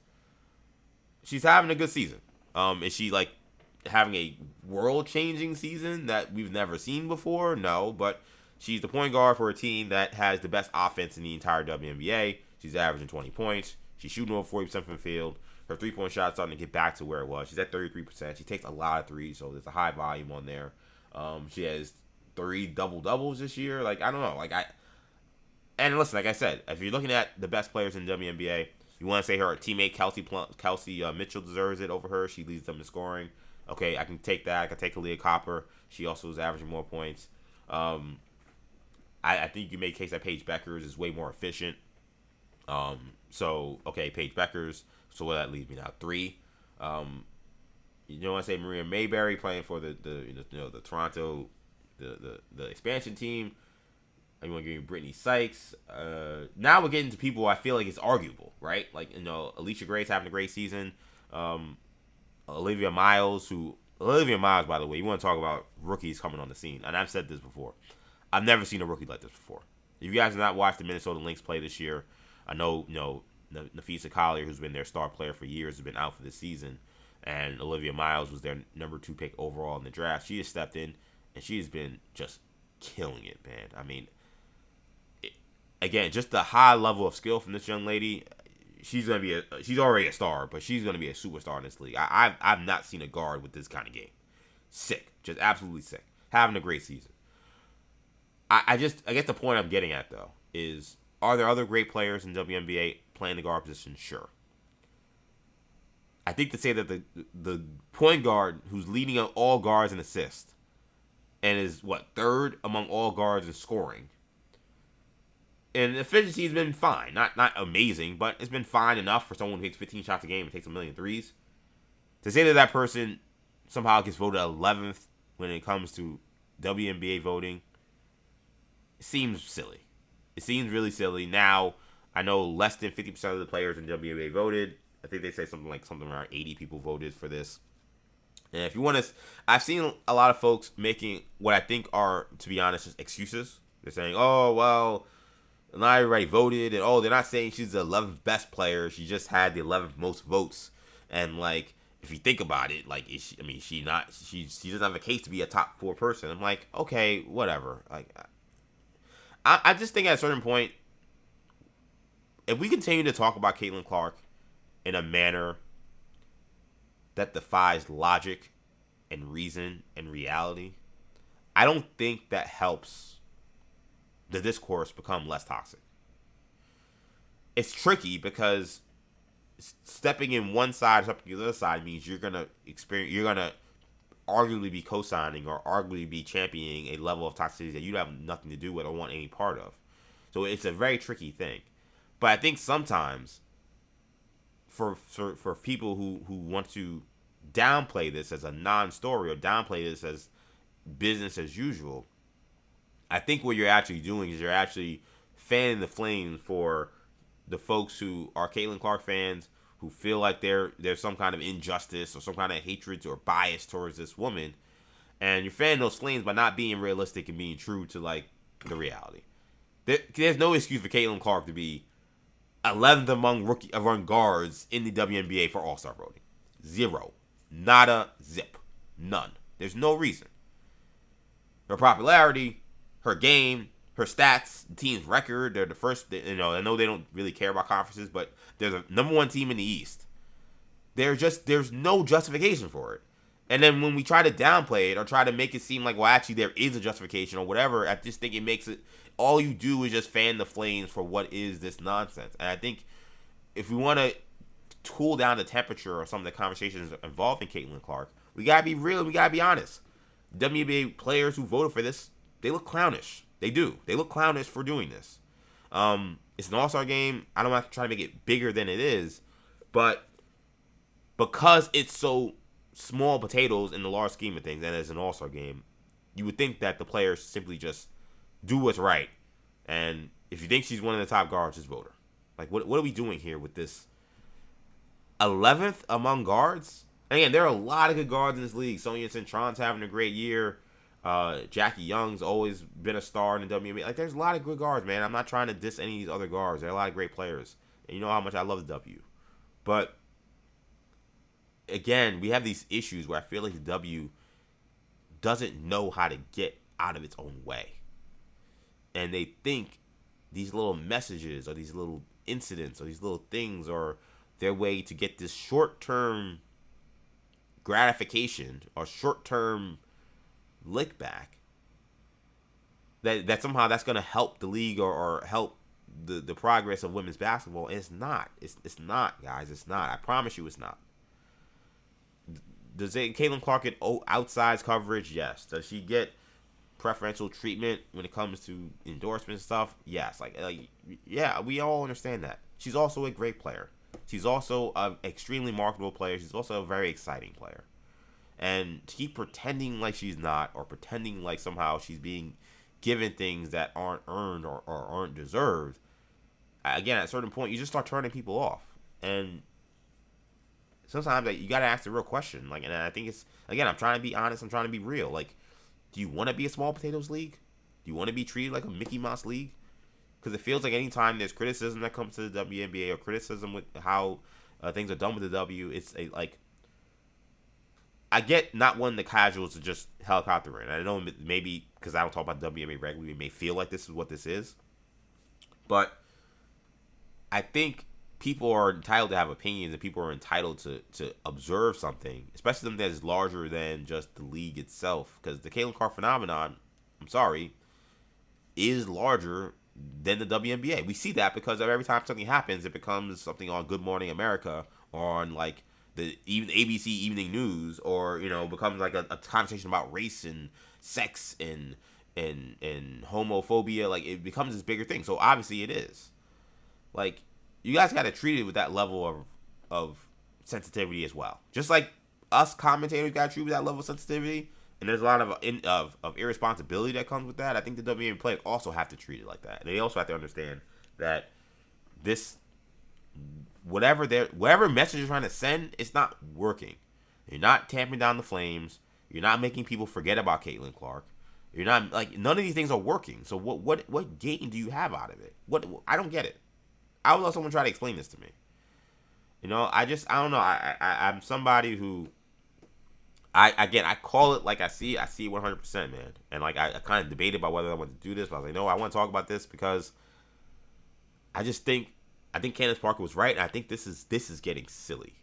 She's having a good season. Is she having a world-changing season that we've never seen before? No, but she's the point guard for a team that has the best offense in the entire WNBA. She's averaging 20 points. She's shooting over 40% from the field. Her three-point shot's starting to get back to where it was. She's at 33%. She takes a lot of threes, so there's a high volume on there. She has 3 double-doubles this year. And listen, like I said, if you're looking at the best players in the WNBA, you you want to say her teammate Kelsey Mitchell deserves it over her, she leads them in scoring. Okay, I can take that. I can take Aaliyah Copper. She also is averaging more points. I think you can make a case that Paige Beckers is way more efficient. So, okay, Paige Beckers. So what that leaves me now? 3. You know what I say? Maria Mayberry playing for the Toronto the expansion team. You want to give me Brittany Sykes. Now we're getting to people I feel like it's arguable, right? Like, Alicia Gray's having a great season. Olivia Miles, by the way, you want to talk about rookies coming on the scene. And I've said this before. I've never seen a rookie like this before. If you guys have not watched the Minnesota Lynx play this year, I know, Nafisa Collier, who's been their star player for years, has been out for this season. And Olivia Miles was their number 2 pick overall in the draft. She has stepped in, and she has been just killing it, man. I mean, again, just the high level of skill from this young lady. She's already a star, but she's gonna be a superstar in this league. I've not seen a guard with this kind of game. Sick, just absolutely sick. Having a great season. I guess the point I'm getting at though is, are there other great players in WNBA playing the guard position? Sure. I think to say that the point guard who's leading all guards in assists and is 3rd among all guards in scoring. And efficiency has been fine. Not amazing, but it's been fine enough for someone who takes 15 shots a game and takes 1 million threes. To say that person somehow gets voted 11th when it comes to WNBA voting, it seems silly. It seems really silly. Now, I know less than 50% of the players in WNBA voted. I think they say something around 80 people voted for this. And if you want to, I've seen a lot of folks making what I think are, to be honest, just excuses. They're saying, oh, well, not everybody voted, and they're not saying she's the 11th best player. She just had the 11th most votes. And if you think about it, she doesn't have a case to be a top 4 person. I'm like, okay, whatever. I just think at a certain point, if we continue to talk about Caitlin Clark in a manner that defies logic and reason and reality, I don't think that helps the discourse become less toxic. It's tricky because stepping in one side or stepping in the other side means you're gonna arguably be co-signing or arguably be championing a level of toxicity that you have nothing to do with or want any part of. So it's a very tricky thing. But I think sometimes for people who want to downplay this as a non-story or downplay this as business as usual, I think what you're actually doing is you're actually fanning the flames for the folks who are Caitlin Clark fans, who feel like there's some kind of injustice or some kind of hatred or bias towards this woman, and you're fanning those flames by not being realistic and being true to the reality. There's no excuse for Caitlin Clark to be 11th among guards in the WNBA for All-Star voting. 0. Nada. Zip. None. There's no reason. Her popularity, her game, her stats, the team's record, they're the first, I know they don't really care about conferences, but they're the number 1 team in the East. There's no justification for it. And then when we try to downplay it or try to make it seem like, well, actually there is a justification or whatever, I just think it makes it, all you do is just fan the flames for what is this nonsense. And I think if we want to cool down the temperature of some of the conversations involving Caitlin Clark, we got to be real, we got to be honest. WNBA players who voted for this, they look clownish. They do. They look clownish for doing this. It's an all-star game. I don't have to try to make it bigger than it is. But because it's so small potatoes in the large scheme of things, and it's an all-star game, you would think that the players simply just do what's right. And if you think she's one of the top guards, just vote her. What are we doing here with this 11th among guards? And again, there are a lot of good guards in this league. Sonia Cintron's having a great year. Jackie Young's always been a star in the WNBA. There's a lot of good guards, man. I'm not trying to diss any of these other guards. There are a lot of great players. And you know how much I love the W. But, again, we have these issues where I feel like the W doesn't know how to get out of its own way. And they think these little messages or these little incidents or these little things are their way to get this short-term gratification or short-term lick back, that somehow that's going to help the league or help the progress of women's basketball. And it's not. It's not, guys. It's not. I promise you, it's not. Does Caitlin Clark get outsized coverage? Yes. Does she get preferential treatment when it comes to endorsement stuff? Yes. Yeah, we all understand that. She's also a great player. She's also an extremely marketable player. She's also a very exciting player. And to keep pretending like she's not, or pretending like somehow she's being given things that aren't earned or aren't deserved, again, at a certain point, you just start turning people off. And sometimes you got to ask the real question. And I think it's, again, I'm trying to be honest. I'm trying to be real. Do you want to be a small potatoes league? Do you want to be treated like a Mickey Mouse league? Because it feels like anytime there's criticism that comes to the WNBA, or criticism with how things are done with the W, it's I get not wanting the casuals to just helicopter in. I know maybe because I don't talk about WNBA regularly, it may feel like this is what this is. But I think people are entitled to have opinions, and people are entitled to observe something, especially something that is larger than just the league itself. Because the Caitlin Clark phenomenon, I'm sorry, is larger than the WNBA. We see that because every time something happens, it becomes something on Good Morning America, or on the ABC Evening News, or becomes a conversation about race and sex and homophobia. It becomes this bigger thing. So obviously it is. You guys got to treat it with that level of sensitivity as well. Just like us commentators got to treat it with that level of sensitivity. And there's a lot of irresponsibility that comes with that. I think the WNBA players also have to treat it like that. They also have to understand that this, whatever message you're trying to send, it's not working. You're not tamping down the flames. You're not making people forget about Caitlin Clark. You're not none of these things are working. So what gain do you have out of it? I don't get it. I would love someone to try to explain this to me. I don't know. I'm somebody who, I call it like I see it 100%, man. And I kind of debated about whether I want to do this, but I was like, no, I want to talk about this because I think Candace Parker was right, and I think this is getting silly.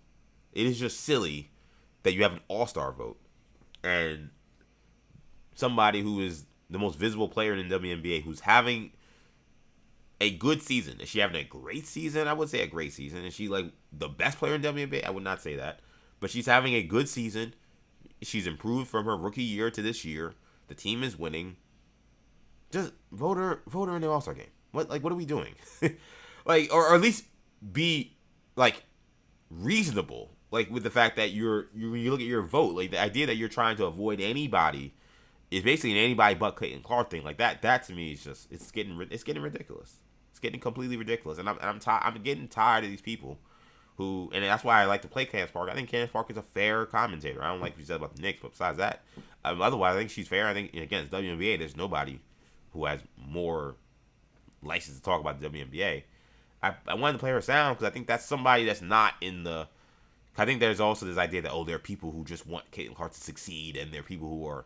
It is just silly that you have an all-star vote, and somebody who is the most visible player in the WNBA, who's having a good season. Is she having a great season? I would say a great season. Is she the best player in WNBA? I would not say that. But she's having a good season. She's improved from her rookie year to this year. The team is winning. Just vote her in the All-Star game. What are we doing? Or at least be reasonable. With the fact that when you look at your vote, the idea that you're trying to avoid anybody is basically an anybody but Caitlin Clark thing. That to me is just it's getting ridiculous. It's getting completely ridiculous, and I'm getting tired of these people who, and that's why I like to play Candace Parker. I think Candace Parker is a fair commentator. I don't like what she said about the Knicks, but besides that, otherwise I think she's fair. I think again, it's WNBA. There's nobody who has more license to talk about the WNBA. I wanted to play her sound because I think that's somebody that's not in the. I think there's also this idea that there are people who just want Caitlin Clark to succeed, and there are people who are,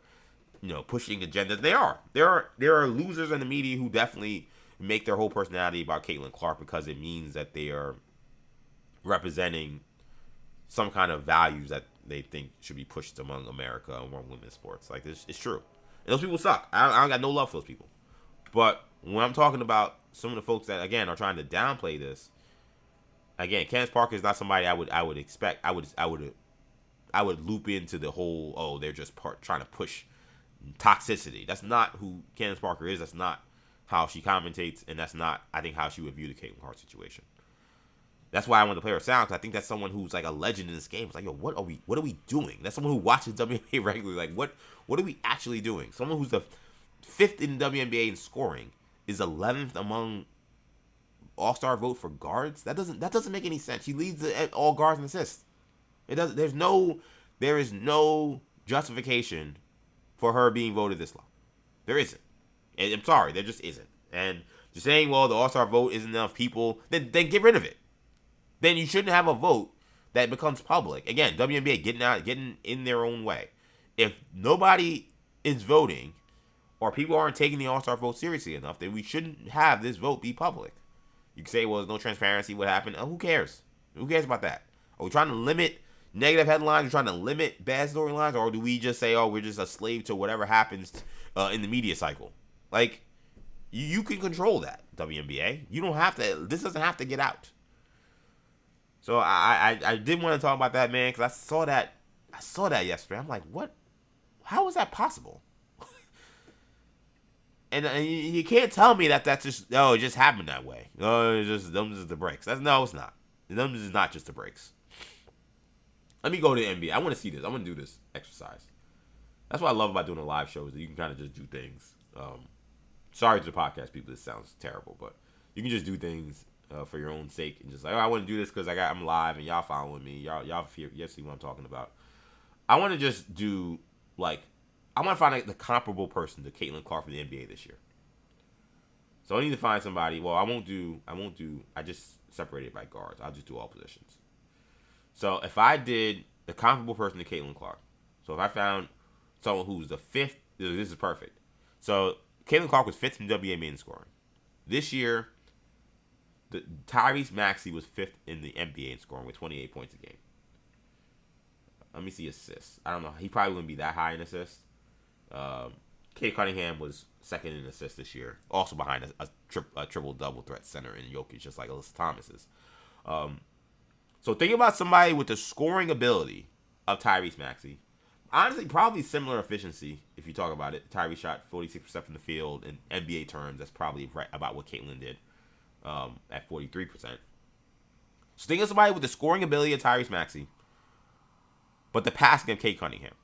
pushing agendas. There are losers in the media who definitely make their whole personality about Caitlin Clark because it means that they are representing some kind of values that they think should be pushed among America and among women's sports. This, it's true. And those people suck. I don't got no love for those people. But when I'm talking about some of the folks that again are trying to downplay this, again, Candace Parker is not somebody I would expect. I would loop into the whole they're just trying to push toxicity. That's not who Candace Parker is. That's not how she commentates, and that's not, I think, how she would view the Caitlin Clark situation. That's why I want to play her sound, because I think that's someone who's a legend in this game. It's what are we doing? That's someone who watches WNBA regularly. What are we actually doing? Someone who's the 5th in WNBA in scoring is 11th among all-star vote for guards. That doesn't make any sense. She leads all guards and assists. There is no justification for her being voted this low. There isn't. And I'm sorry, there just isn't. And just saying, the all-star vote isn't enough people, then get rid of it. Then you shouldn't have a vote that becomes public. Again, WNBA getting in their own way. If nobody is voting, or people aren't taking the all-star vote seriously enough, then we shouldn't have this vote be public. You can say, there's no transparency. What happened? Who cares? Who cares about that? Are we trying to limit negative headlines? Are we trying to limit bad storylines? Or do we just say, we're just a slave to whatever happens in the media cycle? You can control that, WNBA. You don't have to. This doesn't have to get out. So I did want to talk about that, man, because I saw that yesterday. I'm like, what? How is that possible? And you can't tell me that's just it just happened that way. No, it's just them just the breaks. No, it's not. Them is not just the breaks. Let me go to the NBA. I want to see this. I want to do this exercise. That's what I love about doing a live show is that you can kind of just do things. Sorry to the podcast people, this sounds terrible, but you can just do things for your own sake and just like, oh, I want to do this because I'm live and y'all following me. Y'all see what I'm talking about. I want to just do like. I want to find the comparable person to Caitlin Clark for the NBA this year. So I need to find somebody. Well, I just separated by guards. I'll just do all positions. So if I did the comparable person to Caitlin Clark. So if I found someone who's the fifth, this is perfect. So Caitlin Clark was fifth in WNBA in scoring. This year, Tyrese Maxey was fifth in the NBA in scoring with 28 points a game. Let me see assists. I don't know. He probably wouldn't be that high in assists. Kate Cunningham was second in assists this year, also behind a triple-double threat center in Jokic, just like Alyssa Thomas is. So think about somebody with the scoring ability of Tyrese Maxey. Honestly, probably similar efficiency if you talk about it. Tyrese shot 46% from the field. In NBA terms, that's probably right about what Caitlin did at 43%. So think of somebody with the scoring ability of Tyrese Maxey, but the passing of Kate Cunningham.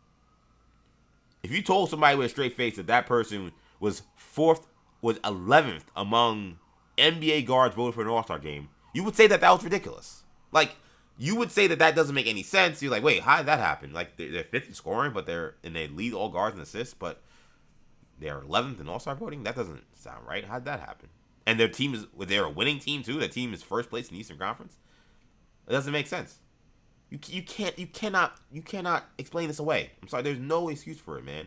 If you told somebody with a straight face that person was 11th among NBA guards voted for an All-Star game, you would say that was ridiculous. Like, you would say that doesn't make any sense. You're like, wait, how did that happen? Like, they're fifth in scoring, but they lead all guards in assists, but they're 11th in All-Star voting? That doesn't sound right. How did that happen? And they're a winning team too. Their team is first place in the Eastern Conference. It doesn't make sense. You cannot explain this away. I'm sorry, there's no excuse for it, man.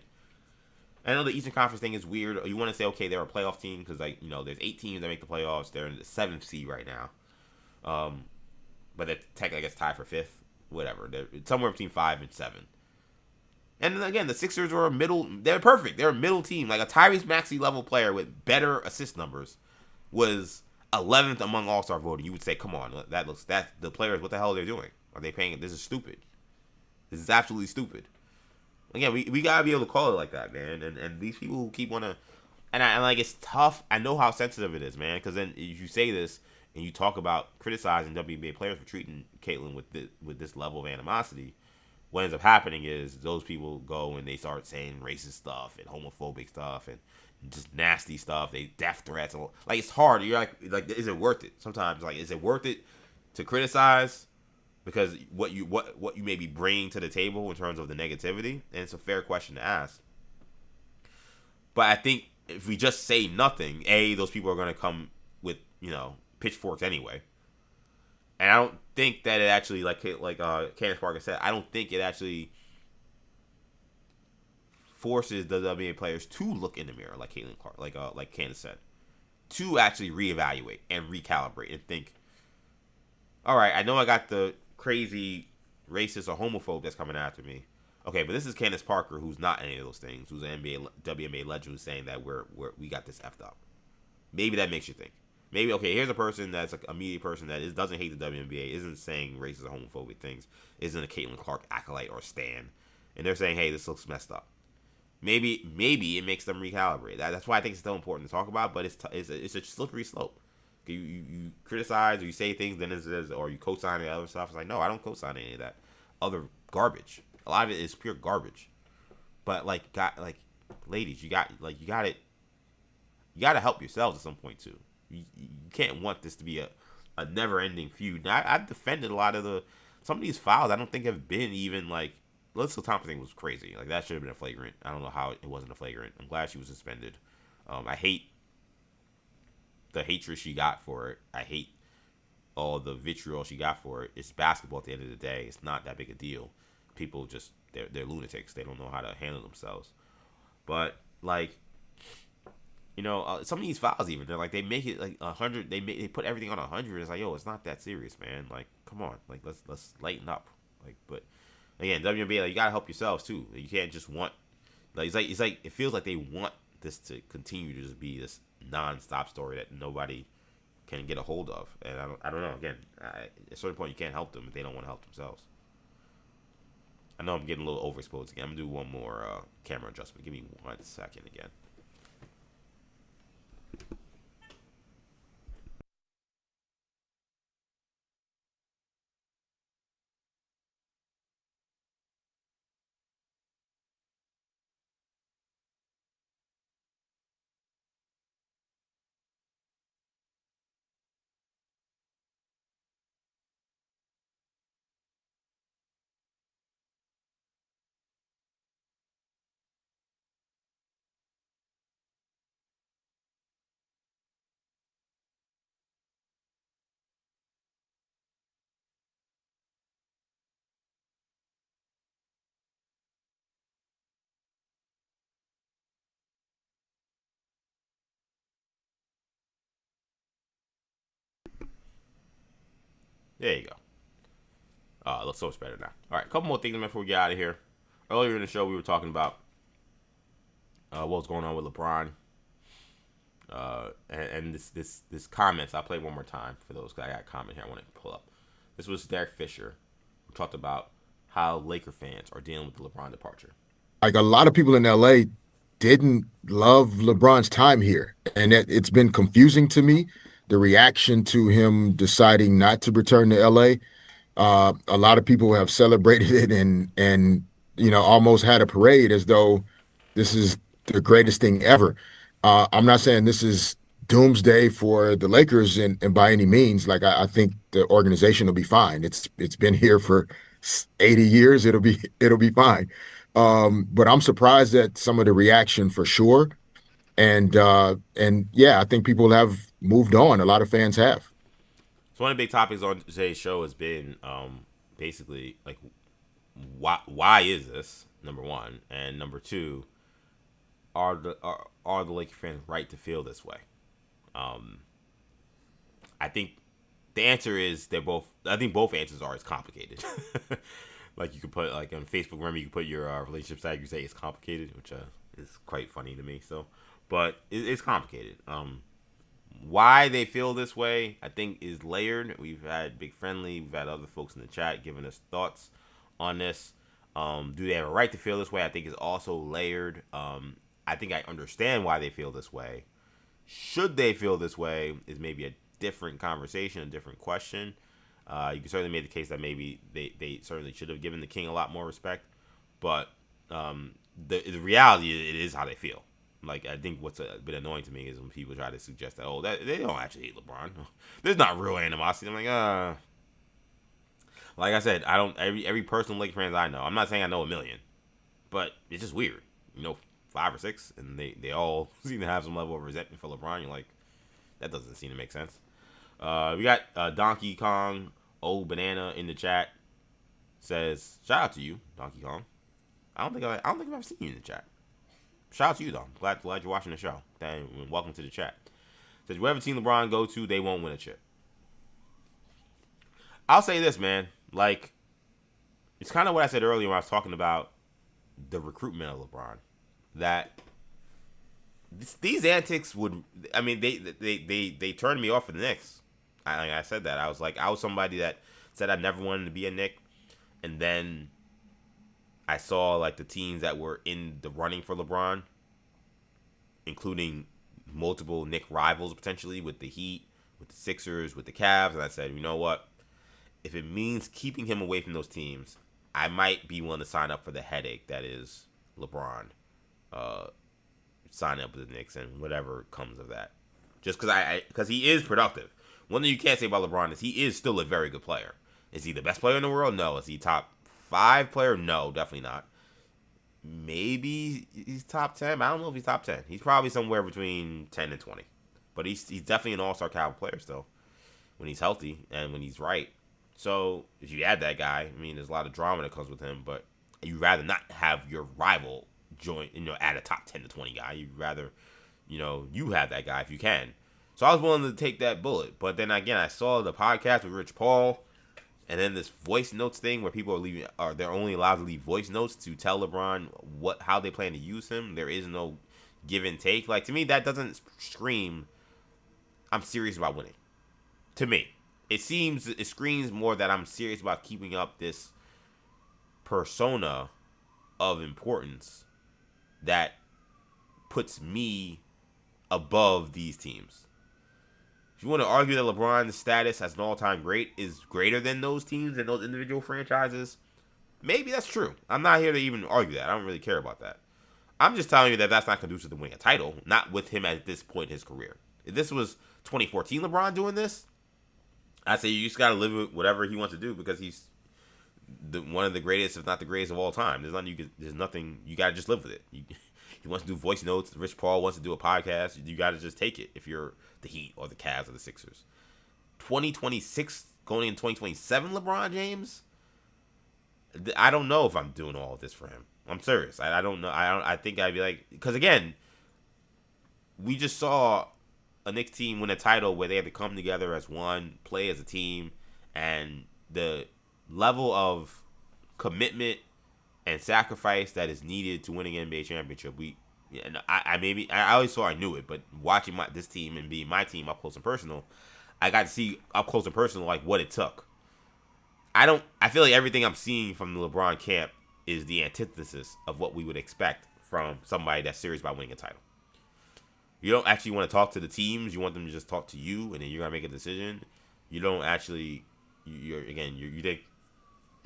I know the Eastern Conference thing is weird. You want to say, okay, they're a playoff team because, like, you know, there's 8 teams that make the playoffs. They're in the 7th seed right now. But they're technically, I guess, tied for 5th. Whatever. They're somewhere between 5 and 7. And then, again, the Sixers are they're perfect. They're a middle team. Like, a Tyrese Maxey level player with better assist numbers was 11th among All-Star voting. You would say, come on, the players, what the hell are they doing? Are they paying? This is stupid. This is absolutely stupid. Again, we gotta be able to call it like that, man. And these people who keep wanna, and like, it's tough. I know how sensitive it is, man. Because then if you say this and you talk about criticizing WNBA players for treating Caitlin with this level of animosity, what ends up happening is those people go and they start saying racist stuff and homophobic stuff and just nasty stuff. They death threats. Like, it's hard. You're like, is it worth it? Sometimes, like, is it worth it to criticize? Because what you may be bringing to the table in terms of the negativity, and it's a fair question to ask. But I think if we just say nothing, those people are going to come with, you know, pitchforks anyway. And I don't think that it actually, like Candace Parker said, I don't think it actually forces the WNBA players to look in the mirror, like Caitlin Clark, like Candace said, to actually reevaluate and recalibrate and think, all right, I know I got the crazy racist or homophobe that's coming after me. Okay, but this is Candace Parker, who's not any of those things, who's an WNBA legend, who's saying that we got this effed up. Maybe that makes you think. Maybe, okay, here's a person that's like a media person that doesn't hate the WNBA, isn't saying racist or homophobic things, isn't a Caitlin Clark acolyte or stan, and they're saying, hey, this looks messed up. Maybe it makes them recalibrate. That's why I think it's still important to talk about, but it's a slippery slope. You criticize or you say things, then or you co-sign the other stuff. It's like, no, I don't co-sign any of that other garbage. A lot of it is pure garbage. But ladies, you got to help yourselves at some point too. You can't want this to be a never-ending feud. Now, I've defended a lot of some of these fouls. I don't think have been even like. Alyssa Thompson thing was crazy. Like, that should have been a flagrant. I don't know how it wasn't a flagrant. I'm glad she was suspended. I hate the hatred she got for it. I hate all the vitriol she got for it. It's basketball at the end of the day. It's not that big a deal. People just, they're lunatics. They don't know how to handle themselves. But, like, you know, some of these fouls even, they're like, they make it like 100. They put everything on 100. It's like, yo, it's not that serious, man. Like, come on. Like, let's lighten up. Like, but again, WNBA, like, you gotta help yourselves too. You can't just want, like, it's like it feels like they want this to continue to just be this non-stop story that nobody can get a hold of. And I don't know. Again, at a certain point, you can't help them if they don't want to help themselves. I know I'm getting a little overexposed again. I'm gonna do one more camera adjustment. Give me 1 second again. There you go. It looks so much better now. All right, a couple more things before we get out of here. Earlier in the show, we were talking about what was going on with LeBron. And this comments. I'll play one more time for those, because I got a comment here I want to pull up. This was Derek Fisher, who talked about how Laker fans are dealing with the LeBron departure. Like, a lot of people in LA didn't love LeBron's time here, and it's been confusing to me, the reaction to him deciding not to return to LA. A lot of people have celebrated it and almost had a parade as though this is the greatest thing ever. I'm not saying this is doomsday for the Lakers and by any means. Like, I think the organization will be fine. It's been here for 80 years. It'll be fine. But I'm surprised at some of the reaction for sure. And yeah, I think people have moved on. A lot of fans have. So one of the big topics on today's show has been basically like why is this, number one, and number two, are the Laker fans right to feel this way? I think the answer is they're both. I think both answers are. It's complicated. Like, you could put, like, on Facebook, remember, you could put your relationship tag. You say it's complicated, which is quite funny to me. So, but it's complicated. Why they feel this way, I think, is layered. We've had Big Friendly, we've had other folks in the chat giving us thoughts on this. Do they have a right to feel this way? I think is also layered. I think I understand why they feel this way. Should they feel this way is maybe a different conversation, a different question. You can certainly make the case that maybe they certainly should have given the king a lot more respect. But the reality is, it is how they feel. Like, I think what's a bit annoying to me is when people try to suggest that, that they don't actually hate LeBron. There's not real animosity. I'm like I said, I don't, every person Lakers fans I know, I'm not saying I know a million, but it's just weird. 5 or 6, and they all seem to have some level of resentment for LeBron. You're like, that doesn't seem to make sense. We got Donkey Kong Old Banana in the chat. Says, shout out to you, Donkey Kong. I don't think I've ever seen you in the chat. Shout out to you though. Glad you're watching the show. And welcome to the chat. Says, wherever team LeBron go to, they won't win a chip. I'll say this, man. Like, it's kind of what I said earlier when I was talking about the recruitment of LeBron. That these antics would, I mean, they turned me off for the Knicks. I said that. I was somebody that said I never wanted to be a Knick, and then I saw like the teams that were in the running for LeBron, including multiple Knick rivals potentially, with the Heat, with the Sixers, with the Cavs, and I said, you know what? If it means keeping him away from those teams, I might be willing to sign up for the headache that is LeBron. Sign up with the Knicks and whatever comes of that. Just because he is productive. One thing you can't say about LeBron is he is still a very good player. Is he the best player in the world? No. Is he top 5 player? No, definitely not. Maybe he's top 10. I don't know if he's top 10. He's probably somewhere between 10 and 20. But he's definitely an all-star caliber player still, when he's healthy and when he's right. So if you add that guy, I mean, there's a lot of drama that comes with him, but you'd rather not have your rival join, add a top 10 to 20 guy. You'd rather, you have that guy if you can. So I was willing to take that bullet. But then again, I saw the podcast with Rich Paul, and then this voice notes thing where people they're only allowed to leave voice notes to tell LeBron how they plan to use him. There is no give and take. Like, to me, that doesn't scream I'm serious about winning. To me, it screams more that I'm serious about keeping up this persona of importance that puts me above these teams. If you want to argue that LeBron's status as an all-time great is greater than those teams and those individual franchises, maybe that's true. I'm not here to even argue that. I don't really care about that. I'm just telling you that that's not conducive to winning a title, not with him at this point in his career. If this was 2014 LeBron doing this, I'd say you just got to live with whatever he wants to do because he's one of the greatest, if not the greatest of all time. There's nothing, you got to just live with it. He wants to do voice notes. Rich Paul wants to do a podcast. You got to just take it if you're the Heat or the Cavs or the Sixers. 2026 going in 2027 LeBron James, I don't know if I'm doing all of this for him. I'm serious. I don't know. I think I'd be like, because again, we just saw a Knicks team win a title where they had to come together as one, play as a team, and the level of commitment and sacrifice that is needed to win an NBA championship. I always thought I knew it, but watching this team and being my team up close and personal, I got to see up close and personal like what it took. I feel like everything I'm seeing from the LeBron camp is the antithesis of what we would expect from somebody that's serious about winning a title. You don't actually want to talk to the teams. You want them to just talk to you, and then you're gonna make a decision. You don't actually. You think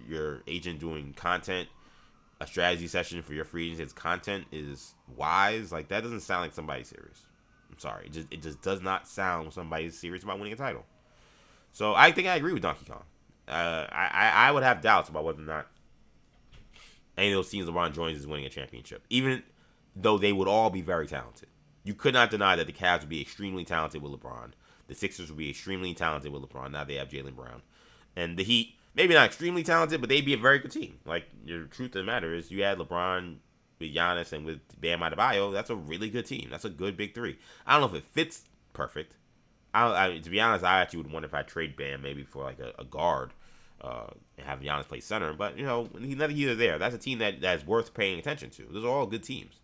your agent doing content, a strategy session for your free agents content is wise. Like, that doesn't sound like somebody serious. I'm sorry, it just does not sound like somebody serious about winning a title. So I think I agree with Donkey Kong. I would have doubts about whether or not any of those teams LeBron joins is winning a championship, even though they would all be very talented. You could not deny that the Cavs would be extremely talented with LeBron. The Sixers would be extremely talented with LeBron. Now they have Jaylen Brown. And the Heat, maybe not extremely talented, but they'd be a very good team. Like, the truth of the matter is, you had LeBron with Giannis and with Bam Adebayo. That's a really good team. That's a good big three. I don't know if it fits perfect. To be honest, I actually would wonder if I trade Bam maybe for like a guard and have Giannis play center. But, he's neither here nor there. That's a team that's worth paying attention to. Those are all good teams.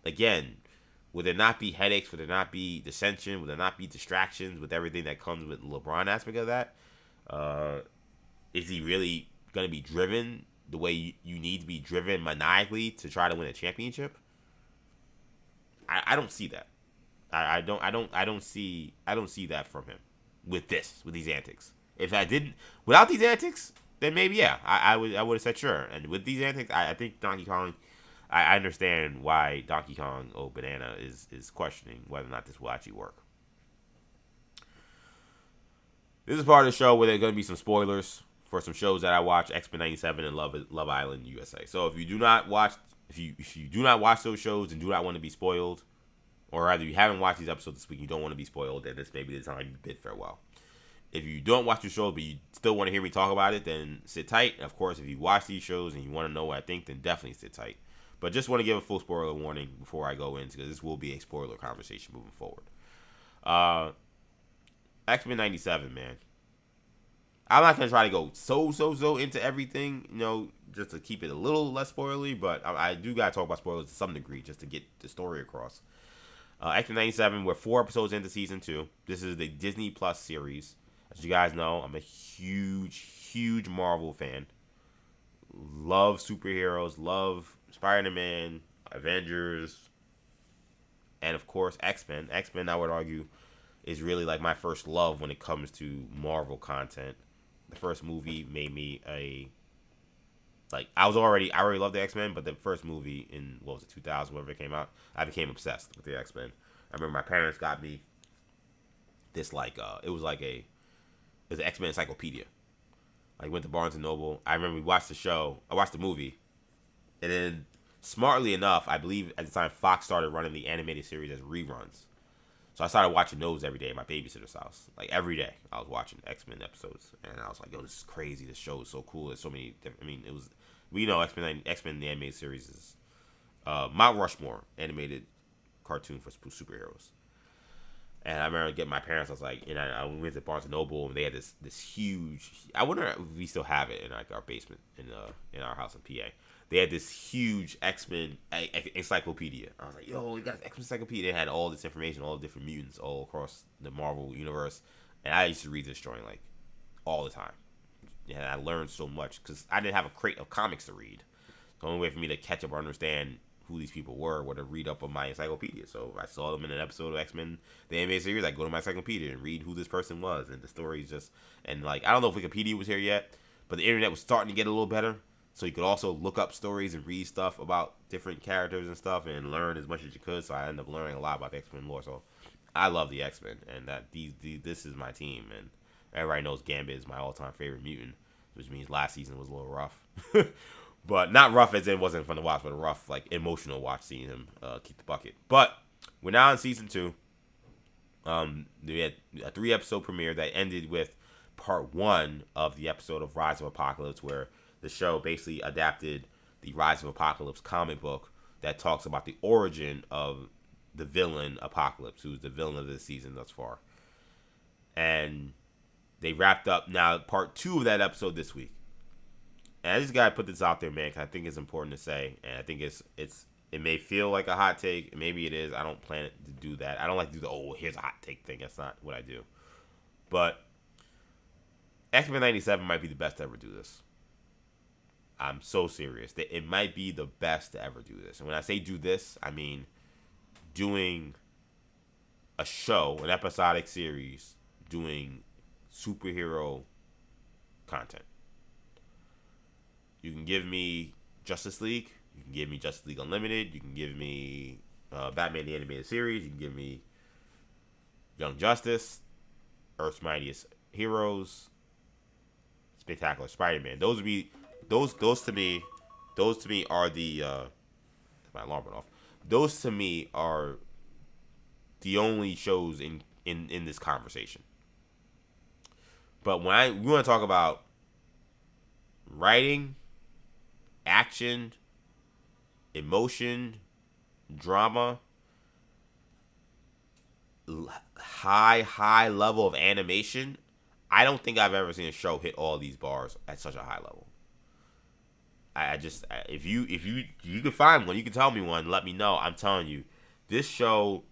Again, would there not be headaches? Would there not be dissension? Would there not be distractions with everything that comes with the LeBron aspect of that? Is he really going to be driven the way you need to be driven maniacally to try to win a championship? I don't see that. I don't see that from him with these antics. If I didn't, without these antics, then maybe yeah, I would have said sure. And with these antics, I think Donkey Kong. I understand why Donkey Kong Banana is questioning whether or not this will actually work. This is part of the show where there are going to be some spoilers for some shows that I watch: X-Men '97 and Love Island USA. So if you do not watch those shows and do not want to be spoiled, or rather you haven't watched these episodes this week, you don't want to be spoiled, then this may be the time you bid farewell. If you don't watch the shows but you still want to hear me talk about it, then sit tight. Of course, if you watch these shows and you want to know what I think, then definitely sit tight. But just want to give a full spoiler warning before I go in, because this will be a spoiler conversation moving forward. X-Men '97, man. I'm not going to try to go so into everything, just to keep it a little less spoilery, but I do got to talk about spoilers to some degree just to get the story across. X-Men '97, we're 4 episodes into season 2. This is the Disney Plus series. As you guys know, I'm a huge Marvel fan. Love superheroes, love Spider-Man, Avengers, and of course X-Men. X-Men, I would argue, is really like my first love when it comes to Marvel content. The first movie made me I already loved the X-Men, but the first movie in 2000, whenever it came out, I became obsessed with the X-Men. I remember my parents got me this it was an X-Men encyclopedia. Like, went to Barnes and Noble. I remember we watched the show. I watched the movie. And then, smartly enough, I believe at the time Fox started running the animated series as reruns. So I started watching those every day at my babysitter's house. Like, every day I was watching X-Men episodes. And I was like, yo, this is crazy. This show is so cool. There's so many different, we know X-Men the animated series is Mount Rushmore animated cartoon for superheroes. And I remember getting my parents. I was like, I went to Barnes and Noble, and they had this huge. I wonder if we still have it in our basement in our house in PA. they had this huge X-Men encyclopedia. I was like, yo, you got X-Men encyclopedia. They had all this information, all the different mutants all across the Marvel universe. And I used to read this joint like all the time. And I learned so much because I didn't have a crate of comics to read. The only way for me to catch up or understand who these people were to read up on my encyclopedia. So I saw them in an episode of X-Men, the animated series. I go to my encyclopedia and read who this person was, and the stories just, and like, I don't know if Wikipedia was here yet, but the internet was starting to get a little better. So you could also look up stories and read stuff about different characters and stuff and learn as much as you could. So I ended up learning a lot about the X-Men lore. So I love the X-Men, and that this is my team, and everybody knows Gambit is my all-time favorite mutant, which means last season was a little rough. But not rough as in it wasn't fun to watch, but a rough, like, emotional watch seeing him keep the bucket. But we're now in season 2. We had a 3-episode premiere that ended with part 1 of the episode of Rise of Apocalypse, where the show basically adapted the Rise of Apocalypse comic book that talks about the origin of the villain Apocalypse, who's the villain of this season thus far. And they wrapped up now part 2 of that episode this week. And I just gotta put this out there, man, because I think it's important to say, and I think it may feel like a hot take, maybe it is. I don't plan to do that. I don't like to do the here's a hot take thing. That's not what I do. But X-Men 97 might be the best to ever do this. I'm so serious. It might be the best to ever do this. And when I say do this, I mean doing a show, an episodic series, doing superhero content. You can give me Justice League. You can give me Justice League Unlimited. You can give me Batman the Animated Series. You can give me Young Justice, Earth's Mightiest Heroes, Spectacular Spider-Man. Those would be those to me are the my alarm went off. Those to me are the only shows in this conversation. But when we want to talk about writing, action, emotion, drama, high level of animation, I don't think I've ever seen a show hit all these bars at such a high level. If you can find one, you can tell me one, let me know. I'm telling you, this show,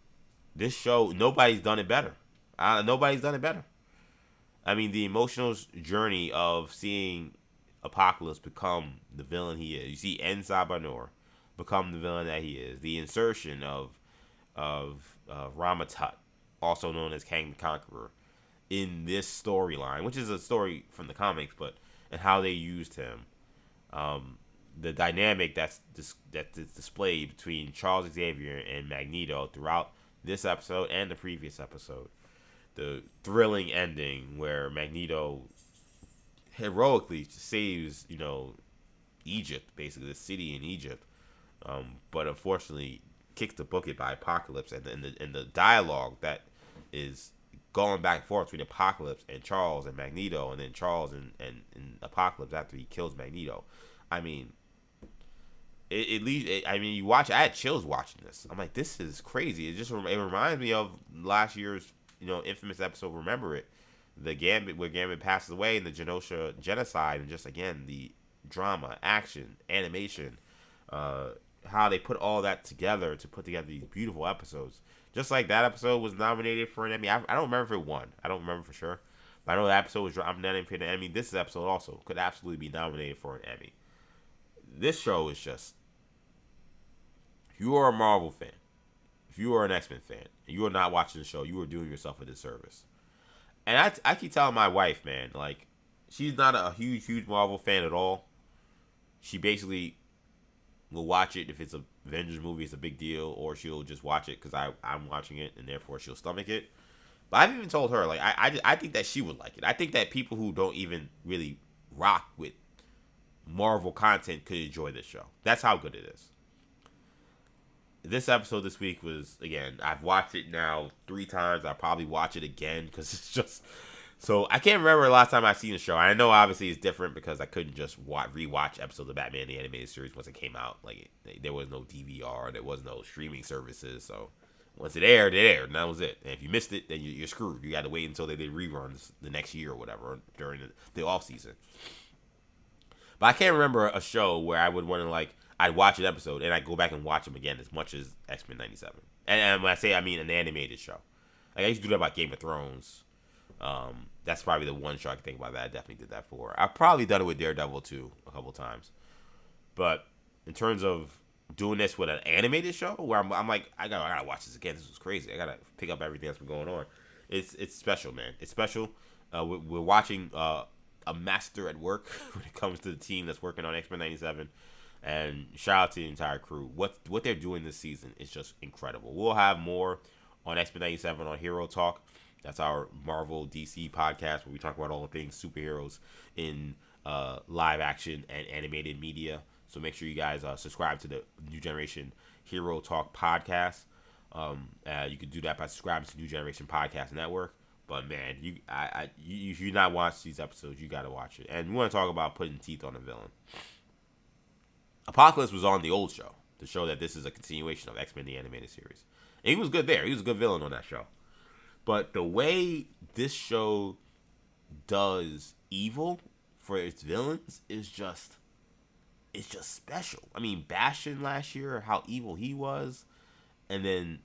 nobody's done it better. Nobody's done it better. I mean, the emotional journey of seeing Apocalypse become the villain he is. You see En Sabanur become the villain that he is. The insertion of Ramatut, also known as Kang the Conqueror, in this storyline, which is a story from the comics, and how they used him. The dynamic that's displayed between Charles Xavier and Magneto throughout this episode and the previous episode. The thrilling ending where Magneto heroically saves, Egypt, basically the city in Egypt, but unfortunately kicks the bucket by Apocalypse, and the dialogue that is going back and forth between Apocalypse and Charles and Magneto, and then Charles and Apocalypse after he kills Magneto. I mean, you watch. I had chills watching this. I'm like, this is crazy. It reminds me of last year's infamous episode. Remember it. The Gambit, where Gambit passes away in the Genosha genocide, and just again the drama, action, animation, how they put all that together to put together these beautiful episodes. Just like that episode was nominated for an Emmy. I don't remember if it won. I don't remember for sure, but I know that episode was nominated for an Emmy. This episode also could absolutely be nominated for an Emmy. This show is just, if you are a Marvel fan, if you are an X-Men fan, and you are not watching the show, you are doing yourself a disservice. And I keep telling my wife, man, like, she's not a huge Marvel fan at all. She basically will watch it if it's a Avengers movie, it's a big deal, or she'll just watch it because I'm watching it, and therefore she'll stomach it. But I've even told her, like, I think that she would like it. I think that people who don't even really rock with Marvel content could enjoy this show. That's how good it is. This episode this week was, again, I've watched it now 3 times. I'll probably watch it again because it's just... So, I can't remember the last time I've seen the show. I know, obviously, it's different because I couldn't just rewatch episodes of Batman the Animated Series once it came out. Like, there was no DVR. There was no streaming services. So, once it aired, and that was it. And if you missed it, then you're screwed. You got to wait until they did reruns the next year or whatever during the off season. But I can't remember a show where I would want to like I'd watch an episode and I'd go back and watch them again as much as X-Men '97. And when I say I mean an animated show. Like I used to do that about Game of Thrones. That's probably the one show I can think about that I definitely did that for. I've probably done it with Daredevil too a couple times. But in terms of doing this with an animated show, where I'm like, I gotta watch this again. This was crazy. I gotta pick up everything that's been going on. It's special, man. It's special. We're watching a master at work when it comes to the team that's working on X-Men '97. And shout out to the entire crew. What they're doing this season is just incredible. We'll have more on X-Men '97 on Hero Talk. That's our Marvel DC podcast where we talk about all the things superheroes in live action and animated media. So make sure you guys subscribe to the New Generation Hero Talk podcast. You can do that by subscribing to New Generation Podcast Network. But man, if you not watch these episodes, you got to watch it. And we want to talk about putting teeth on a villain. Apocalypse was on the old show to show that this is a continuation of X-Men the Animated Series. And he was good there. He was a good villain on that show. But the way this show does evil for its villains is just special. I mean, Bastion last year, how evil he was, and then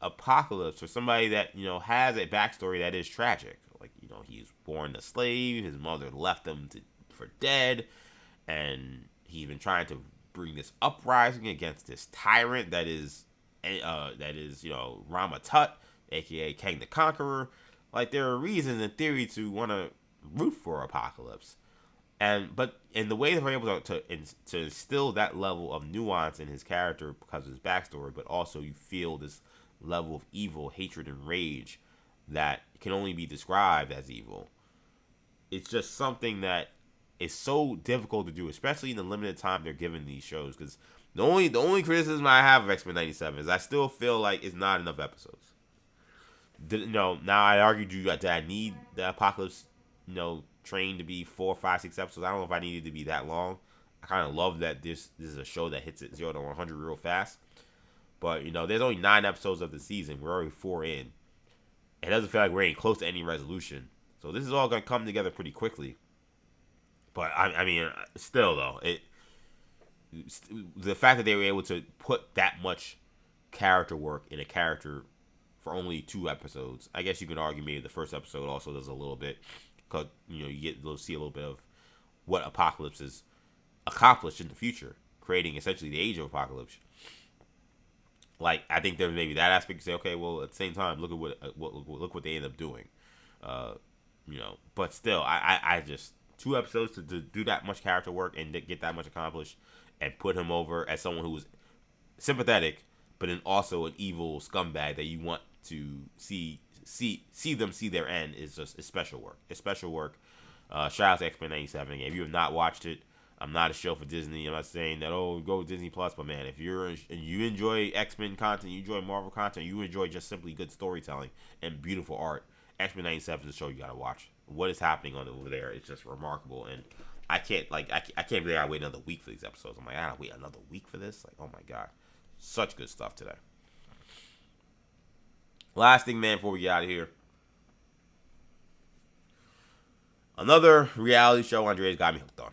Apocalypse, for somebody that has a backstory that is tragic. Like he's born a slave, his mother left him for dead, and he's been trying to bring this uprising against this tyrant that is Rama Tut, aka Kang the Conqueror. Like there are reasons in theory to want to root for Apocalypse, but in the way that we're able to instill that level of nuance in his character because of his backstory, but also you feel this level of evil, hatred, and rage that can only be described as evil. It's just something that is so difficult to do, especially in the limited time they're given these shows. Because the only criticism I have of X-Men '97 is I still feel like it's not enough episodes. Now I argued that I need the Apocalypse, train to be 4, 5, 6 episodes. I don't know if I needed to be that long. I kind of love that this is a show that hits it 0 to 100 real fast. But there's only 9 episodes of the season. We're already 4 in. It doesn't feel like we're ain't close to any resolution. So this is all gonna come together pretty quickly. But I mean, still though, the fact that they were able to put that much character work in a character for only 2 episodes, I guess you could argue maybe the first episode also does a little bit, because you get to see a little bit of what Apocalypse has accomplished in the future, creating essentially the Age of Apocalypse. Like I think there's maybe that aspect to say, okay, well at the same time, look what they end up doing, But still, I just 2 episodes to do that much character work and get that much accomplished, and put him over as someone who was sympathetic, but then also an evil scumbag that you want to see them see their end is special work. It's special work. Shout out to X-Men '97. If you have not watched it, I'm not a show for Disney. I'm not saying that go Disney Plus, but man, if you enjoy X-Men content, you enjoy Marvel content, you enjoy just simply good storytelling and beautiful art, X-Men '97 is a show you gotta watch. What is happening over there is just remarkable, and I can't believe I wait another week for these episodes. I'm like, I gotta wait another week for this. Like, oh my god, such good stuff today. Last thing, man, before we get out of here, another reality show Andrea's got me hooked on.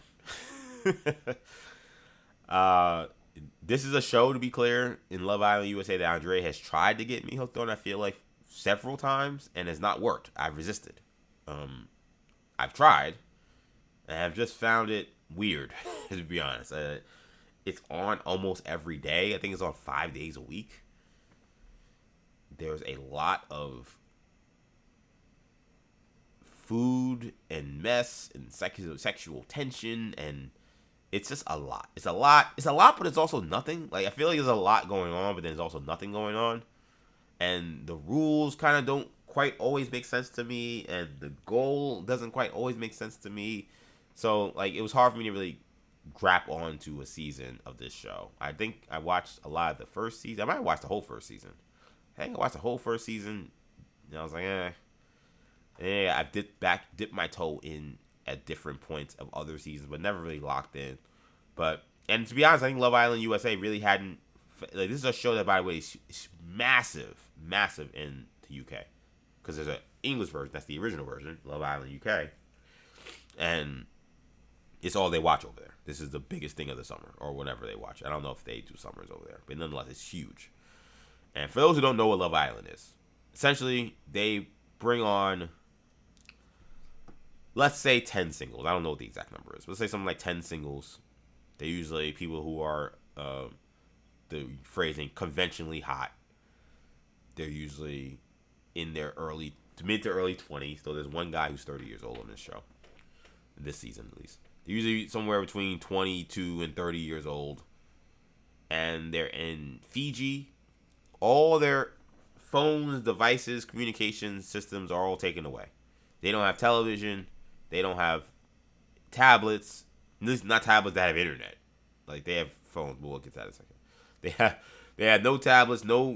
This is a show, to be clear, in Love Island USA that Andrea has tried to get me hooked on, I feel like, several times, and has not worked. I've resisted. I've tried, and I've just found it weird, to be honest. It's on almost every day. I think it's on 5 days a week. There's a lot of food and mess and sexual tension, and it's just a lot. It's a lot, but it's also nothing. Like, I feel like there's a lot going on, but there's also nothing going on. And the rules kind of don't quite always make sense to me, and the goal doesn't quite always make sense to me. So, like, it was hard for me to really grab onto a season of this show. I think I watched a lot of the first season. I might have watched the whole first season. I think I watched the whole first season, and I was like, I dipped my toe in at different points of other seasons, but never really locked in. And to be honest, I think Love Island USA really hadn't. Like, this is a show that, by the way, is massive in the UK, because there's an English version. That's the original version, Love Island UK, and it's all they watch over there. This is the biggest thing of the summer, or whenever they watch. I don't know if they do summers over there, but nonetheless, it's huge. And for those who don't know what Love Island is, essentially they bring on, let's say 10 singles. I don't know what the exact number is. Let's say something like 10 singles. They're usually people who are, the phrasing, conventionally hot. They're usually in their mid to early 20s. So there's one guy who's 30 years old on this show. This season, at least. They're usually somewhere between 22 and 30 years old. And they're in Fiji. All their phones, devices, communication systems are all taken away. They don't have television. They don't have tablets. At least not tablets that have internet. Like, they have phones, but we'll get to that in a second. They have no tablets, no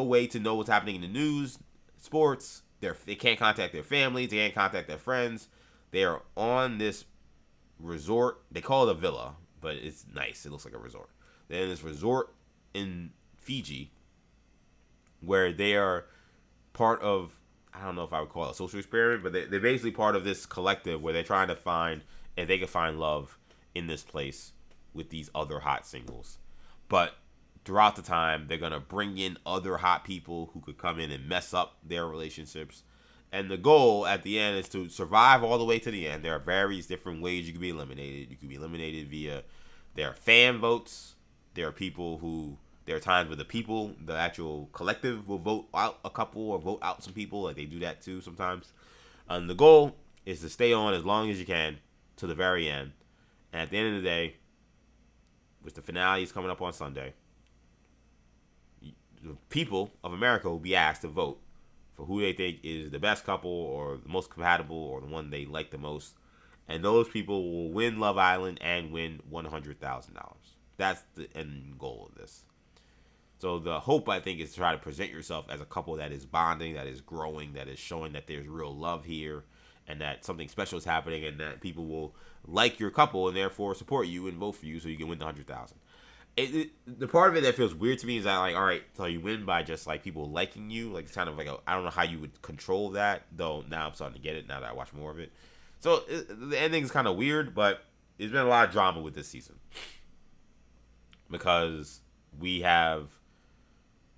way to know what's happening in the news, sports. They can't contact their families. They can't contact their friends. They are on this resort. They call it a villa, but it's nice. It looks like a resort. They're in this resort in Fiji where they are part of, I don't know if I would call it a social experiment, but they're basically part of this collective where they're trying to find, if they can find love in this place with these other hot singles. But throughout the time, they're going to bring in other hot people who could come in and mess up their relationships. And the goal at the end is to survive all the way to the end. There are various different ways you can be eliminated. You can be eliminated via, there are fan votes. There are people who, there are times where the actual collective will vote out a couple or vote out some people. Like, they do that too sometimes. And the goal is to stay on as long as you can to the very end. And at the end of the day, which the finale is coming up on Sunday, the people of America will be asked to vote for who they think is the best couple or the most compatible or the one they like the most. And those people will win Love Island and win $100,000. That's the end goal of this. So the hope, I think, is to try to present yourself as a couple that is bonding, that is growing, that is showing that there's real love here, and that something special is happening, and that people will like your couple and therefore support you and vote for you so you can win the $100,000. The part of it that feels weird to me is that, like, all right, so you win by just, like, people liking you. Like, it's kind of like, I don't know how you would control that, though now I'm starting to get it now that I watch more of it. So the ending is kind of weird, but there's been a lot of drama with this season. Because we have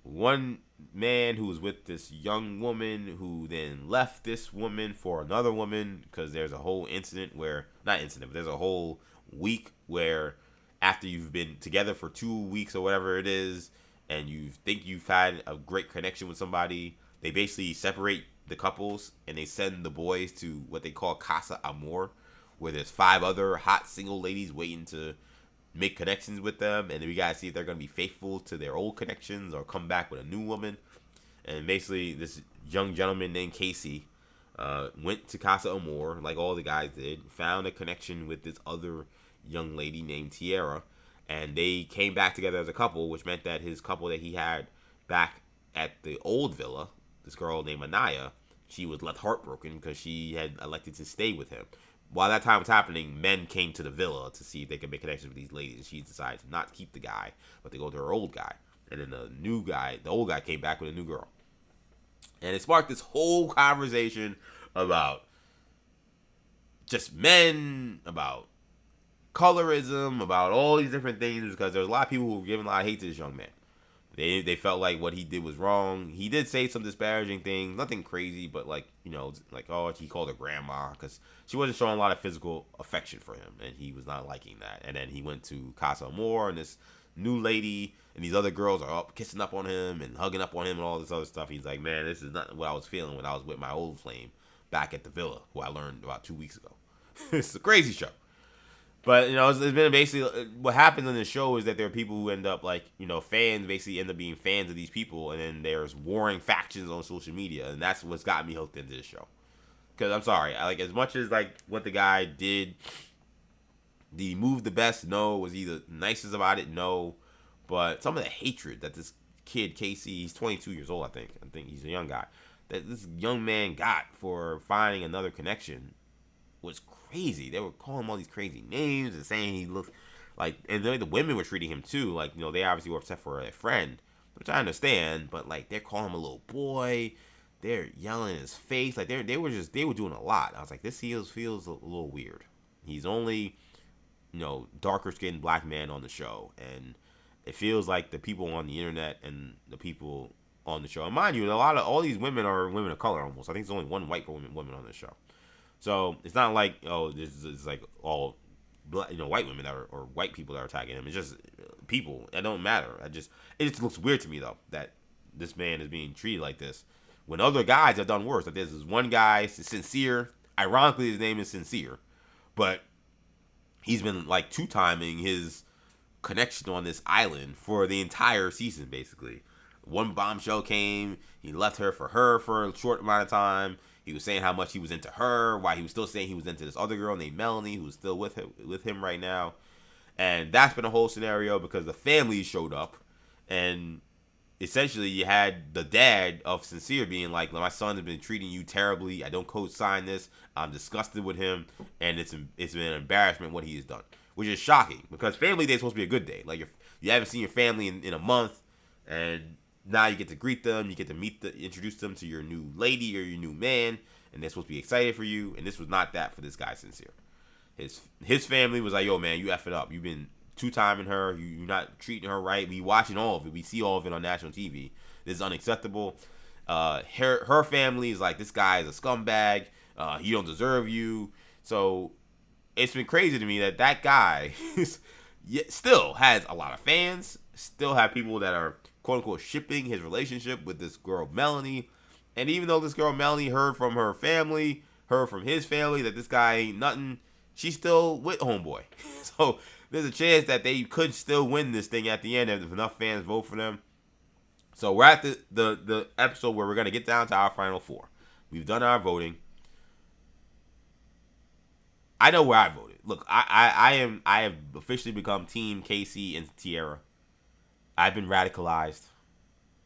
one man who was with this young woman who then left this woman for another woman, because there's a whole incident where, not incident, but there's a whole week where after you've been together for 2 weeks or whatever it is, and you think you've had a great connection with somebody, they basically separate the couples and they send the boys to what they call Casa Amor, where there's 5 other hot single ladies waiting to make connections with them, and then we gotta see if they're gonna be faithful to their old connections or come back with a new woman. And basically, this young gentleman named Casey went to Casa Amor, like all the guys did, found a connection with this other young lady named Tiara, and they came back together as a couple, which meant that his couple that he had back at the old villa, this girl named Anaya, she was left heartbroken because she had elected to stay with him. While that time was happening, men came to the villa to see if they could make connections with these ladies, and she decided to not keep the guy, but to go to her old guy. And then the old guy came back with a new girl. And it sparked this whole conversation about just men, about colorism, about all these different things, because there's a lot of people who were giving a lot of hate to this young man. They felt like what he did was wrong. He did say some disparaging things, nothing crazy, but like, you know, like, oh, he called her grandma because she wasn't showing a lot of physical affection for him, and he was not liking that. And then he went to Casa Amor, and this new lady and these other girls are up kissing up on him and hugging up on him and all this other stuff. He's like, man, this is not what I was feeling when I was with my old flame back at the villa, who I learned about 2 weeks ago. It's a crazy show. But, you know, it's been basically, what happens in the show is that there are people who end up, like, you know, fans basically end up being fans of these people, and then there's warring factions on social media, and that's what's got me hooked into this show. Because, I'm sorry, like, as much as, like, what the guy did, the move the best, no, was he the nicest about it, no, but some of the hatred that this kid, Casey, he's 22 years old, I think he's a young guy, that this young man got for finding another connection was crazy. They were calling him all these crazy names and saying he looked like, and the women were treating him too, like, you know, they obviously were upset for a friend, which I understand, but like, they're calling him a little boy, they're yelling in his face, like they were doing a lot. I was like, this feels a little weird. He's only darker skinned black man on the show, and it feels like the people on the internet and the people on the show, and mind you, all these women are women of color almost. I think there's only one white woman on the show, so it's not like this is like all black, white women or white people that are attacking him. It's just people. It don't matter. It just looks weird to me though that this man is being treated like this when other guys have done worse. Like there's this one guy, Sincere. Ironically, his name is Sincere, but he's been like two-timing his connection on this island for the entire season, basically. One bombshell came, he left her for a short amount of time. He was saying how much he was into her, while he was still saying he was into this other girl named Melanie, who's still with him right now. And that's been a whole scenario because the family showed up, and essentially you had the dad of Sincere being like, my son has been treating you terribly. I don't co-sign this. I'm disgusted with him, and it's been an embarrassment what he has done, which is shocking because Family Day is supposed to be a good day. Like you haven't seen your family in a month, and now you get to greet them, you get to introduce them to your new lady or your new man, and they're supposed to be excited for you. And this was not that for this guy Sincere. His family was like, yo man, you F it up. You've been two-timing her. You're not treating her right. We watching all of it. We see all of it on national TV. This is unacceptable. Her family is like, this guy is a scumbag. He don't deserve you. So it's been crazy to me that guy still has a lot of fans. Still have people that are quote unquote shipping his relationship with this girl Melanie. And even though this girl Melanie heard from her family, heard from his family that this guy ain't nothing, she's still with homeboy. So there's a chance that they could still win this thing at the end if enough fans vote for them. So we're at the episode where we're going to get down to our final four. We've done our voting. I know where I voted. Look, I have officially become Team Casey and Tierra. I've been radicalized.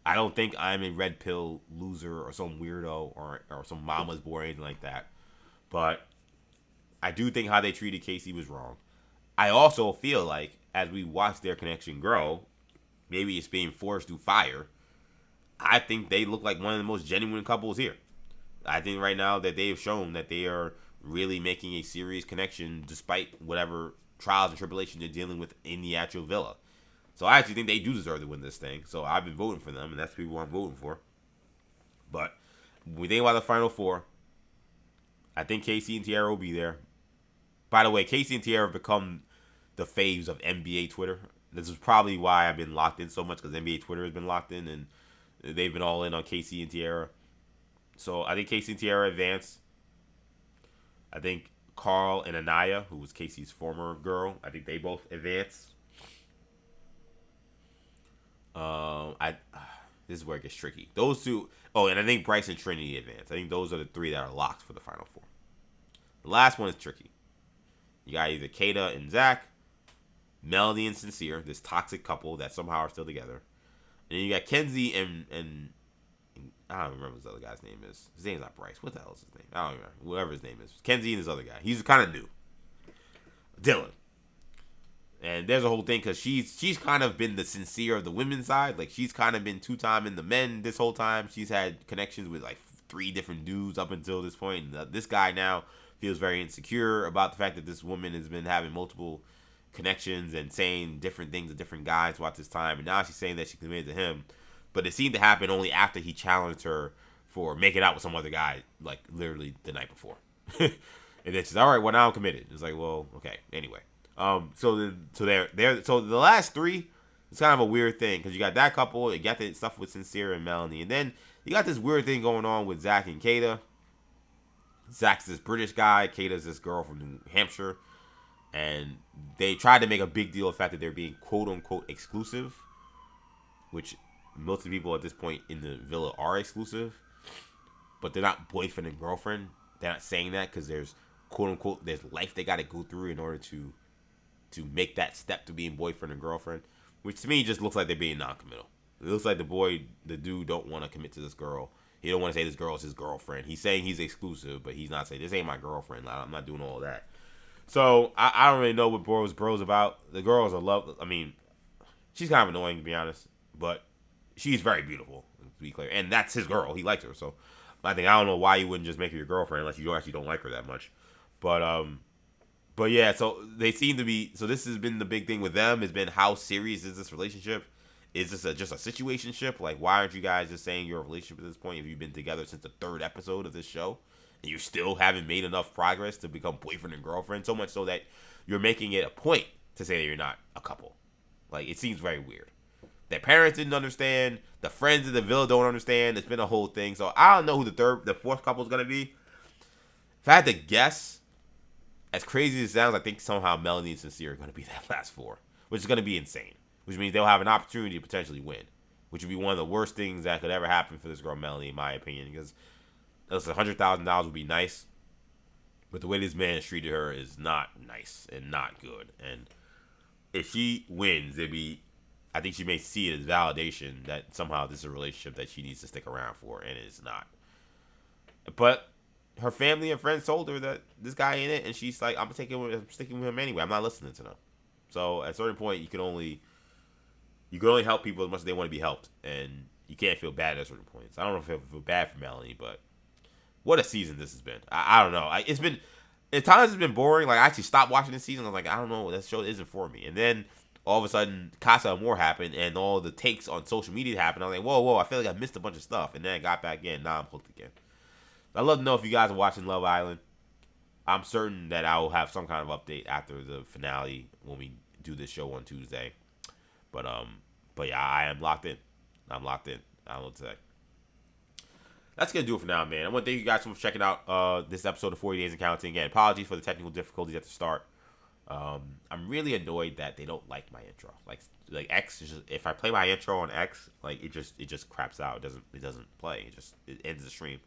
I don't think I'm a red pill loser or some weirdo or some mama's boy or anything like that. But I do think how they treated Casey was wrong. I also feel like as we watch their connection grow, maybe it's being forced through fire. I think they look like one of the most genuine couples here. I think right now that they have shown that they are really making a serious connection despite whatever trials and tribulations they're dealing with in the actual villa. So I actually think they do deserve to win this thing. So I've been voting for them, and that's the people I'm voting for. But when we think about the final four, I think Casey and Tierra will be there. By the way, Casey and Tierra have become the faves of NBA Twitter. This is probably why I've been locked in so much, because NBA Twitter has been locked in, and they've been all in on Casey and Tierra. So I think Casey and Tierra advance. I think Carl and Anaya, who was Casey's former girl, I think they both advance. This is where it gets tricky. Those two. Oh, and I think Bryce and Trinity advance. I think those are the three that are locked for the final four. The last one is tricky. You got either Kata and Zach, Melody and Sincere, this toxic couple that somehow are still together. And then you got Kenzie and I don't remember what this other guy's name is. His name's not Bryce. What the hell is his name? I don't remember. Whatever his name is. Kenzie and this other guy. He's kind of new. Dylan. And there's a whole thing because she's kind of been the Sincere of the women's side. Like, she's kind of been two-timing the men this whole time. She's had connections with like 3 different dudes up until this point. And this guy now feels very insecure about the fact that this woman has been having multiple connections and saying different things to different guys throughout this time. And now she's saying that she's committed to him. But it seemed to happen only after he challenged her for making out with some other guy, like literally the night before. And then she's all right. Well, now I'm committed. It's like, well, okay. Anyway, so the last 3, it's kind of a weird thing because you got that couple, you got the stuff with Sincere and Melanie, and then you got this weird thing going on with Zach and Kata. Zach's this British guy, Kata's this girl from New Hampshire, and they tried to make a big deal of the fact that they're being quote unquote exclusive, which most of the people at this point in the villa are exclusive, but they're not boyfriend and girlfriend. They're not saying that because there's quote unquote there's life they got to go through in order to make that step to being boyfriend and girlfriend, which to me just looks like they're being non-committal. It looks like the dude don't want to commit to this girl. He don't want to say this girl is his girlfriend. He's saying he's exclusive, but he's not saying this ain't my girlfriend. I'm not doing all that. So I don't really know what bro's about. The girl is a love. I mean, she's kind of annoying to be honest, but she's very beautiful, to be clear. And that's his girl. He likes her. So I don't know why you wouldn't just make her your girlfriend unless you actually don't like her that much. But But yeah, so they seem to be. So this has been the big thing with them. Has been how serious is this relationship? Is this just a situationship? Like, why aren't you guys just saying you're a relationship at this point? If you've been together since the 3rd episode of this show, and you still haven't made enough progress to become boyfriend and girlfriend, so much so that you're making it a point to say that you're not a couple. Like, it seems very weird. Their parents didn't understand. The friends of the villa don't understand. It's been a whole thing. So I don't know who the 4th couple is gonna be. If I had to guess, as crazy as it sounds, I think somehow Melanie and Sincere are gonna be that last 4, which is gonna be insane. Which means they'll have an opportunity to potentially win, which would be one of the worst things that could ever happen for this girl Melanie, in my opinion. Because $100,000 would be nice, but the way this man has treated her is not nice and not good. And if she wins, I think she may see it as validation that somehow this is a relationship that she needs to stick around for, and it's not. But her family and friends told her that this guy ain't it, and she's like, I'm sticking with him anyway. I'm not listening to them. So at a certain point, you can only help people as much as they want to be helped, and you can't feel bad at certain points. I don't know if I feel bad for Melanie, but what a season this has been. I don't know. It's been, at times it's been boring. Like, I actually stopped watching this season. I was like, I don't know, that show isn't for me. And then all of a sudden, Casa Amor happened, and all the takes on social media happened. I was like, whoa, I feel like I missed a bunch of stuff. And then I got back in. Now I'm hooked again. I'd love to know if you guys are watching Love Island. I'm certain that I will have some kind of update after the finale when we do this show on Tuesday. But yeah, I am locked in. I'm locked in. I don't know what to say. That's going to do it for now, man. I want to thank you guys so much for checking out this episode of 40 Days and Counting. Again, apologies for the technical difficulties at the start. I'm really annoyed that they don't like my intro. Like X, if I play my intro on X, like it just craps out. It doesn't play. It ends the stream.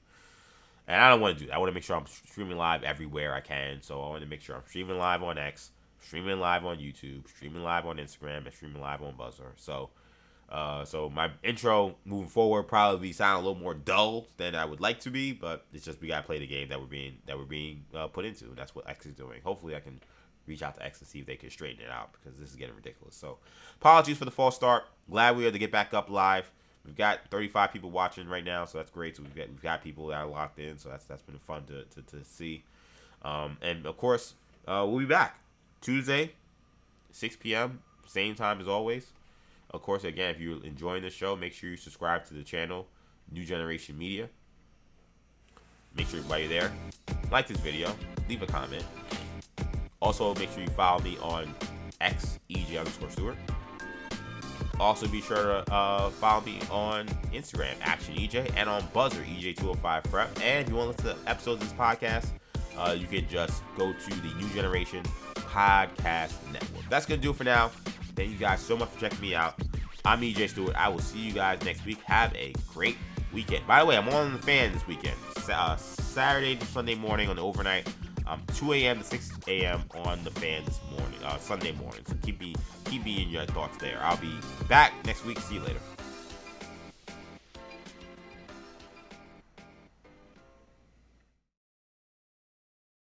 And I don't want to do that. I want to make sure I'm streaming live everywhere I can. So I want to make sure I'm streaming live on X, streaming live on YouTube, streaming live on Instagram, and streaming live on Buzzer. So my intro moving forward probably sound a little more dull than I would like to be, but it's just we gotta play the game that we're being put into. That's what X is doing. Hopefully, I can reach out to X and see if they can straighten it out, because this is getting ridiculous. So apologies for the false start. Glad we are to get back up live. We've got 35 people watching right now, so that's great. So we've got people that are locked in, so that's been fun to see. And of course, we'll be back Tuesday, 6 p.m. same time as always. Of course, again, if you're enjoying the show, make sure you subscribe to the channel, New Generation Media. Make sure while you're there, like this video, leave a comment. Also, make sure you follow me on X, EJ_Stewart. Also, be sure to follow me on Instagram, ActionEJ, and on Buzzer, EJ205Prep. And if you want to listen to episodes of this podcast, you can just go to the New Generation Podcast Network. That's going to do it for now. Thank you guys so much for checking me out. I'm EJ Stewart. I will see you guys next week. Have a great weekend. By the way, I'm on the fan this weekend. Saturday to Sunday morning on the overnight. 2 a.m. to 6 a.m. on the fan this morning, Sunday morning. So keep me in your thoughts there. I'll be back next week. See you later.